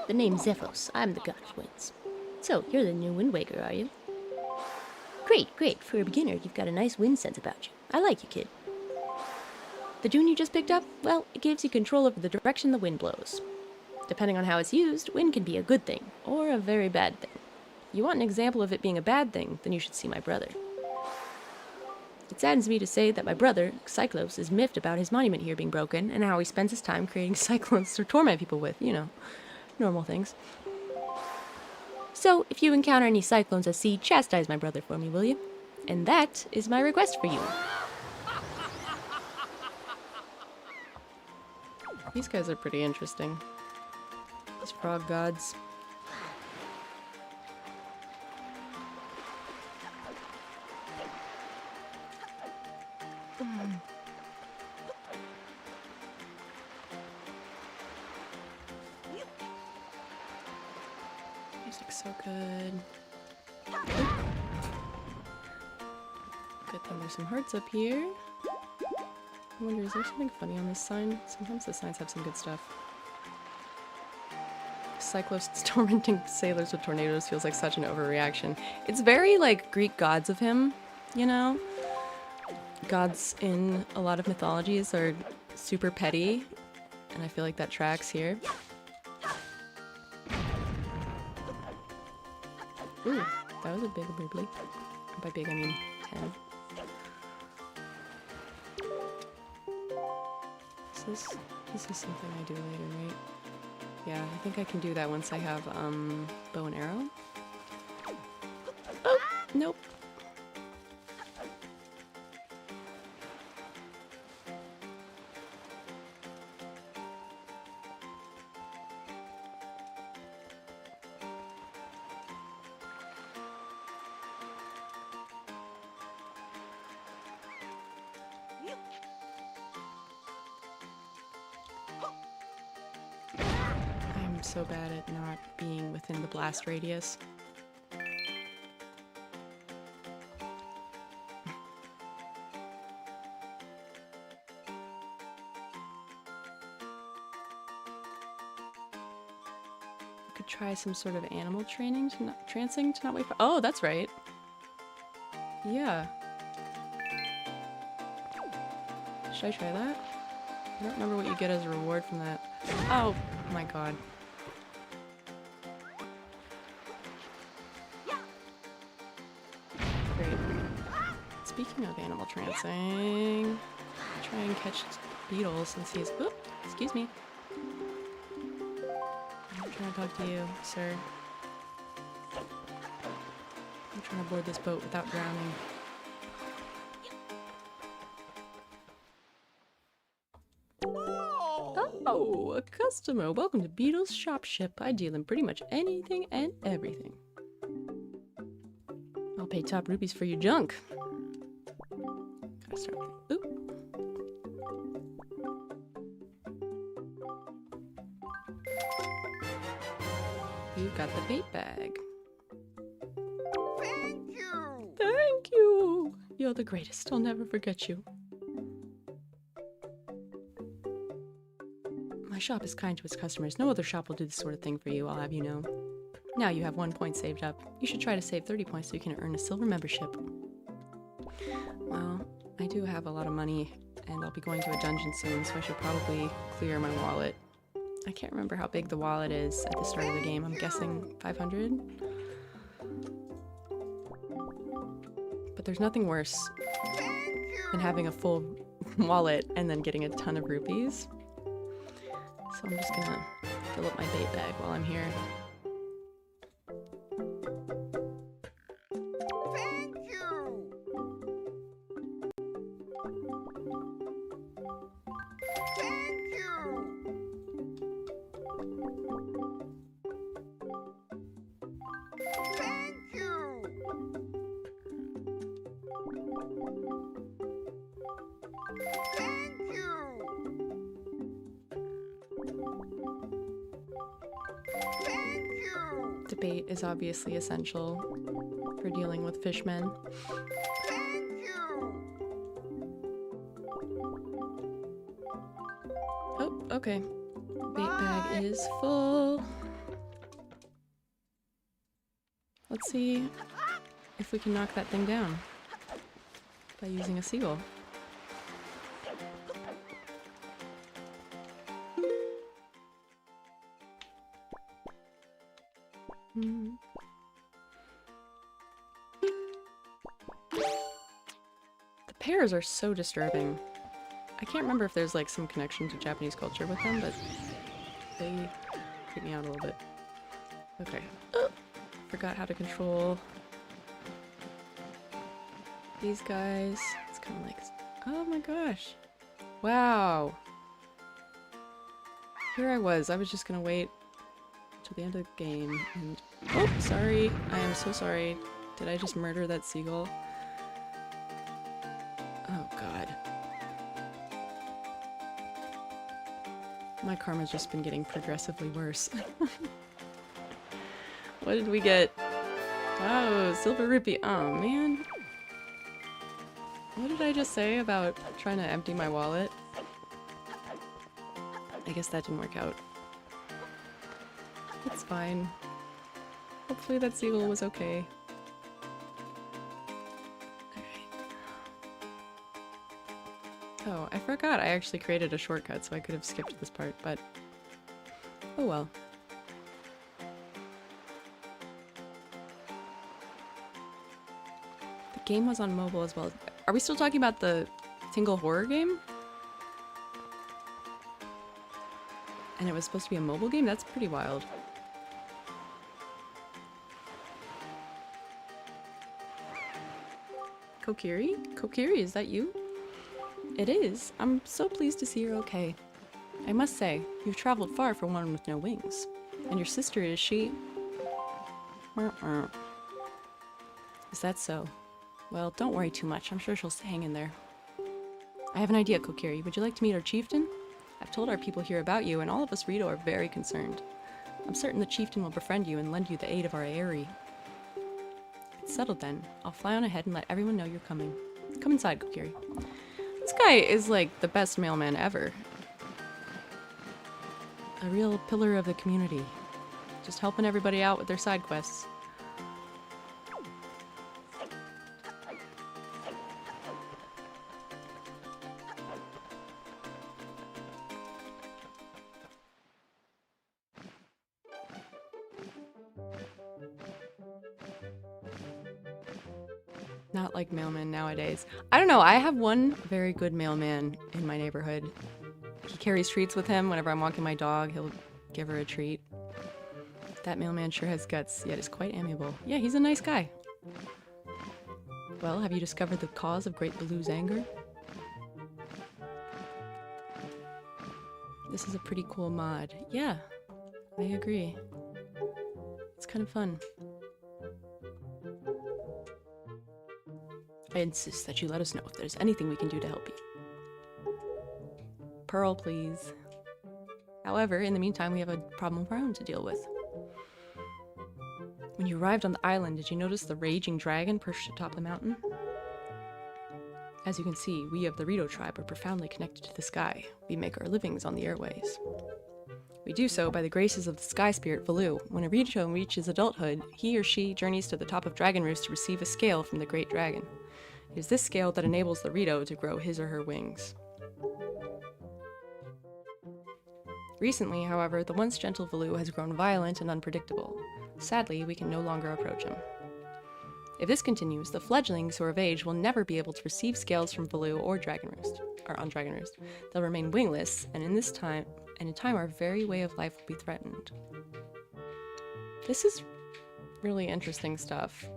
The name's Zephos. I'm the god of winds. So, you're the new Wind Waker, are you? Great, great. For a beginner, you've got a nice wind sense about you. I like you, kid. The tune you just picked up? Well, it gives you control over the direction the wind blows. Depending on how it's used, wind can be a good thing, or a very bad thing. You want an example of it being a bad thing, then you should see my brother. It saddens me to say that my brother, Cyclops, is miffed about his monument here being broken, and how he spends his time creating cyclones to torment people with, you know, normal things. So, if you encounter any cyclones at sea, chastise my brother for me, will you? And that is my request for you. These guys are pretty interesting. These frog gods. Music's so good. Good thing there's some hearts up here. I wonder, is there something funny on this sign? Sometimes the signs have some good stuff. Cyclops tormenting sailors with tornadoes feels like such an overreaction. It's very like Greek gods of him, you know? Gods in a lot of mythologies are super petty, and I feel like that tracks here. Ooh, that was a big bubbly. By big, I mean 10. This is something I do later, right? Yeah, I think I can do that once I have bow and arrow. Nope. I'm so bad at not being within the blast radius. Could try some sort of animal training to not trancing to not wait for. Oh, that's right. Yeah. Should I try that? I don't remember what you get as a reward from that. Oh my god. Great. Speaking of animal trancing, try and catch Beetle since he's. Oop, excuse me. I'm trying to talk to you, sir. I'm trying to board this boat without drowning. Oh, a customer. Welcome to Beetle's shop ship. I deal in pretty much anything and everything. I'll pay top rupees for your junk. Gotta start with. Oop. You got the bait bag. Thank you! Thank you! You're the greatest. I'll never forget you. My shop is kind to its customers. No other shop will do this sort of thing for you, I'll have you know. Now you have 1 point saved up. You should try to save 30 points so you can earn a silver membership. Well, I do have a lot of money, and I'll be going to a dungeon soon, so I should probably clear my wallet. I can't remember how big the wallet is at the start of the game. I'm guessing 500? But there's nothing worse than having a full wallet and then getting a ton of rupees. So I'm just gonna fill up my bait bag while I'm here. Thank you! Thank you! Thank you! Thank you! Thank you! Debate is obviously essential for dealing with fishmen. Thank you! Oh, okay. Bait bag is full. Let's see if we can knock that thing down by using a seagull. Hmm. The pears are so disturbing. I can't remember if there's like some connection to Japanese culture with them, but they creep me out a little bit. Okay. Forgot how to control these guys. It's kind of like, oh my gosh. Wow. Here I was just gonna wait till the end of the game and, oh, sorry. I am so sorry. Did I just murder that seagull? Oh god. My karma's just been getting progressively worse. What did we get? Oh, silver rupee. Oh, man. What did I just say about trying to empty my wallet? I guess that didn't work out. It's fine. Hopefully that seagull was okay. Alright. Oh, I forgot I actually created a shortcut, so I could have skipped this part, but oh well. The game was on mobile as well. Are we still talking about the Tingle horror game? And it was supposed to be a mobile game? That's pretty wild. Kokiri? Kokiri, is that you? It is. I'm so pleased to see you're okay. I must say, you've traveled far for one with no wings. And your sister, is she? Is that so? Well, don't worry too much. I'm sure she'll hang in there. I have an idea, Kokiri. Would you like to meet our chieftain? I've told our people here about you, and all of us Rito are very concerned. I'm certain the chieftain will befriend you and lend you the aid of our Aerie. It's settled then. I'll fly on ahead and let everyone know you're coming. Come inside, Kokiri. This guy is like the best mailman ever. A real pillar of the community. Just helping everybody out with their side quests. Not like mailmen nowadays. I don't know, I have one very good mailman in my neighborhood. He carries treats with him. Whenever I'm walking my dog, he'll give her a treat. That mailman sure has guts, yet is quite amiable. Yeah, he's a nice guy. Well, have you discovered the cause of Great Baloo's anger? This is a pretty cool mod. Yeah, I agree. It's kind of fun. I insist that you let us know if there's anything we can do to help you. Pearl, please. However, in the meantime, we have a problem of our own to deal with. When you arrived on the island, did you notice the raging dragon perched atop the mountain? As you can see, we of the Rito tribe are profoundly connected to the sky. We make our livings on the airways. We do so by the graces of the sky spirit Valoo. When a Rito reaches adulthood, he or she journeys to the top of Dragon Roost to receive a scale from the great dragon. It is this scale that enables the Rito to grow his or her wings. Recently, however, the once gentle Valoo has grown violent and unpredictable. Sadly, we can no longer approach him. If this continues, the fledglings who are of age will never be able to receive scales from Valoo or on Dragon Roost. They'll remain wingless, and in time our very way of life will be threatened. This is really interesting stuff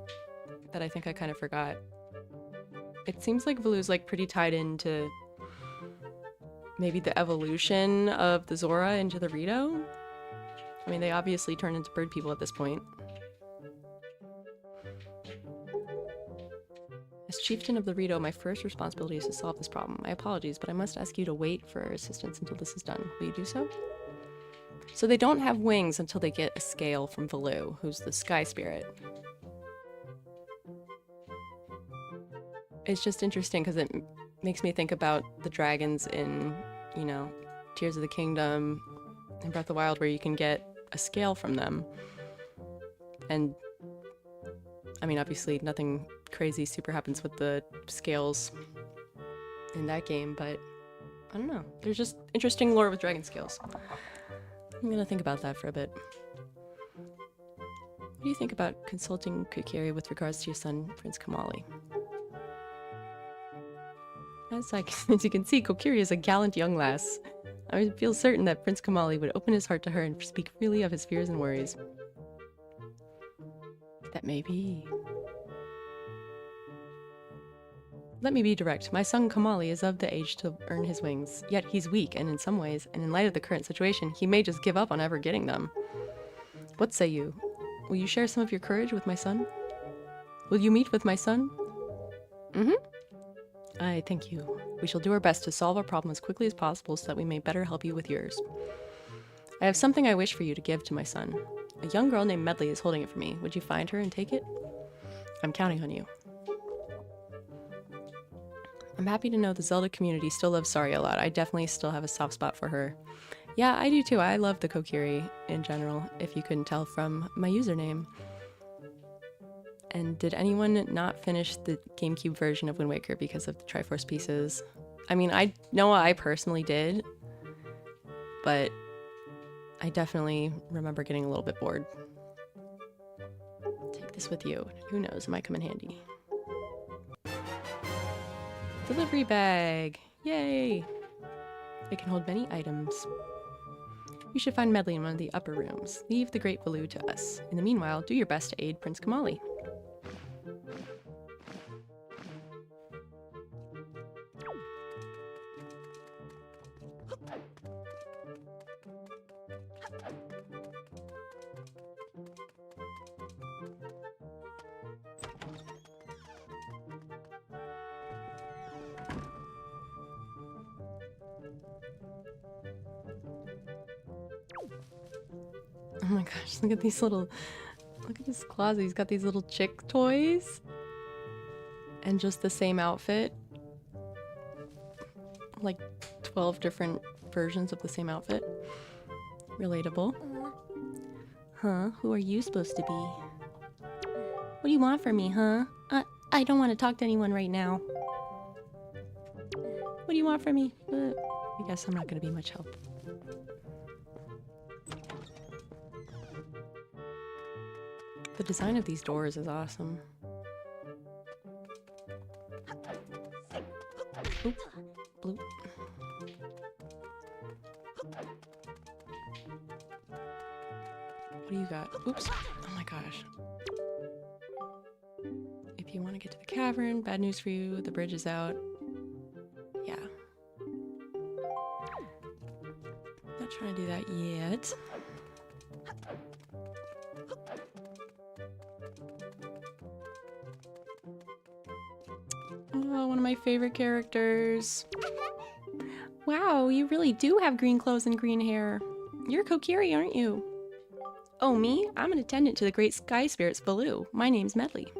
that I think I kind of forgot. It seems like Valoo's like pretty tied into maybe the evolution of the Zora into the Rito. I mean, they obviously turned into bird people at this point. As chieftain of the Rito, my first responsibility is to solve this problem. My apologies, but I must ask you to wait for our assistance until this is done. Will you do so? So they don't have wings until they get a scale from Valoo, who's the sky spirit. It's just interesting because it makes me think about the dragons in, you know, Tears of the Kingdom and Breath of the Wild, where you can get a scale from them. And I mean, obviously nothing crazy super happens with the scales in that game, but I don't know. There's just interesting lore with dragon scales. I'm gonna think about that for a bit. What do you think about consulting Kokiri with regards to your son, Prince Kamali? As you can see, Kokiri is a gallant young lass. I feel certain that Prince Kamali would open his heart to her and speak freely of his fears and worries. That may be. Let me be direct. My son Kamali is of the age to earn his wings, yet he's weak, and in some ways, and in light of the current situation, he may just give up on ever getting them. What say you? Will you share some of your courage with my son? Will you meet with my son? I thank you. We shall do our best to solve our problem as quickly as possible so that we may better help you with yours. I have something I wish for you to give to my son. A young girl named Medley is holding it for me. Would you find her and take it? I'm counting on you. I'm happy to know the Zelda community still loves Sari a lot. I definitely still have a soft spot for her. Yeah, I do too. I love the Kokiri in general, if you couldn't tell from my username. And did anyone not finish the GameCube version of Wind Waker because of the Triforce pieces? I mean, I know I personally did, but I definitely remember getting a little bit bored. Take this with you. Who knows, it might come in handy. Delivery bag! Yay! It can hold many items. You should find Medley in one of the upper rooms. Leave the Great Valoo to us. In the meanwhile, do your best to aid Prince Kamali. Oh my gosh, look at these little... Look at this closet. He's got these little chick toys. And just the same outfit. Like 12 different versions of the same outfit. Relatable. Huh? Who are you supposed to be? What do you want from me, huh? I don't want to talk to anyone right now. What do you want from me? I guess I'm not going to be much help. The design of these doors is awesome. Oop. Bloop. What do you got? Oops. Oh my gosh. If you want to get to the cavern, bad news for you, the bridge is out. Yeah. Not trying to do that yet. Oh, one of my favorite characters. Wow, you really do have green clothes and green hair. You're Kokiri, aren't you? Oh, me? I'm an attendant to the Great Sky Spirits Baloo. My name's Medley.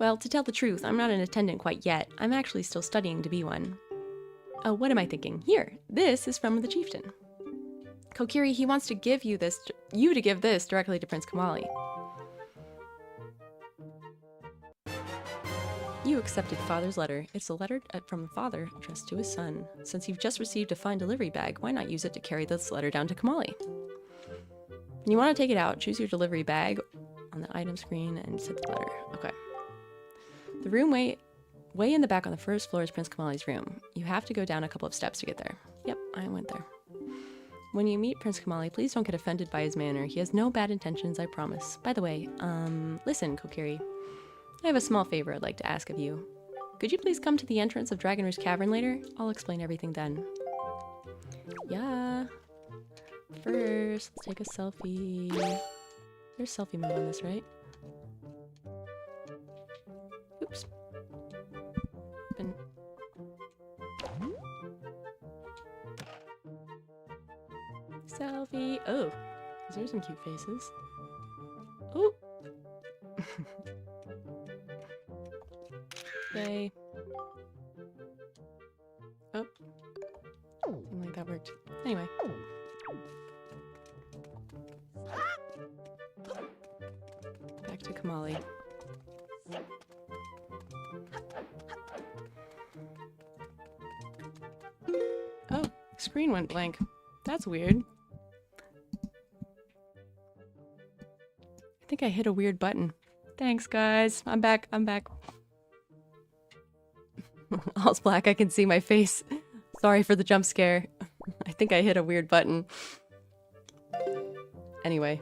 Well, to tell the truth, I'm not an attendant quite yet. I'm actually still studying to be one. Oh, what am I thinking? Here, this is from the chieftain. Kokiri, he wants to give you this, to give this directly to Prince Kamali. You accepted Father's letter. It's a letter from the father addressed to his son. Since you've just received a fine delivery bag, why not use it to carry this letter down to Kamali? When you want to take it out, choose your delivery bag on the item screen and set the letter. Okay. The room way in the back on the first floor is Prince Kamali's room. You have to go down a couple of steps to get there. Yep, I went there. When you meet Prince Kamali, please don't get offended by his manner. He has no bad intentions, I promise. By the way, listen, Kokiri. I have a small favor I'd like to ask of you. Could you please come to the entrance of Dragon Roost Cavern later? I'll explain everything then. Yeah. First, let's take a selfie. There's selfie mode on this, right? Oops. Selfie. Oh, those are some cute faces. Oh. Yay. Oh. Seemed like that worked. Anyway. Back to Kamali. Oh, screen went blank. That's weird. I think I hit a weird button. Thanks, guys. I'm back. All's black. I can see my face. Sorry for the jump scare. I think I hit a weird button. Anyway.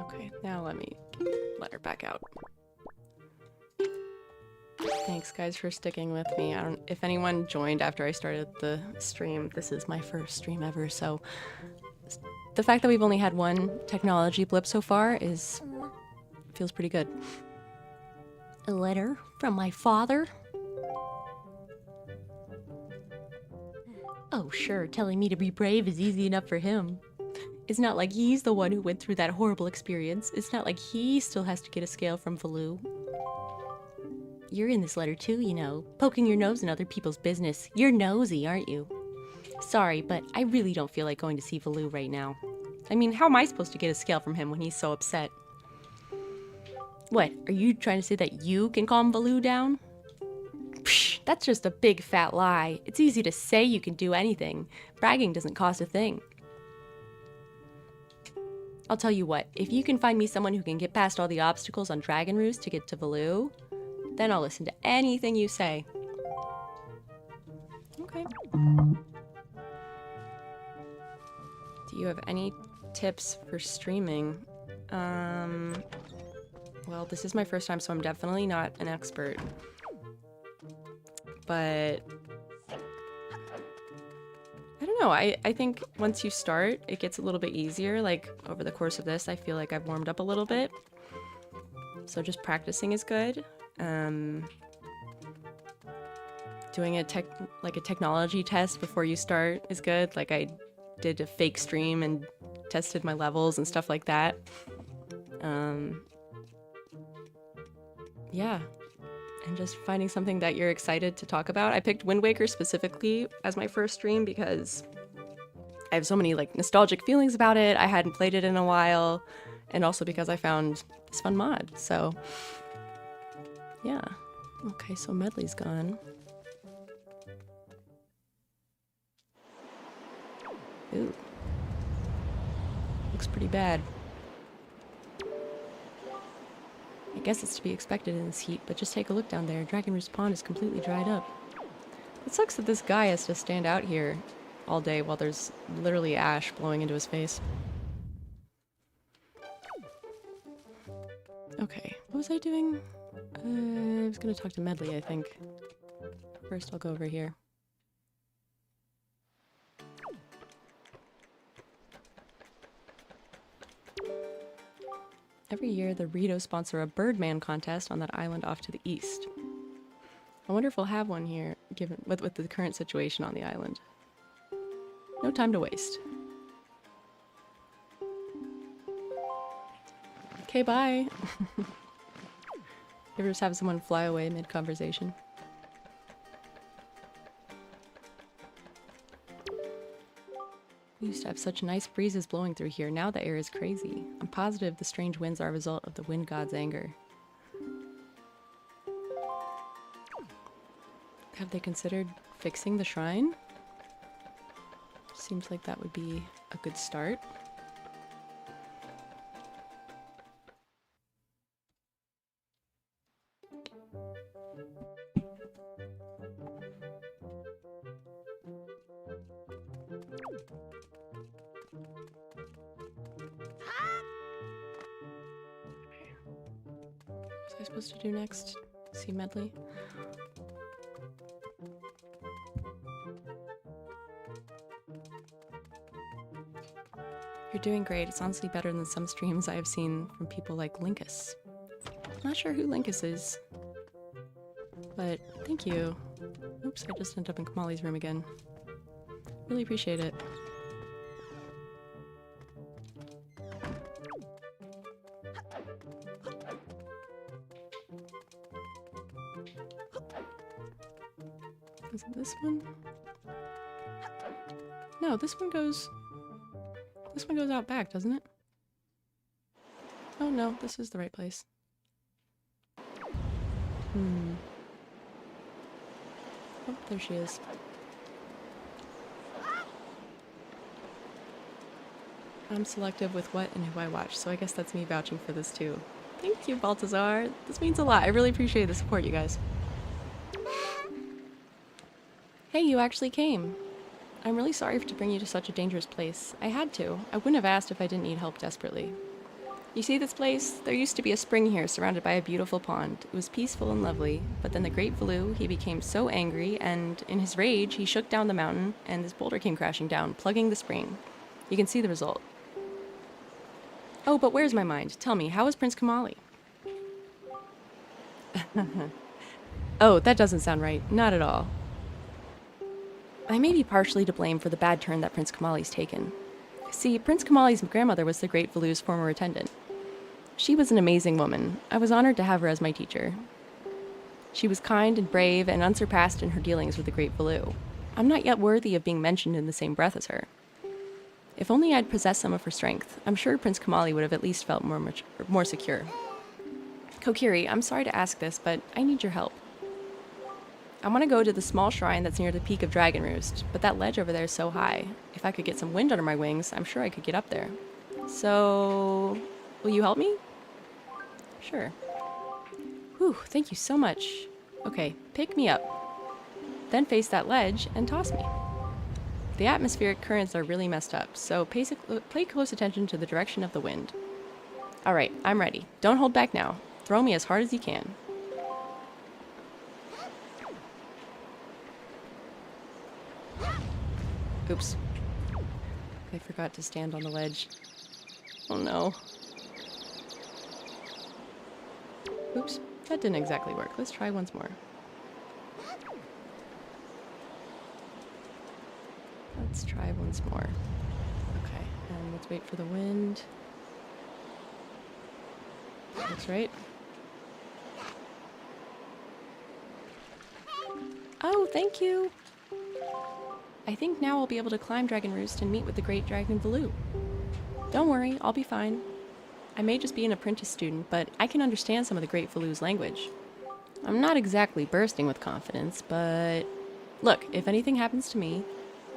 Okay, now let her back out. Thanks guys for sticking with me. If anyone joined after I started the stream, this is my first stream ever, so the fact that we've only had one technology blip so far feels pretty good. A letter from my father? Oh, sure, telling me to be brave is easy enough for him. It's not like he's the one who went through that horrible experience. It's not like he still has to get a scale from Valoo. You're in this letter too, you know, poking your nose in other people's business. You're nosy, aren't you? Sorry, but I really don't feel like going to see Valoo right now. I mean, how am I supposed to get a scale from him when he's so upset? What, are you trying to say that you can calm Valoo down? Psh, that's just a big fat lie. It's easy to say you can do anything. Bragging doesn't cost a thing. I'll tell you what, if you can find me someone who can get past all the obstacles on Dragon Roost to get to Valoo, then I'll listen to anything you say. Okay. Do you have any tips for streaming? Well, this is my first time, so I'm definitely not an expert. But I don't know. I think once you start, it gets a little bit easier. Like over the course of this, I feel like I've warmed up a little bit. So just practicing is good. Doing a technology test before you start is good. Like I did a fake stream and tested my levels and stuff like that. Yeah. And just finding something that you're excited to talk about. I picked Wind Waker specifically as my first stream because I have so many like nostalgic feelings about it. I hadn't played it in a while, and also because I found this fun mod. So yeah. Okay, so Medley's gone. Ooh. Looks pretty bad. I guess it's to be expected in this heat, but just take a look down there. Dragon Roost Pond is completely dried up. It sucks that this guy has to stand out here all day while there's literally ash blowing into his face. Okay, what was I doing? I was gonna talk to Medley, I think. First, I'll go over here. Every year, the Rito sponsor a Birdman contest on that island off to the east. I wonder if we'll have one here, given with the current situation on the island. No time to waste. Okay, bye. You ever just have someone fly away mid-conversation? We used to have such nice breezes blowing through here. Now the air is crazy. I'm positive the strange winds are a result of the wind god's anger. Have they considered fixing the shrine? Seems like that would be a good start. What was I supposed to do next? See Medley? You're doing great. It's honestly better than some streams I have seen from people like Linkus. Not sure who Linkus is, but thank you. Oops, I just ended up in Kamali's room again. Really appreciate it. Is it this one? No, this one goes out back, doesn't it? Oh no, this is the right place. Oh, there she is. I'm selective with what and who I watch, so I guess that's me vouching for this too. Thank you, Baltazar. This means a lot. I really appreciate the support, you guys. Hey, you actually came. I'm really sorry to bring you to such a dangerous place. I had to. I wouldn't have asked if I didn't need help desperately. You see this place? There used to be a spring here surrounded by a beautiful pond. It was peaceful and lovely, but then the Great Valoo, he became so angry, and in his rage, he shook down the mountain, and this boulder came crashing down, plugging the spring. You can see the result. Oh, but where's my mind? Tell me, how is Prince Kamali? Oh, that doesn't sound right. Not at all. I may be partially to blame for the bad turn that Prince Kamali's taken. See, Prince Kamali's grandmother was the Great Valoo's former attendant. She was an amazing woman. I was honored to have her as my teacher. She was kind and brave and unsurpassed in her dealings with the Great Valoo. I'm not yet worthy of being mentioned in the same breath as her. If only I'd possessed some of her strength, I'm sure Prince Kamali would have at least felt more secure. Kokiri, I'm sorry to ask this, but I need your help. I want to go to the small shrine that's near the peak of Dragon Roost, but that ledge over there is so high. If I could get some wind under my wings, I'm sure I could get up there. So, will you help me? Sure. Whew, thank you so much. Okay, pick me up. Then face that ledge and toss me. The atmospheric currents are really messed up, so pay close attention to the direction of the wind. Alright, I'm ready. Don't hold back now. Throw me as hard as you can. Oops. I forgot to stand on the ledge. Oh no. Oops, that didn't exactly work. Let's try once more. Let's try once more. Okay, and let's wait for the wind. Looks right. Oh, thank you! I think now I'll be able to climb Dragon Roost and meet with the great Dragon Valoo. Don't worry, I'll be fine. I may just be an apprentice student, but I can understand some of the great Valoo's language. I'm not exactly bursting with confidence, but... Look, if anything happens to me,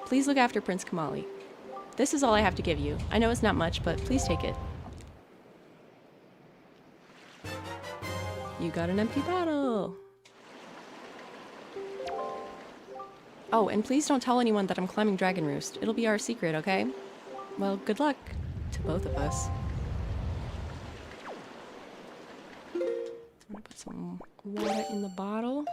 please look after Prince Kamali. This is all I have to give you. I know it's not much, but please take it. You got an empty bottle! Oh, and please don't tell anyone that I'm climbing Dragon Roost. It'll be our secret, okay? Well, good luck to both of us. I'm gonna put some water in the bottle.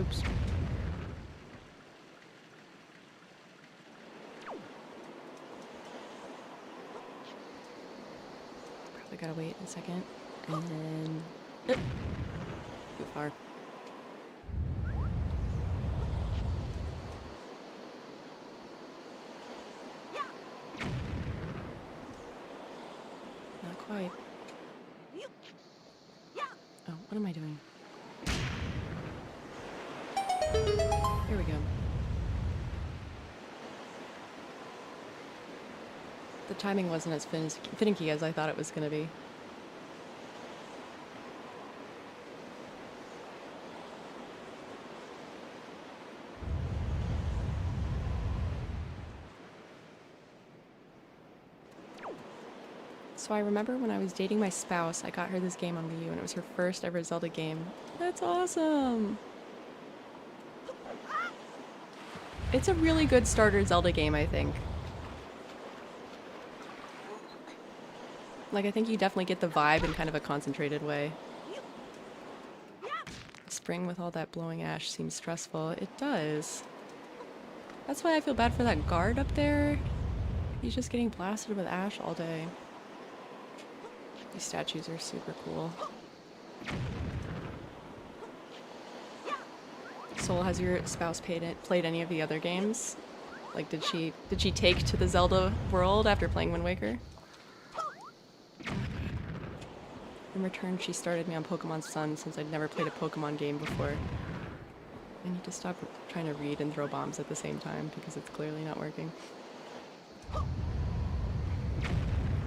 Oops. Probably gotta wait a second. And then... Too far. Not quite. Oh, what am I doing? Here we go. The timing wasn't as finicky as I thought it was going to be. So I remember when I was dating my spouse, I got her this game on Wii U, and it was her first ever Zelda game. That's awesome! It's a really good starter Zelda game, I think. Like, I think you definitely get the vibe in kind of a concentrated way. Spring with all that blowing ash seems stressful. It does. That's why I feel bad for that guard up there. He's just getting blasted with ash all day. These statues are super cool. Soul, has your spouse played any of the other games? Like, did she take to the Zelda world after playing Wind Waker? In return, she started me on Pokemon Sun since I'd never played a Pokemon game before. I need to stop trying to read and throw bombs at the same time because it's clearly not working.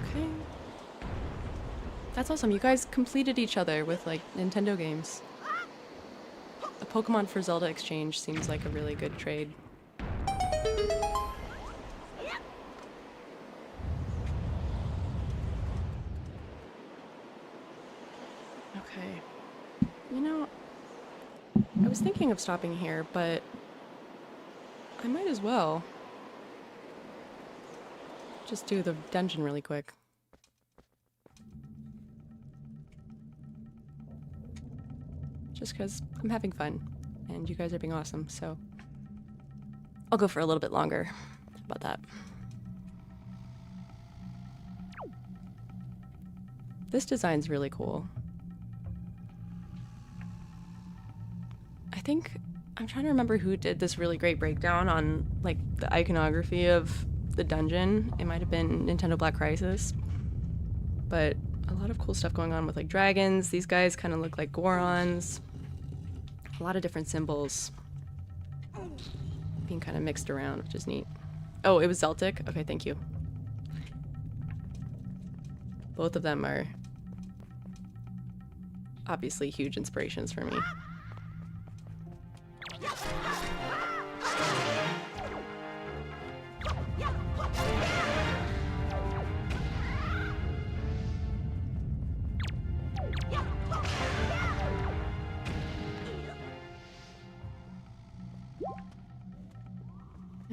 Okay. That's awesome. You guys completed each other with, like, Nintendo games. A Pokemon for Zelda exchange seems like a really good trade. Okay. You know, I was thinking of stopping here, but I might as well just do the dungeon really quick. Just because I'm having fun, and you guys are being awesome, so I'll go for a little bit longer. How about that? This design's really cool. I think, I'm trying to remember who did this really great breakdown on, like, the iconography of the dungeon. It might have been Nintendo Black Crisis, but a lot of cool stuff going on with, like, dragons. These guys kind of look like Gorons. A lot of different symbols being kind of mixed around, which is neat. Oh, it was Celtic? Okay, thank you. Both of them are obviously huge inspirations for me.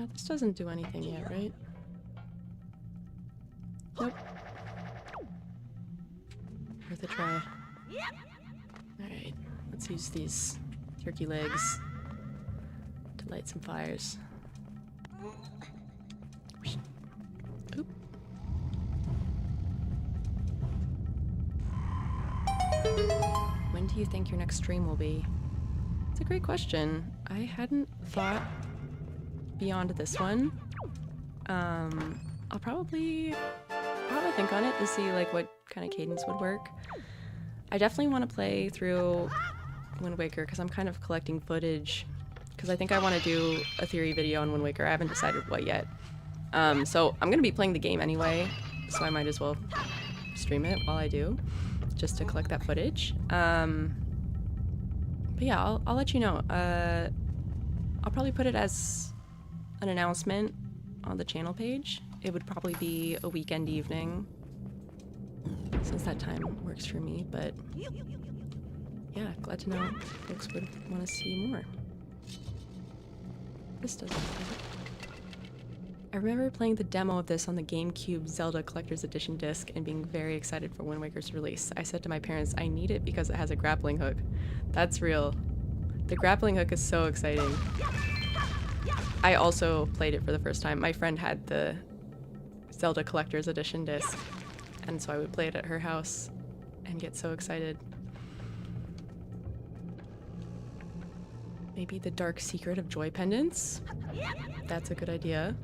Yeah, this doesn't do anything yet, right? Nope. Worth a try. Alright, let's use these turkey legs to light some fires. Oop. When do you think your next stream will be? It's a great question. I hadn't thought beyond this one. I'll probably think on it to see like what kind of cadence would work. I definitely want to play through Wind Waker because I'm kind of collecting footage because I think I want to do a theory video on Wind Waker. I haven't decided what yet. So I'm gonna be playing the game anyway, so I might as well stream it while I do, just to collect that footage. But yeah, I'll let you know. I'll probably put it as an announcement on the channel page. It would probably be a weekend evening, since that time works for me, but yeah, glad to know folks would want to see more. This doesn't work. I remember playing the demo of this on the GameCube Zelda Collector's Edition disc and being very excited for Wind Waker's release. I said to my parents, I need it because it has a grappling hook. That's real. The grappling hook is so exciting. I also played it for the first time. My friend had the Zelda Collector's Edition disc, and so I would play it at her house and get so excited. Maybe the dark secret of joy pendants? That's a good idea.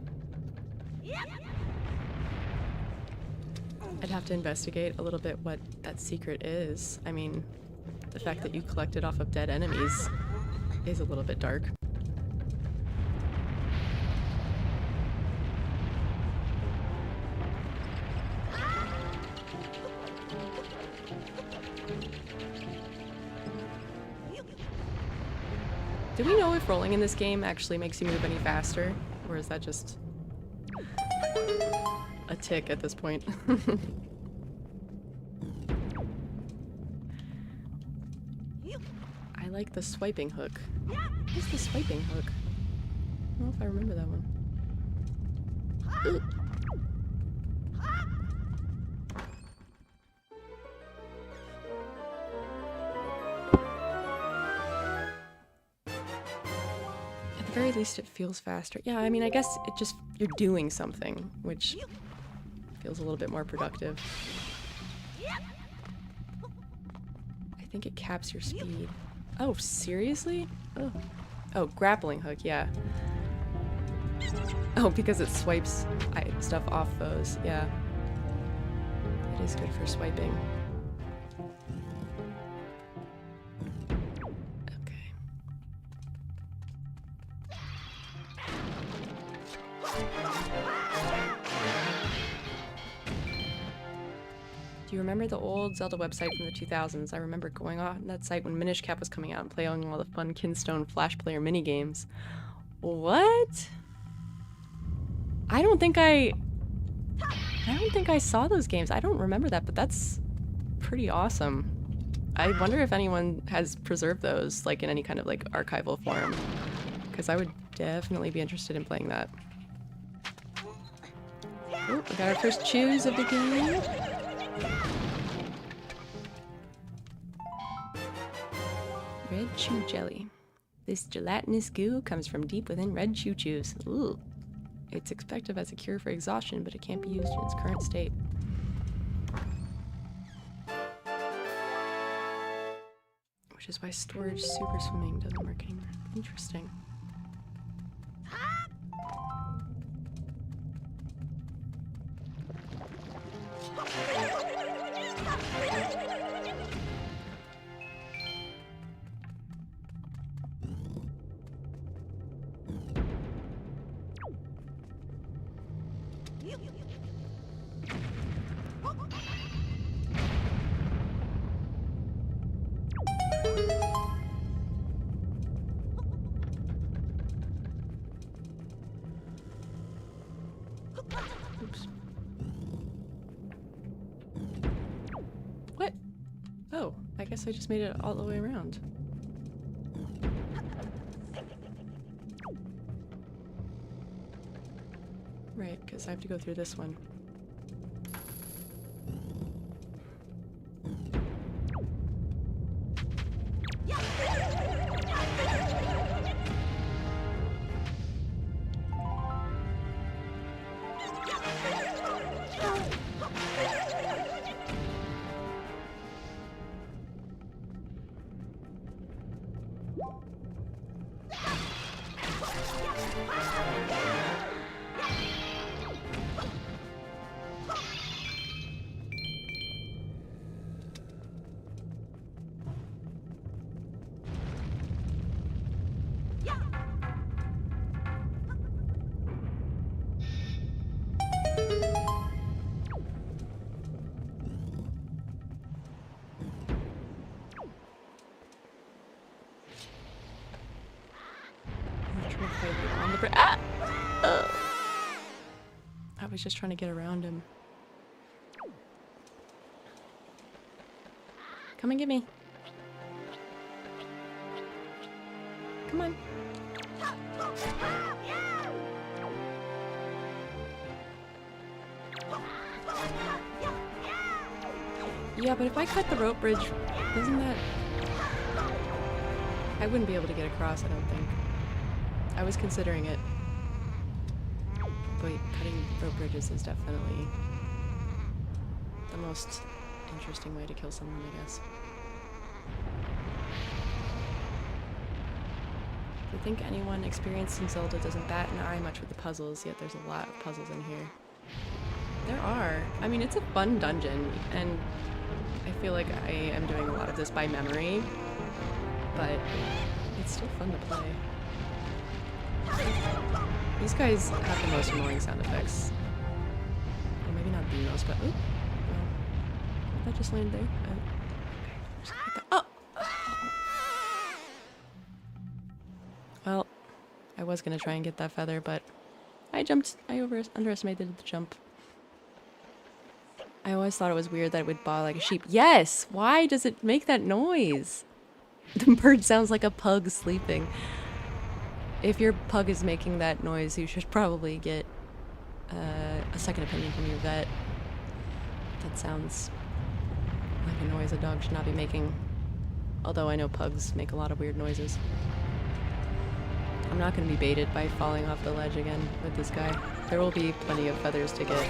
I'd have to investigate a little bit what that secret is. I mean, the fact that you collect it off of dead enemies is a little bit dark. Do we know if rolling in this game actually makes you move any faster? Or is that just a tick at this point? I like the swiping hook. What's the swiping hook? I don't know if I remember that one. Ooh. At the very least it feels faster. Yeah, I mean, I guess it just, you're doing something, which feels a little bit more productive. I think it caps your speed. Oh, seriously? Oh. Oh, grappling hook, yeah. Oh, because it swipes stuff off those, yeah. It is good for swiping. Okay. Do you remember the old Zelda website from the 2000s? I remember going on that site when Minish Cap was coming out and playing all the fun Kinstone Flash Player minigames. What? I don't think I saw those games. I don't remember that, but that's pretty awesome. I wonder if anyone has preserved those, like in any kind of like archival form, because I would definitely be interested in playing that. Oh, we got our first chews of the game. Red chew jelly. This gelatinous goo comes from deep within red choo-choos. Ooh. It's effective as a cure for exhaustion, but it can't be used in its current state. Which is why storage super swimming doesn't work anymore. Interesting. Oops. What? Oh, I guess I just made it all the way around. because I have to go through this one. Ah! I was just trying to get around him. Come and get me. Come on. Yeah, but if I cut the rope bridge, isn't that... I wouldn't be able to get across, I don't think. I was considering it. But cutting rope bridges is definitely the most interesting way to kill someone, I guess. I think anyone experienced in Zelda doesn't bat an eye much with the puzzles, yet there's a lot of puzzles in here. There are. I mean, it's a fun dungeon, and I feel like I am doing a lot of this by memory, but it's still fun to play. These guys have the most annoying sound effects. Well, maybe not the most, but... Ooh, well, that just landed there. Oh! Well, I was gonna try and get that feather, but I underestimated the jump. I always thought it was weird that it would baa like a sheep. Yes! Why does it make that noise? The bird sounds like a pug sleeping. If your pug is making that noise, you should probably get a second opinion from your vet. That sounds like a noise a dog should not be making. Although I know pugs make a lot of weird noises. I'm not going to be baited by falling off the ledge again with this guy. There will be plenty of feathers to get.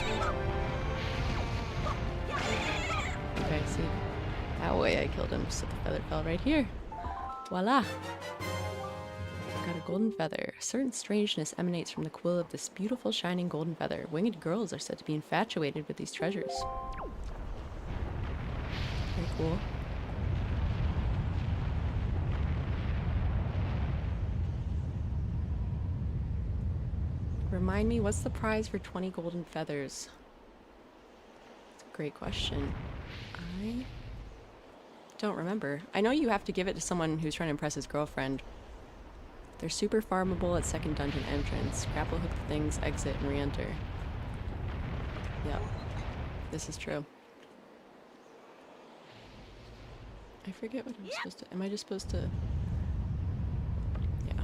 Okay, see? That way I killed him, so the feather fell right here. Voila! Got a golden feather. A certain strangeness emanates from the quill of this beautiful shining golden feather. Winged girls are said to be infatuated with these treasures. Very cool. Remind me, what's the prize for 20 golden feathers? That's a great question. I don't remember. I know you have to give it to someone who's trying to impress his girlfriend. They're super farmable at second dungeon entrance. Grapple hook the things, exit, and re-enter. Yep. This is true. I forget what I'm supposed to... Am I just supposed to... Yeah.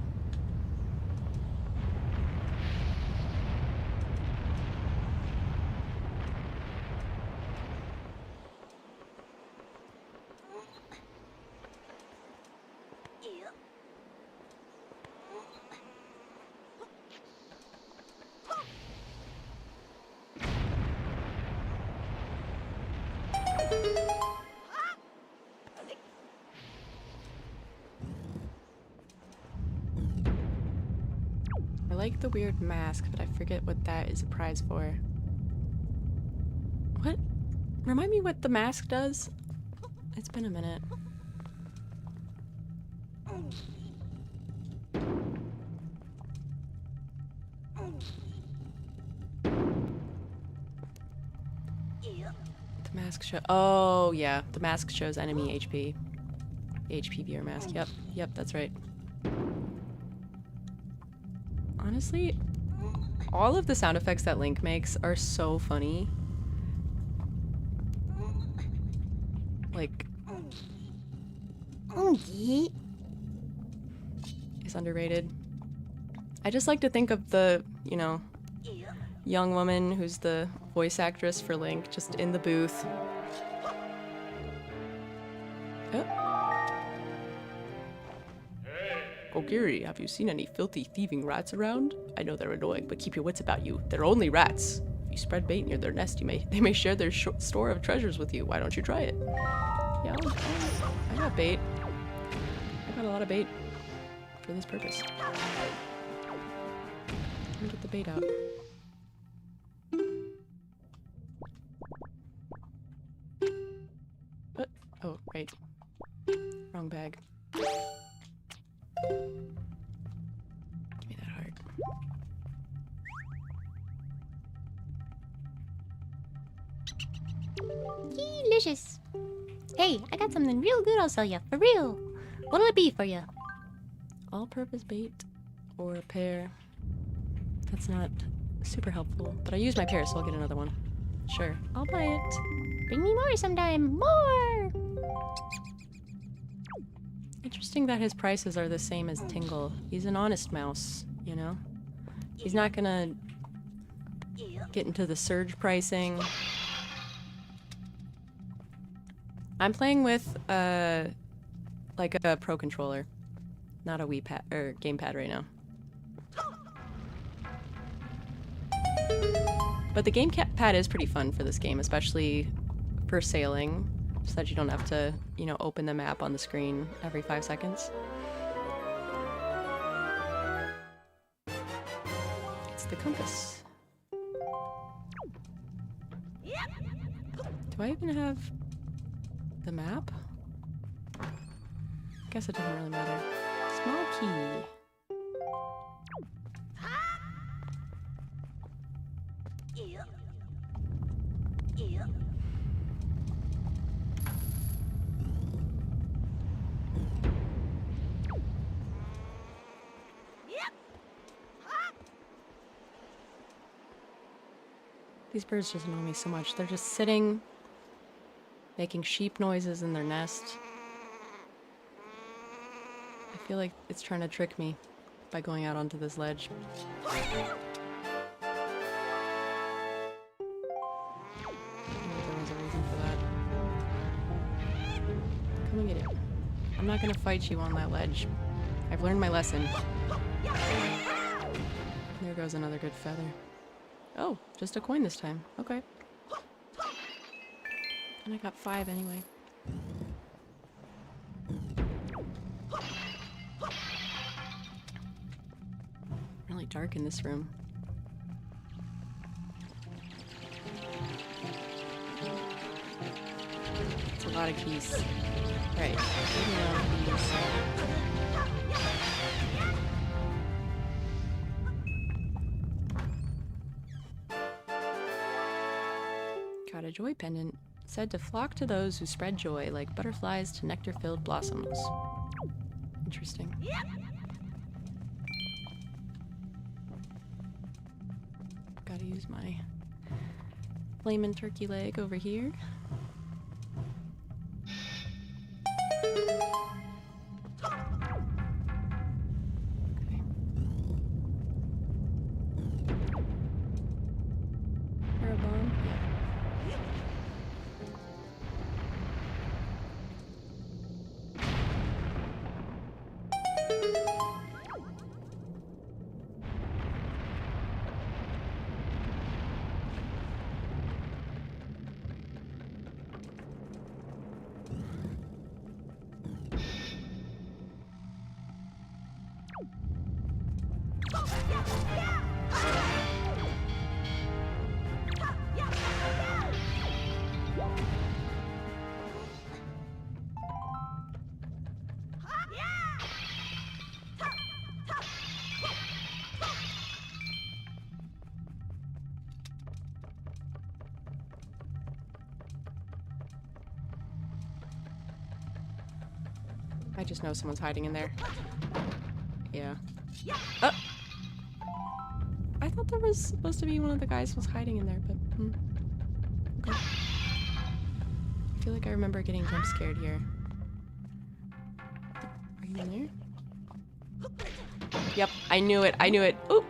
I like the weird mask, but I forget what that is a prize for. What? Remind me what the mask does? It's been a minute. The mask show. Oh, yeah. The mask shows enemy HP. HP viewer mask. Yep. Yep, that's right. Honestly, all of the sound effects that Link makes are so funny. Like, is underrated. I just like to think of the, you know, young woman who's the voice actress for Link just in the booth. Oh. Kokiri, have you seen any filthy thieving rats around? I know they're annoying, but keep your wits about you. They're only rats. If you spread bait near their nest, they may share their store of treasures with you. Why don't you try it? Yeah, I got bait. I got a lot of bait for this purpose. Let me get the bait out. What? Oh, right. Wrong bag. Give me that heart. Delicious. Hey, I got something real good I'll sell you, for real. What'll it be for you? All-purpose bait or a pear. That's not super helpful, but I used my pear, so I'll get another one. Sure, I'll buy it. Bring me more sometime. More! Interesting that his prices are the same as Tingle. He's an honest mouse, you know? He's not gonna get into the surge pricing. I'm playing with, like a pro controller, not a Wii pad or gamepad right now. But the gamepad is pretty fun for this game, especially for sailing, so that you don't have to, you know, open the map on the screen every 5 seconds. It's the compass. Do I even have the map? Guess it doesn't really matter. Small key. These birds just annoy me so much. They're just sitting, making sheep noises in their nest. I feel like it's trying to trick me by going out onto this ledge. I knew there was a reason for that. Come and get it. I'm not gonna fight you on that ledge. I've learned my lesson. There goes another good feather. Oh, just a coin this time. Okay. And I got 5 anyway. Really dark in this room. It's a lot of keys. Right. Got a joy pendant. Said to flock to those who spread joy like butterflies to nectar-filled blossoms. Interesting. Gotta use my flamin' turkey leg over here. I just know someone's hiding in there. Yeah. Oh! I thought there was supposed to be one of the guys was hiding in there, but okay. I feel like I remember getting jump scared here. Are you in there? Yep, I knew it. I knew it. Oop!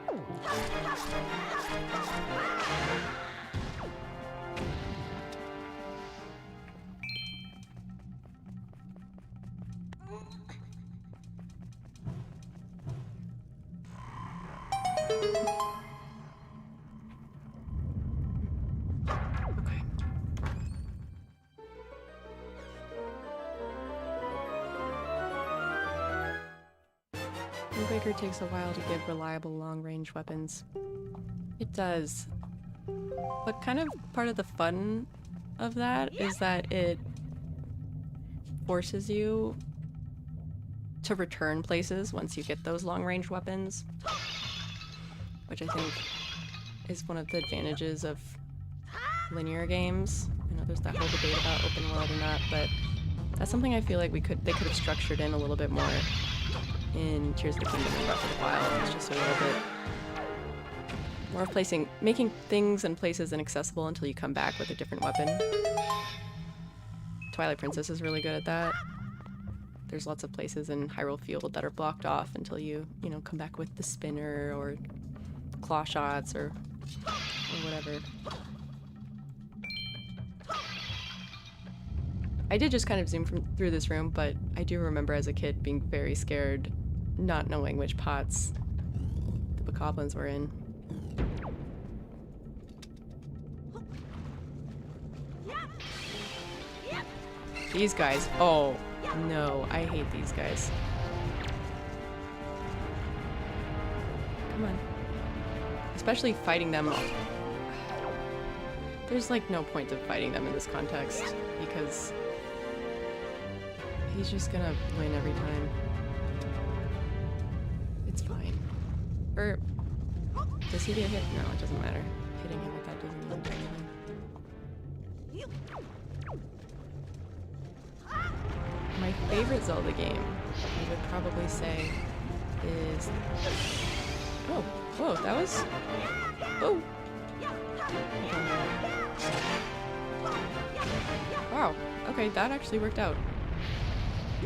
Wind Waker takes a while to give reliable long-range weapons. It does. But kind of part of the fun of that is that it forces you to return places once you get those long-range weapons, which I think is one of the advantages of linear games. I know there's that whole debate about open world or not, but that's something I feel like they could have structured in a little bit more in Tears of the Kingdom and Breath of the Wild. It's just a little bit more of making things and places inaccessible until you come back with a different weapon. Twilight Princess is really good at that. There's lots of places in Hyrule Field that are blocked off until you know, come back with the spinner or claw shots or whatever. I did just kind of zoom through this room, but I do remember as a kid being very scared, not knowing which pots the bokoblins were in. These guys, oh no, I hate these guys. Come on. Especially fighting them. There's like no point of fighting them in this context because he's just gonna win every time. It's fine. Or does he get hit? No, it doesn't matter. Hitting him with that doesn't even do anything. My favorite Zelda game, I would probably say, is... Oh, whoa, that was... Oh! Wow, okay, that actually worked out.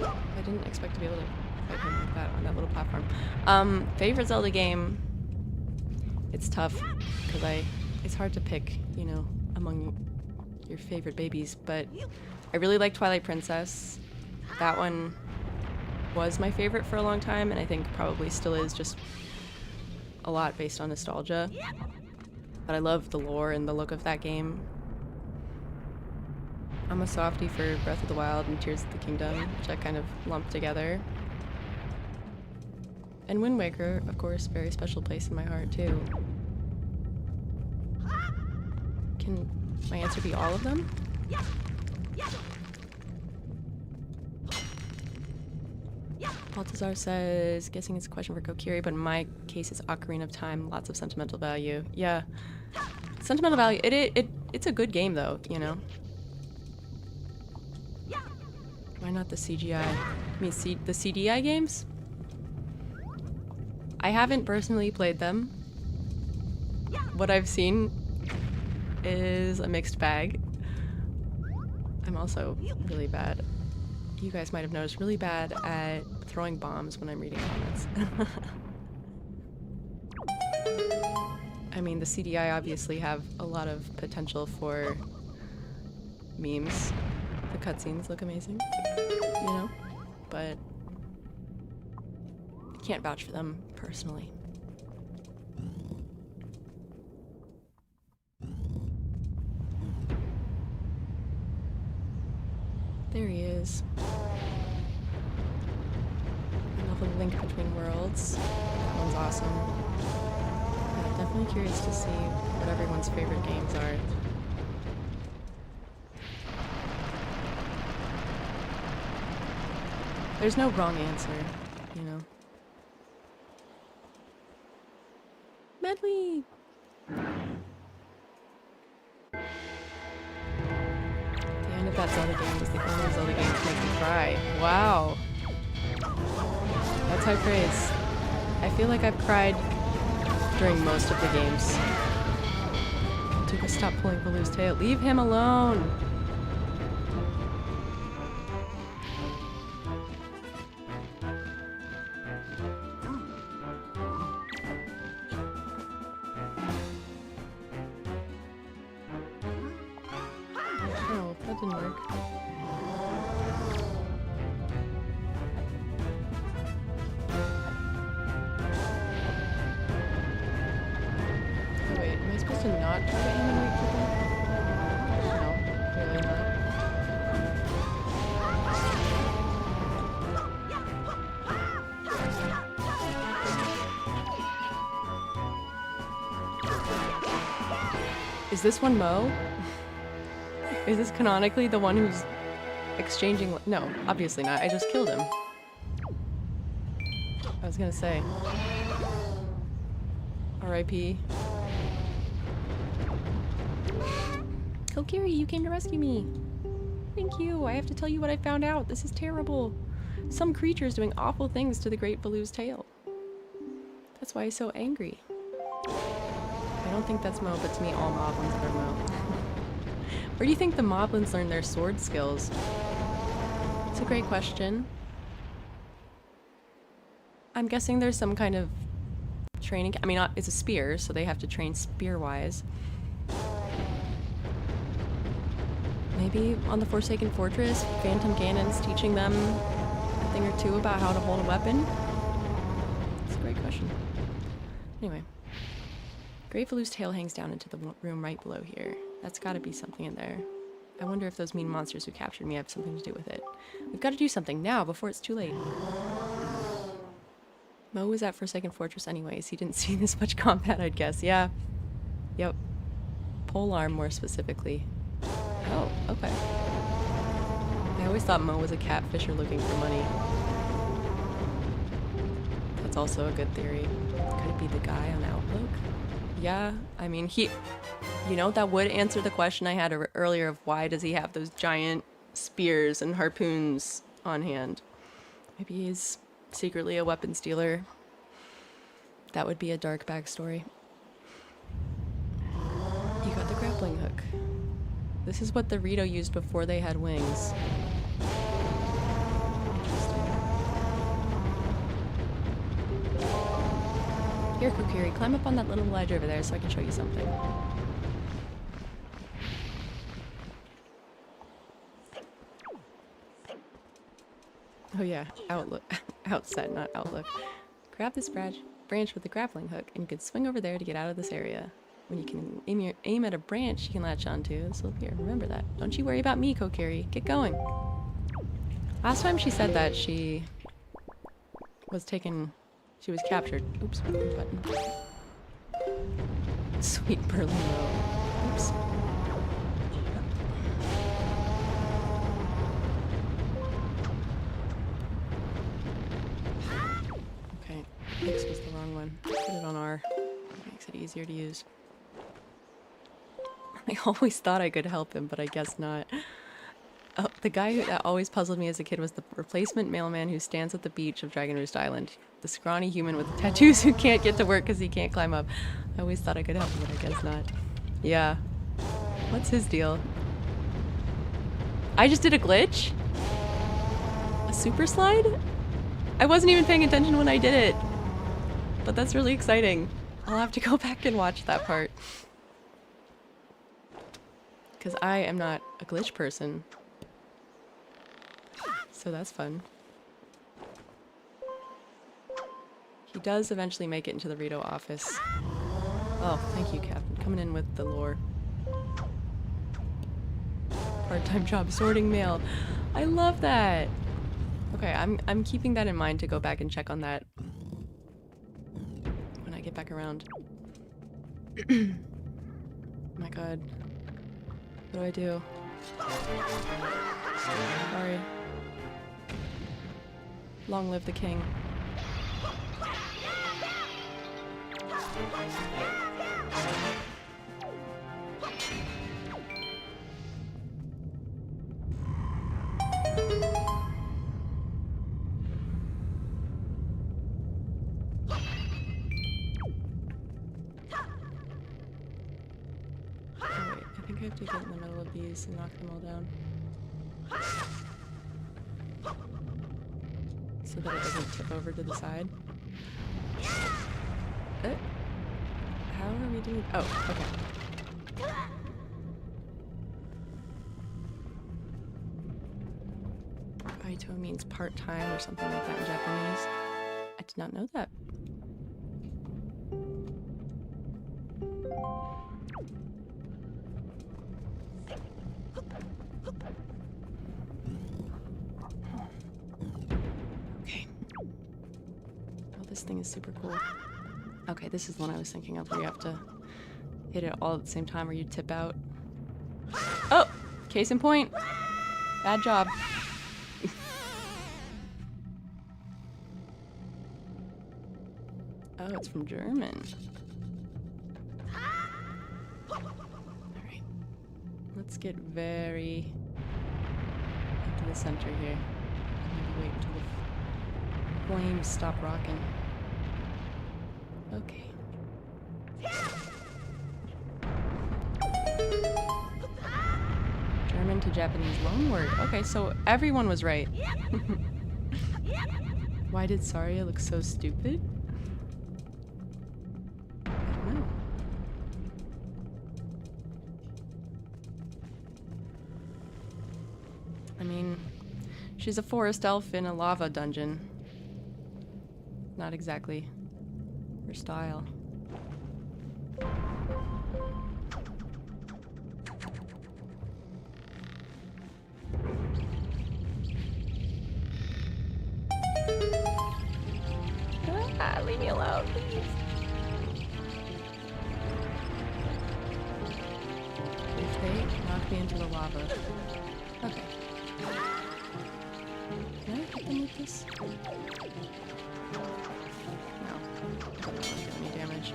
I didn't expect to be able to fight him like that on that little platform. Favorite Zelda game, it's tough, because it's hard to pick, you know, among your favorite babies, but I really like Twilight Princess. That one was my favorite for a long time, and I think probably still is, just a lot based on nostalgia. But I love the lore and the look of that game. I'm a softie for Breath of the Wild and Tears of the Kingdom, which I kind of lumped together. And Wind Waker, of course, very special place in my heart too. Can my answer be all of them? Baltazar says, guessing it's a question for Kokiri, but in my case it's Ocarina of Time, lots of sentimental value. Yeah. Sentimental value, it's a good game though, you know? Why not the CGI? I mean, the CDI games? I haven't personally played them. What I've seen is a mixed bag. I'm also really bad. You guys might have noticed, really bad at throwing bombs when I'm reading comments. I mean, the CDI obviously have a lot of potential for memes. The cutscenes look amazing, you know? But I can't vouch for them personally. There he is. I love a link between worlds. That one's awesome. Yeah, definitely curious to see what everyone's favorite games are. There's no wrong answer, you know. Medley! The end of that Zelda game was the only Zelda game to make me cry. Wow. That's high praise. I feel like I've cried during most of the games. Tuka, stop pulling Baloo's tail. Leave him alone! Oh, that didn't work. Oh wait, am I supposed to not try to aim and wait for them? No, clearly not. Is this one Mo? Is this canonically the one who's exchanging? No, obviously not. I just killed him. I was gonna say. R.I.P. Kokiri, you came to rescue me. Thank you. I have to tell you what I found out. This is terrible. Some creature's doing awful things to the Great Baloo's tail. That's why he's so angry. I don't think that's Mo, but to me all moblins are Mo. Where do you think the moblins learn their sword skills? It's a great question. I'm guessing there's some kind of training. I mean, it's a spear, so they have to train spear-wise. Maybe on the Forsaken Fortress, Phantom Ganon's teaching them a thing or two about how to hold a weapon? It's a great question. Anyway. Great Baloo's tail hangs down into the room right below here. That's gotta be something in there. I wonder if those mean monsters who captured me have something to do with it. We've got to do something now before it's too late. Mo was at Forsaken Fortress anyways. He didn't see this much combat, I'd guess. Yeah. Yep. Polearm more specifically. Oh, okay. I always thought Mo was a catfisher looking for money. That's also a good theory. Could it be the guy on Outlook? Yeah, I mean, you know, that would answer the question I had earlier of why does he have those giant spears and harpoons on hand. Maybe he's secretly a weapons dealer. That would be a dark backstory. You got the grappling hook. This is what the Rito used before they had wings. Interesting. Here, Kokiri, climb up on that little ledge over there so I can show you something. Oh yeah, Outset, not Outlook. Grab this branch with the grappling hook and you can swing over there to get out of this area. When you can aim at a branch you can latch onto. So here, remember that. Don't you worry about me, Kokiri. Get going. Last time she said that she was captured. Oops, button. Sweet Berlino. Oops. Okay, X was the wrong one. Put it on R. Makes it easier to use. I always thought I could help him, but I guess not. Oh, the guy that always puzzled me as a kid was the replacement mailman who stands at the beach of Dragon Roost Island. The scrawny human with tattoos who can't get to work because he can't climb up. I always thought I could help him, but I guess not. Yeah. What's his deal? I just did a glitch? A super slide? I wasn't even paying attention when I did it. But that's really exciting. I'll have to go back and watch that part. Because I am not a glitch person. So that's fun. He does eventually make it into the Rito office. Oh, thank you, Captain. Coming in with the lore. Part-time job sorting mail. I love that! Okay, I'm keeping that in mind to go back and check on that when I get back around. Oh my god. What do I do? Sorry. Long live the king. I have to get in the middle of these and knock them all down. So that it doesn't tip over to the side. How are we doing? Oh, okay. Rito means part-time or something like that in Japanese. I did not know that. Okay. Oh, this thing is super cool. Okay, this is the one I was thinking of where you have to hit it all at the same time or you tip out. Oh! Case in point. Bad job. Oh, it's from German. Alright. Let's get very into the center here. Maybe wait until the flames stop rocking. Okay. German to Japanese loanword. Okay, so everyone was right. Why did Saria look so stupid? I don't know. I mean, she's a forest elf in a lava dungeon. Not exactly her style. Ah, leave me alone, please. If they knock me into the lava. Okay. Can I hit them with this? No. I don't do any damage.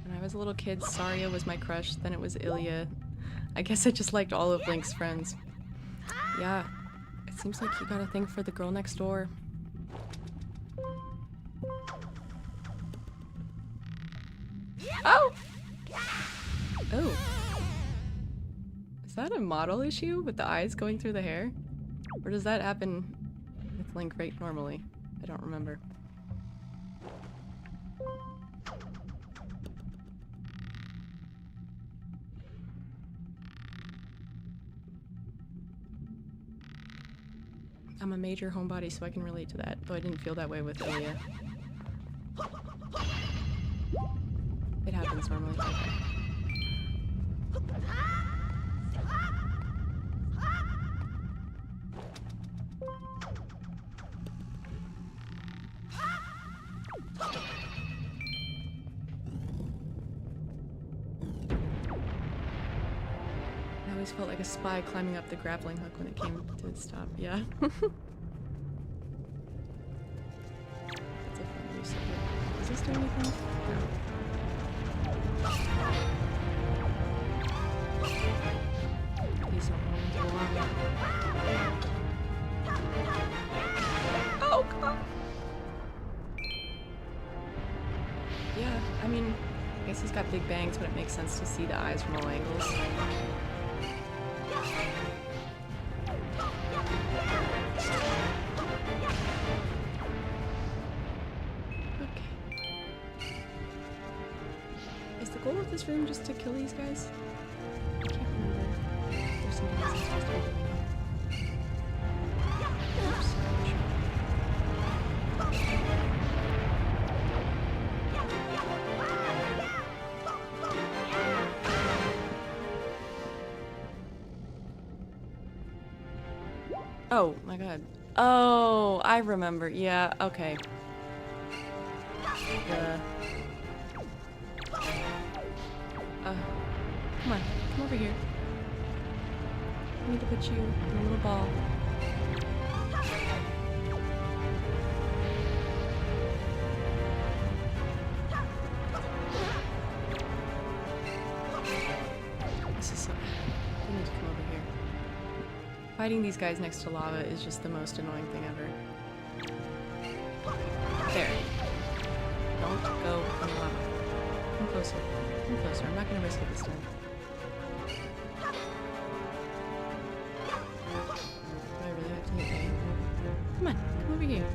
When I was a little kid, Saria was my crush, then it was Ilya. I guess I just liked all of Link's friends. Yeah, it seems like you got a thing for the girl next door. Oh! Oh. Is that a model issue with the eyes going through the hair? Or does that happen with Link right normally? I don't remember. I'm a major homebody, so I can relate to that, though I didn't feel that way with Ilya. It happens normally. Okay. I always felt like a spy climbing up the grappling hook when it came to a stop. Yeah. That's a fun use of it. Does this do anything? No. Please don't run into the lava. Oh, come on! Yeah, I mean, I guess he's got big bangs, but it makes sense to see the eyes from all angles. Is the goal of this room just to kill these guys? I can't remember. There's something else I'm supposed to be doing. Oops. Oh my god. Oh, I remember. Yeah, okay. Come on, come over here. I need to put you in a little ball. This is so bad. You need to come over here. Fighting these guys next to lava is just the most annoying thing ever. There. Don't go in the lava. Come closer. Come closer. I'm not gonna risk it this time. Do I really have to hit A? Come on, come over here.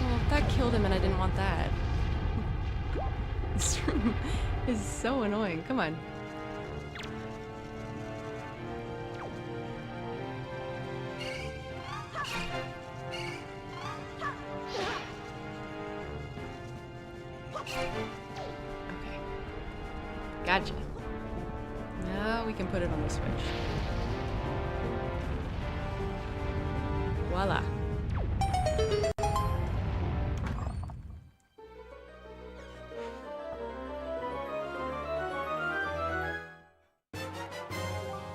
Oh, that killed him and I didn't want that. This room is so annoying. Come on. Gotcha. Now we can put it on the Switch. Voila.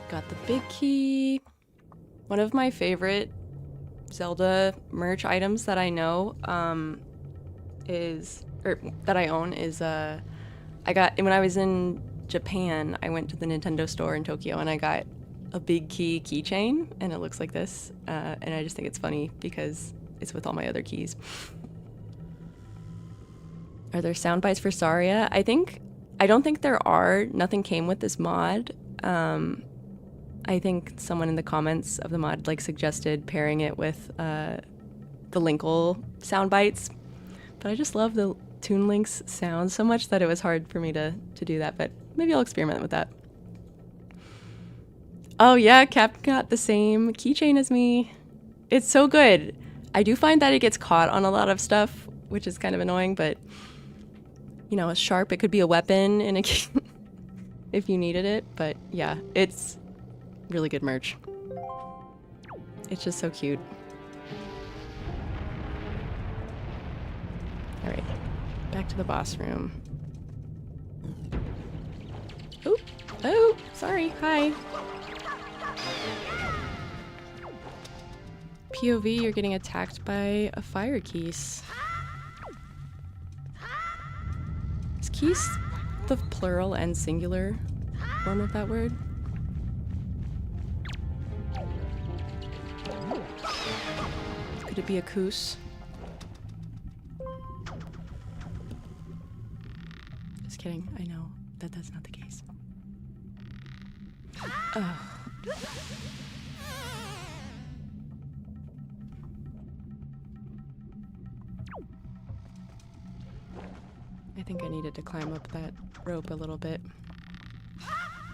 Got the big key. One of my favorite Zelda merch items that I know that I own is I got, when I was in Japan, I went to the Nintendo store in Tokyo and I got a big key keychain and it looks like this, and I just think it's funny because it's with all my other keys. Are there sound bites for Saria? I don't think there are. Nothing came with this mod. I think someone in the comments of the mod like suggested pairing it with the Linkle sound bites, but I just love the Toon Link's sound so much that it was hard for me to do that, but maybe I'll experiment with that. Oh yeah, Cap got the same keychain as me. It's so good. I do find that it gets caught on a lot of stuff, which is kind of annoying, but you know, a sharp, it could be a weapon in a if you needed it, but yeah, it's really good merch. It's just so cute. All right, back to the boss room. Oh, sorry, hi. POV, you're getting attacked by a fire keese. Is keese the plural and singular form of that word? Could it be a koos? Just kidding, I know that that's not the case. Oh. I think I needed to climb up that rope a little bit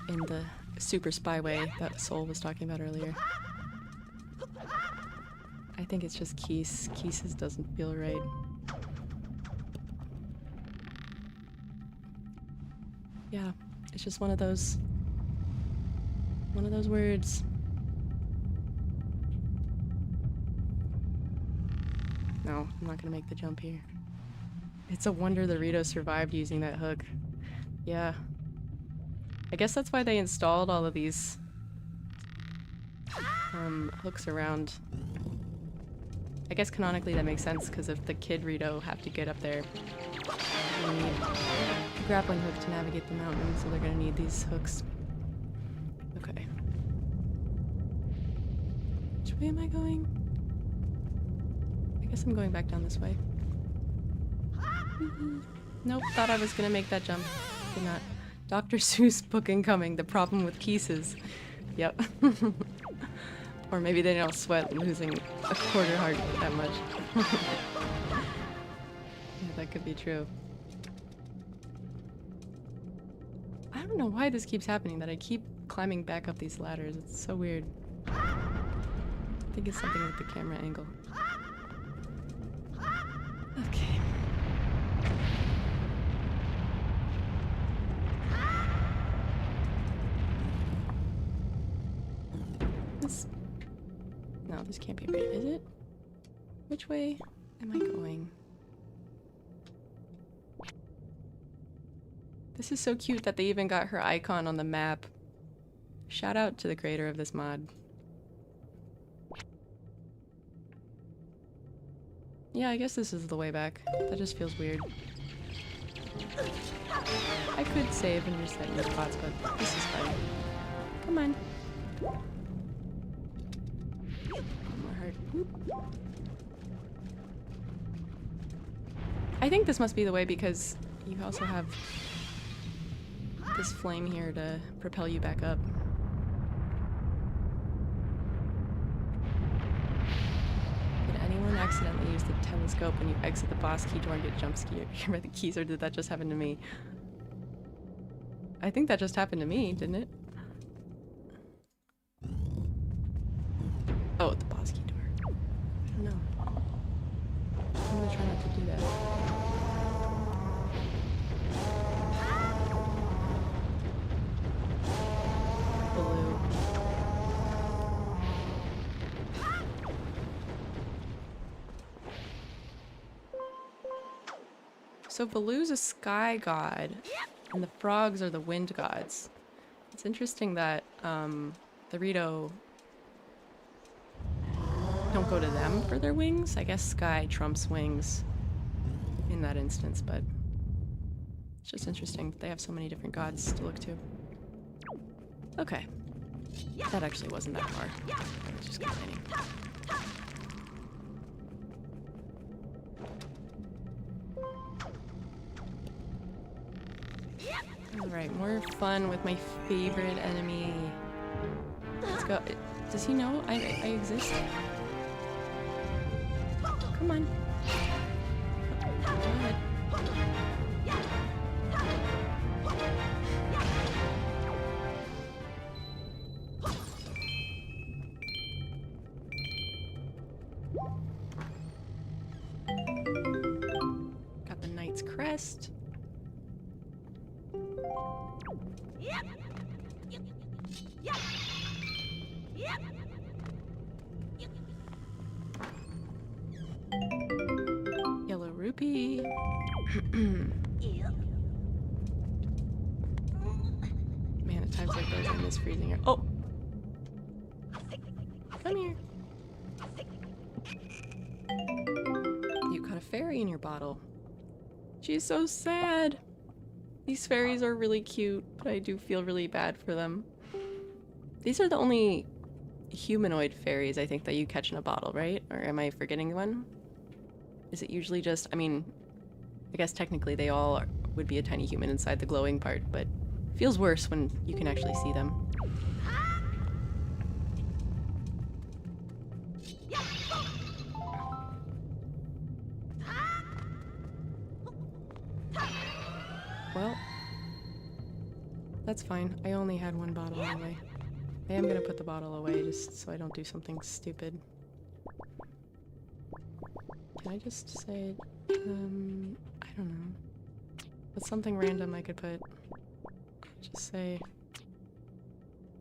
in the super spy way that Soul was talking about earlier. I think it's just keese. Keeses doesn't feel right. Yeah, it's just one of those words. No, I'm not gonna make the jump here. It's a wonder the Rito survived using that hook. Yeah. I guess that's why they installed all of these hooks around. I guess canonically that makes sense, because if the kid Rito have to get up there, they need a grappling hook to navigate the mountain, so they're gonna need these hooks. Okay. Which way am I going? I guess I'm going back down this way. Nope, thought I was gonna make that jump. Did not. Dr. Seuss book incoming, the problem with keeses. Yep. Or maybe they don't sweat losing a quarter heart that much. Yeah, that could be true. I don't know why this keeps happening, that I keep climbing back up these ladders. It's so weird. I think it's something with the camera angle. Okay. No, this can't be right, is it? Which way am I going? This is so cute that they even got her icon on the map. Shout out to the creator of this mod. Yeah, I guess this is the way back. That just feels weird. I could save and reset your spots, but this is fine. Come on. I think this must be the way because you also have this flame here to propel you back up. Did anyone accidentally use the telescope when you exit the boss key door and get jump scared by the keys, or did that just happen to me? I think that just happened to me, didn't it? Oh, the boss key door. I don't know. I'm gonna try not to do that. So Baloo's a sky god, and the frogs are the wind gods. It's interesting that the Rito don't go to them for their wings. I guess sky trumps wings in that instance, but it's just interesting that they have so many different gods to look to. Okay. That actually wasn't that far. I was just complaining. Alright, more fun with my favorite enemy. Let's go. Does he know I exist? Come on. Go ahead. Got the Knight's Crest. Yellow rupee. Man, at times like those I miss freezing air. Oh! Come here. You caught a fairy in your bottle. She's so sad. These fairies are really cute, but I do feel really bad for them. These are the only humanoid fairies I think that you catch in a bottle, right? Or am I forgetting one? Is it usually just, I mean, I guess technically they all would be a tiny human inside the glowing part, but it feels worse when you can actually see them. Well, that's fine. I only had one bottle anyway. I am gonna put the bottle away just so I don't do something stupid. Can I just say, I don't know. What's something random I could put? Just say,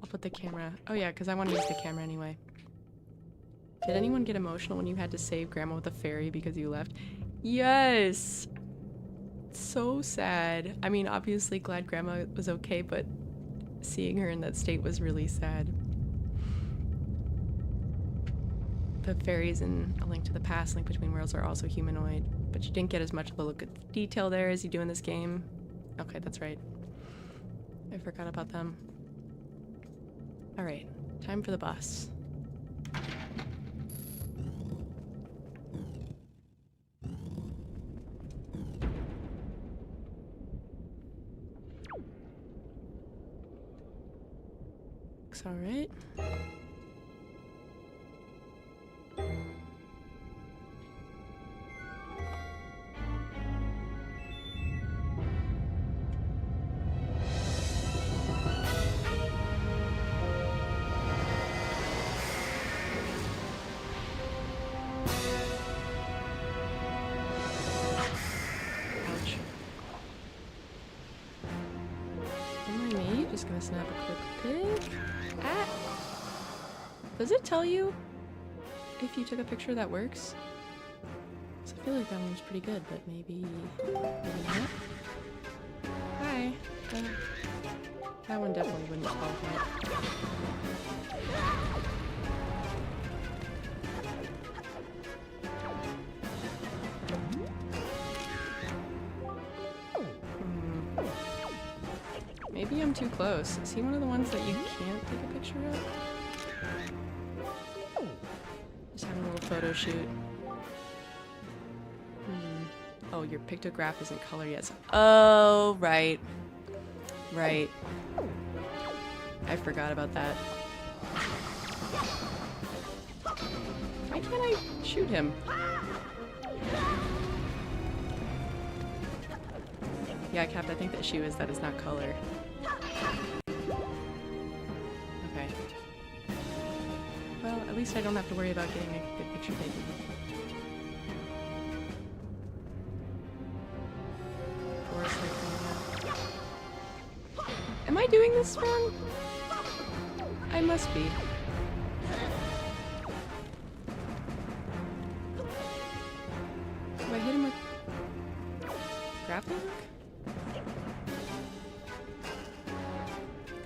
I'll put the camera. Oh yeah, because I want to use the camera anyway. Did anyone get emotional when you had to save Grandma with a fairy because you left? Yes! So sad. I mean, obviously glad Grandma was okay, but seeing her in that state was really sad. The fairies in A Link to the Past, Link Between Worlds are also humanoid, but you didn't get as much of a look at detail there as you do in this game. Okay, that's right. I forgot about them. Alright, time for the boss. Looks alright. Ouch. Am I me? Just gonna snap a quick pic. Ah! Does it tell you if you took a picture that works? 'Cause I feel like that one's pretty good, but maybe not. Hi. That one definitely wouldn't qualify. Maybe I'm too close. Is he one of the ones that you can't take a picture of? Just having a little photo shoot. Oh, your pictograph isn't color yet. So oh, right. Right. I forgot about that. Why can't I shoot him? Yeah, Cap, I think the issue is that it's not color. Okay. Well, at least I don't have to worry about getting a good picture taken. Am I doing this wrong? I must be. Do I hit him with... grappling hook?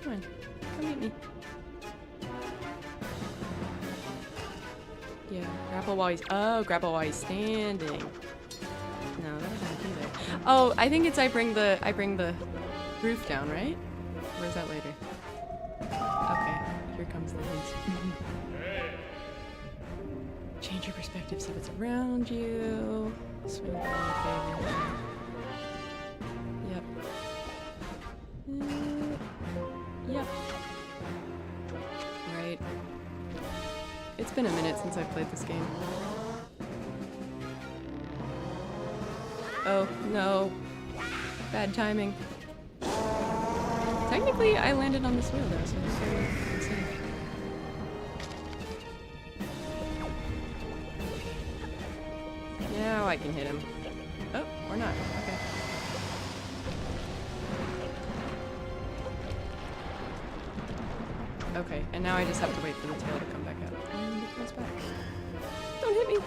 Come on, come get me. Yeah, grapple while he's, grapple while he's standing. No, that doesn't do that. Oh, I think it's I bring the roof down, right? Or is that later? Okay, here comes the hint. Change your perspective, see what's around you. Swing by your favor. Yep. Yep. Right. It's been a minute since I've played this game. Oh, no. Bad timing. Technically, I landed on this wheel though, so I'm safe. Now I can hit him. Oh, or not. Okay. Okay, and now I just have to wait for the tail to come back out. And it comes back. Don't hit me!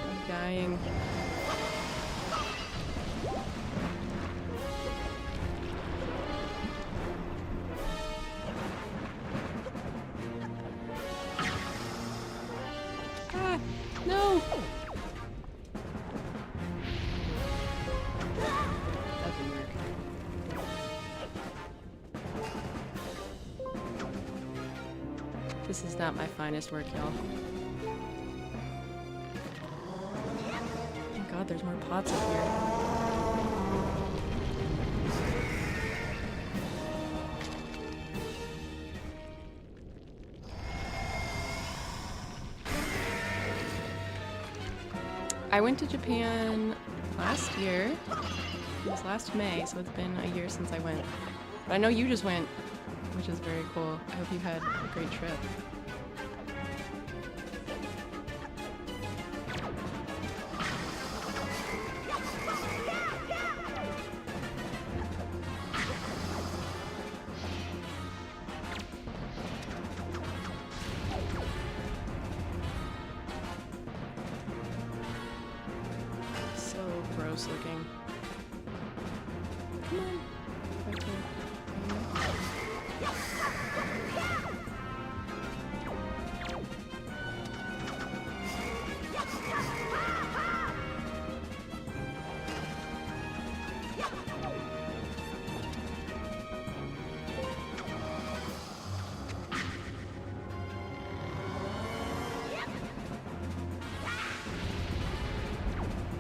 I'm dying. Ah, no! That didn't work. This is not my finest work, y'all. Oh god, there's more pots up here. I went to Japan last year. It was last May, so it's been a year since I went. But I know you just went, which is very cool. I hope you had a great trip. So gross looking. Come on. Okay.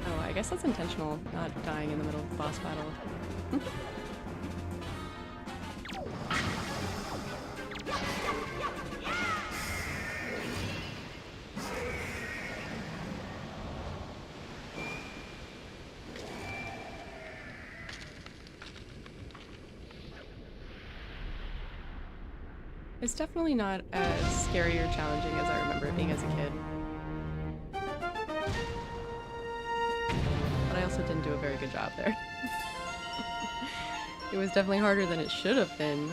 Oh, I guess that's intentional, not dying in the middle of the boss battle. It's definitely not as scary or challenging as I remember it being as a kid. But I also didn't do a very good job there. It was definitely harder than it should have been,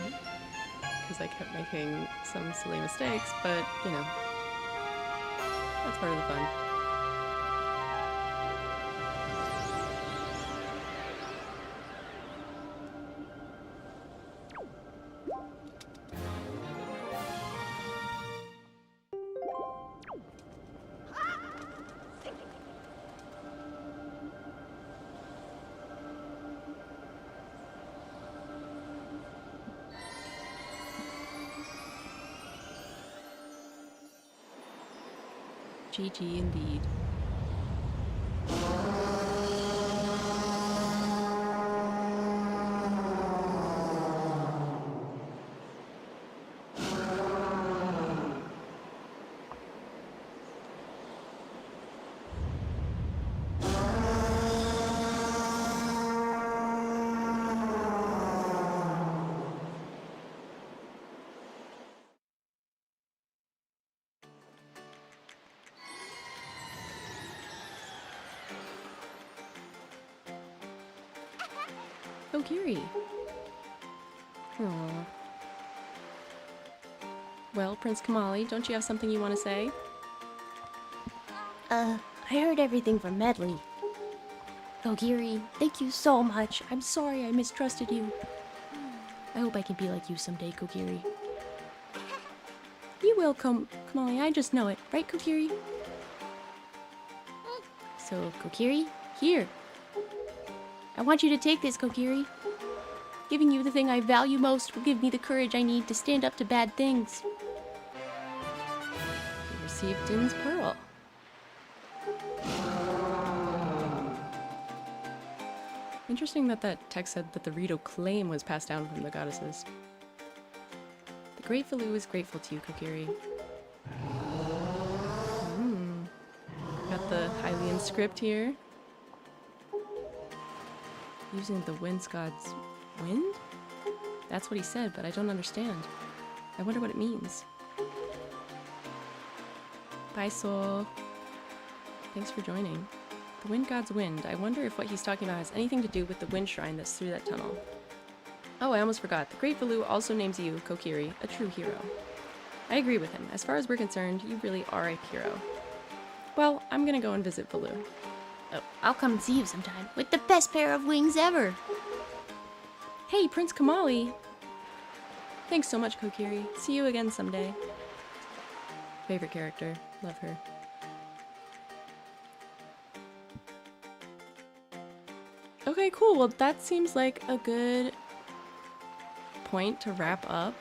because I kept making some silly mistakes, but, you know, that's part of the fun. GG indeed. Kokiri. Aww. Well, Prince Kamali, don't you have something you want to say? I heard everything from Medley. Kogiri, thank you so much. I'm sorry I mistrusted you. I hope I can be like you someday, Kogiri. You will, Kamali, I just know it. Right, Kokiri? So, Kokiri, here. I want you to take this, Kokiri. Giving you the thing I value most will give me the courage I need to stand up to bad things. You received Din's Pearl. Interesting that that text said that the Rito claim was passed down from the goddesses. The Great Valu is grateful to you, Kokiri. Got the Hylian script here. Using the Wind God's wind? That's what he said, but I don't understand. I wonder what it means. Bye, Soul. Thanks for joining. The Wind God's wind. I wonder if what he's talking about has anything to do with the wind shrine that's through that tunnel. Oh, I almost forgot. The Great Valu also names you, Kokiri, a true hero. I agree with him. As far as we're concerned, you really are a hero. Well, I'm gonna go and visit Valu. Oh, I'll come and see you sometime with the best pair of wings ever. Hey, Prince Kamali! Thanks so much, Kokiri. See you again someday. Favorite character. Love her. Okay, cool. Well, that seems like a good point to wrap up.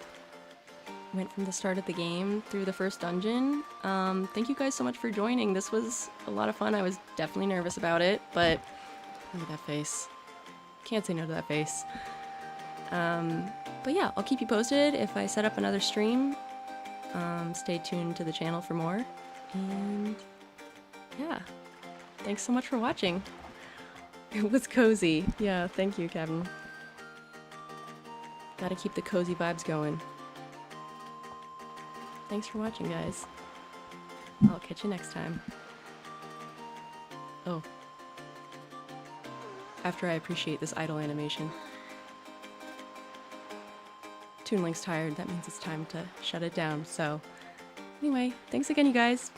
Went from the start of the game through the first dungeon. Thank you guys so much for joining. This was a lot of fun. I was definitely nervous about it, but look at that face. Can't say no to that face. But yeah, I'll keep you posted if I set up another stream. Stay tuned to the channel for more. And yeah, thanks so much for watching. It was cozy. Yeah, thank you, Kevin. Gotta keep the cozy vibes going. Thanks for watching, guys. I'll catch you next time. Oh. After I appreciate this idle animation. Toon Link's tired, that means it's time to shut it down, so... Anyway, thanks again, you guys.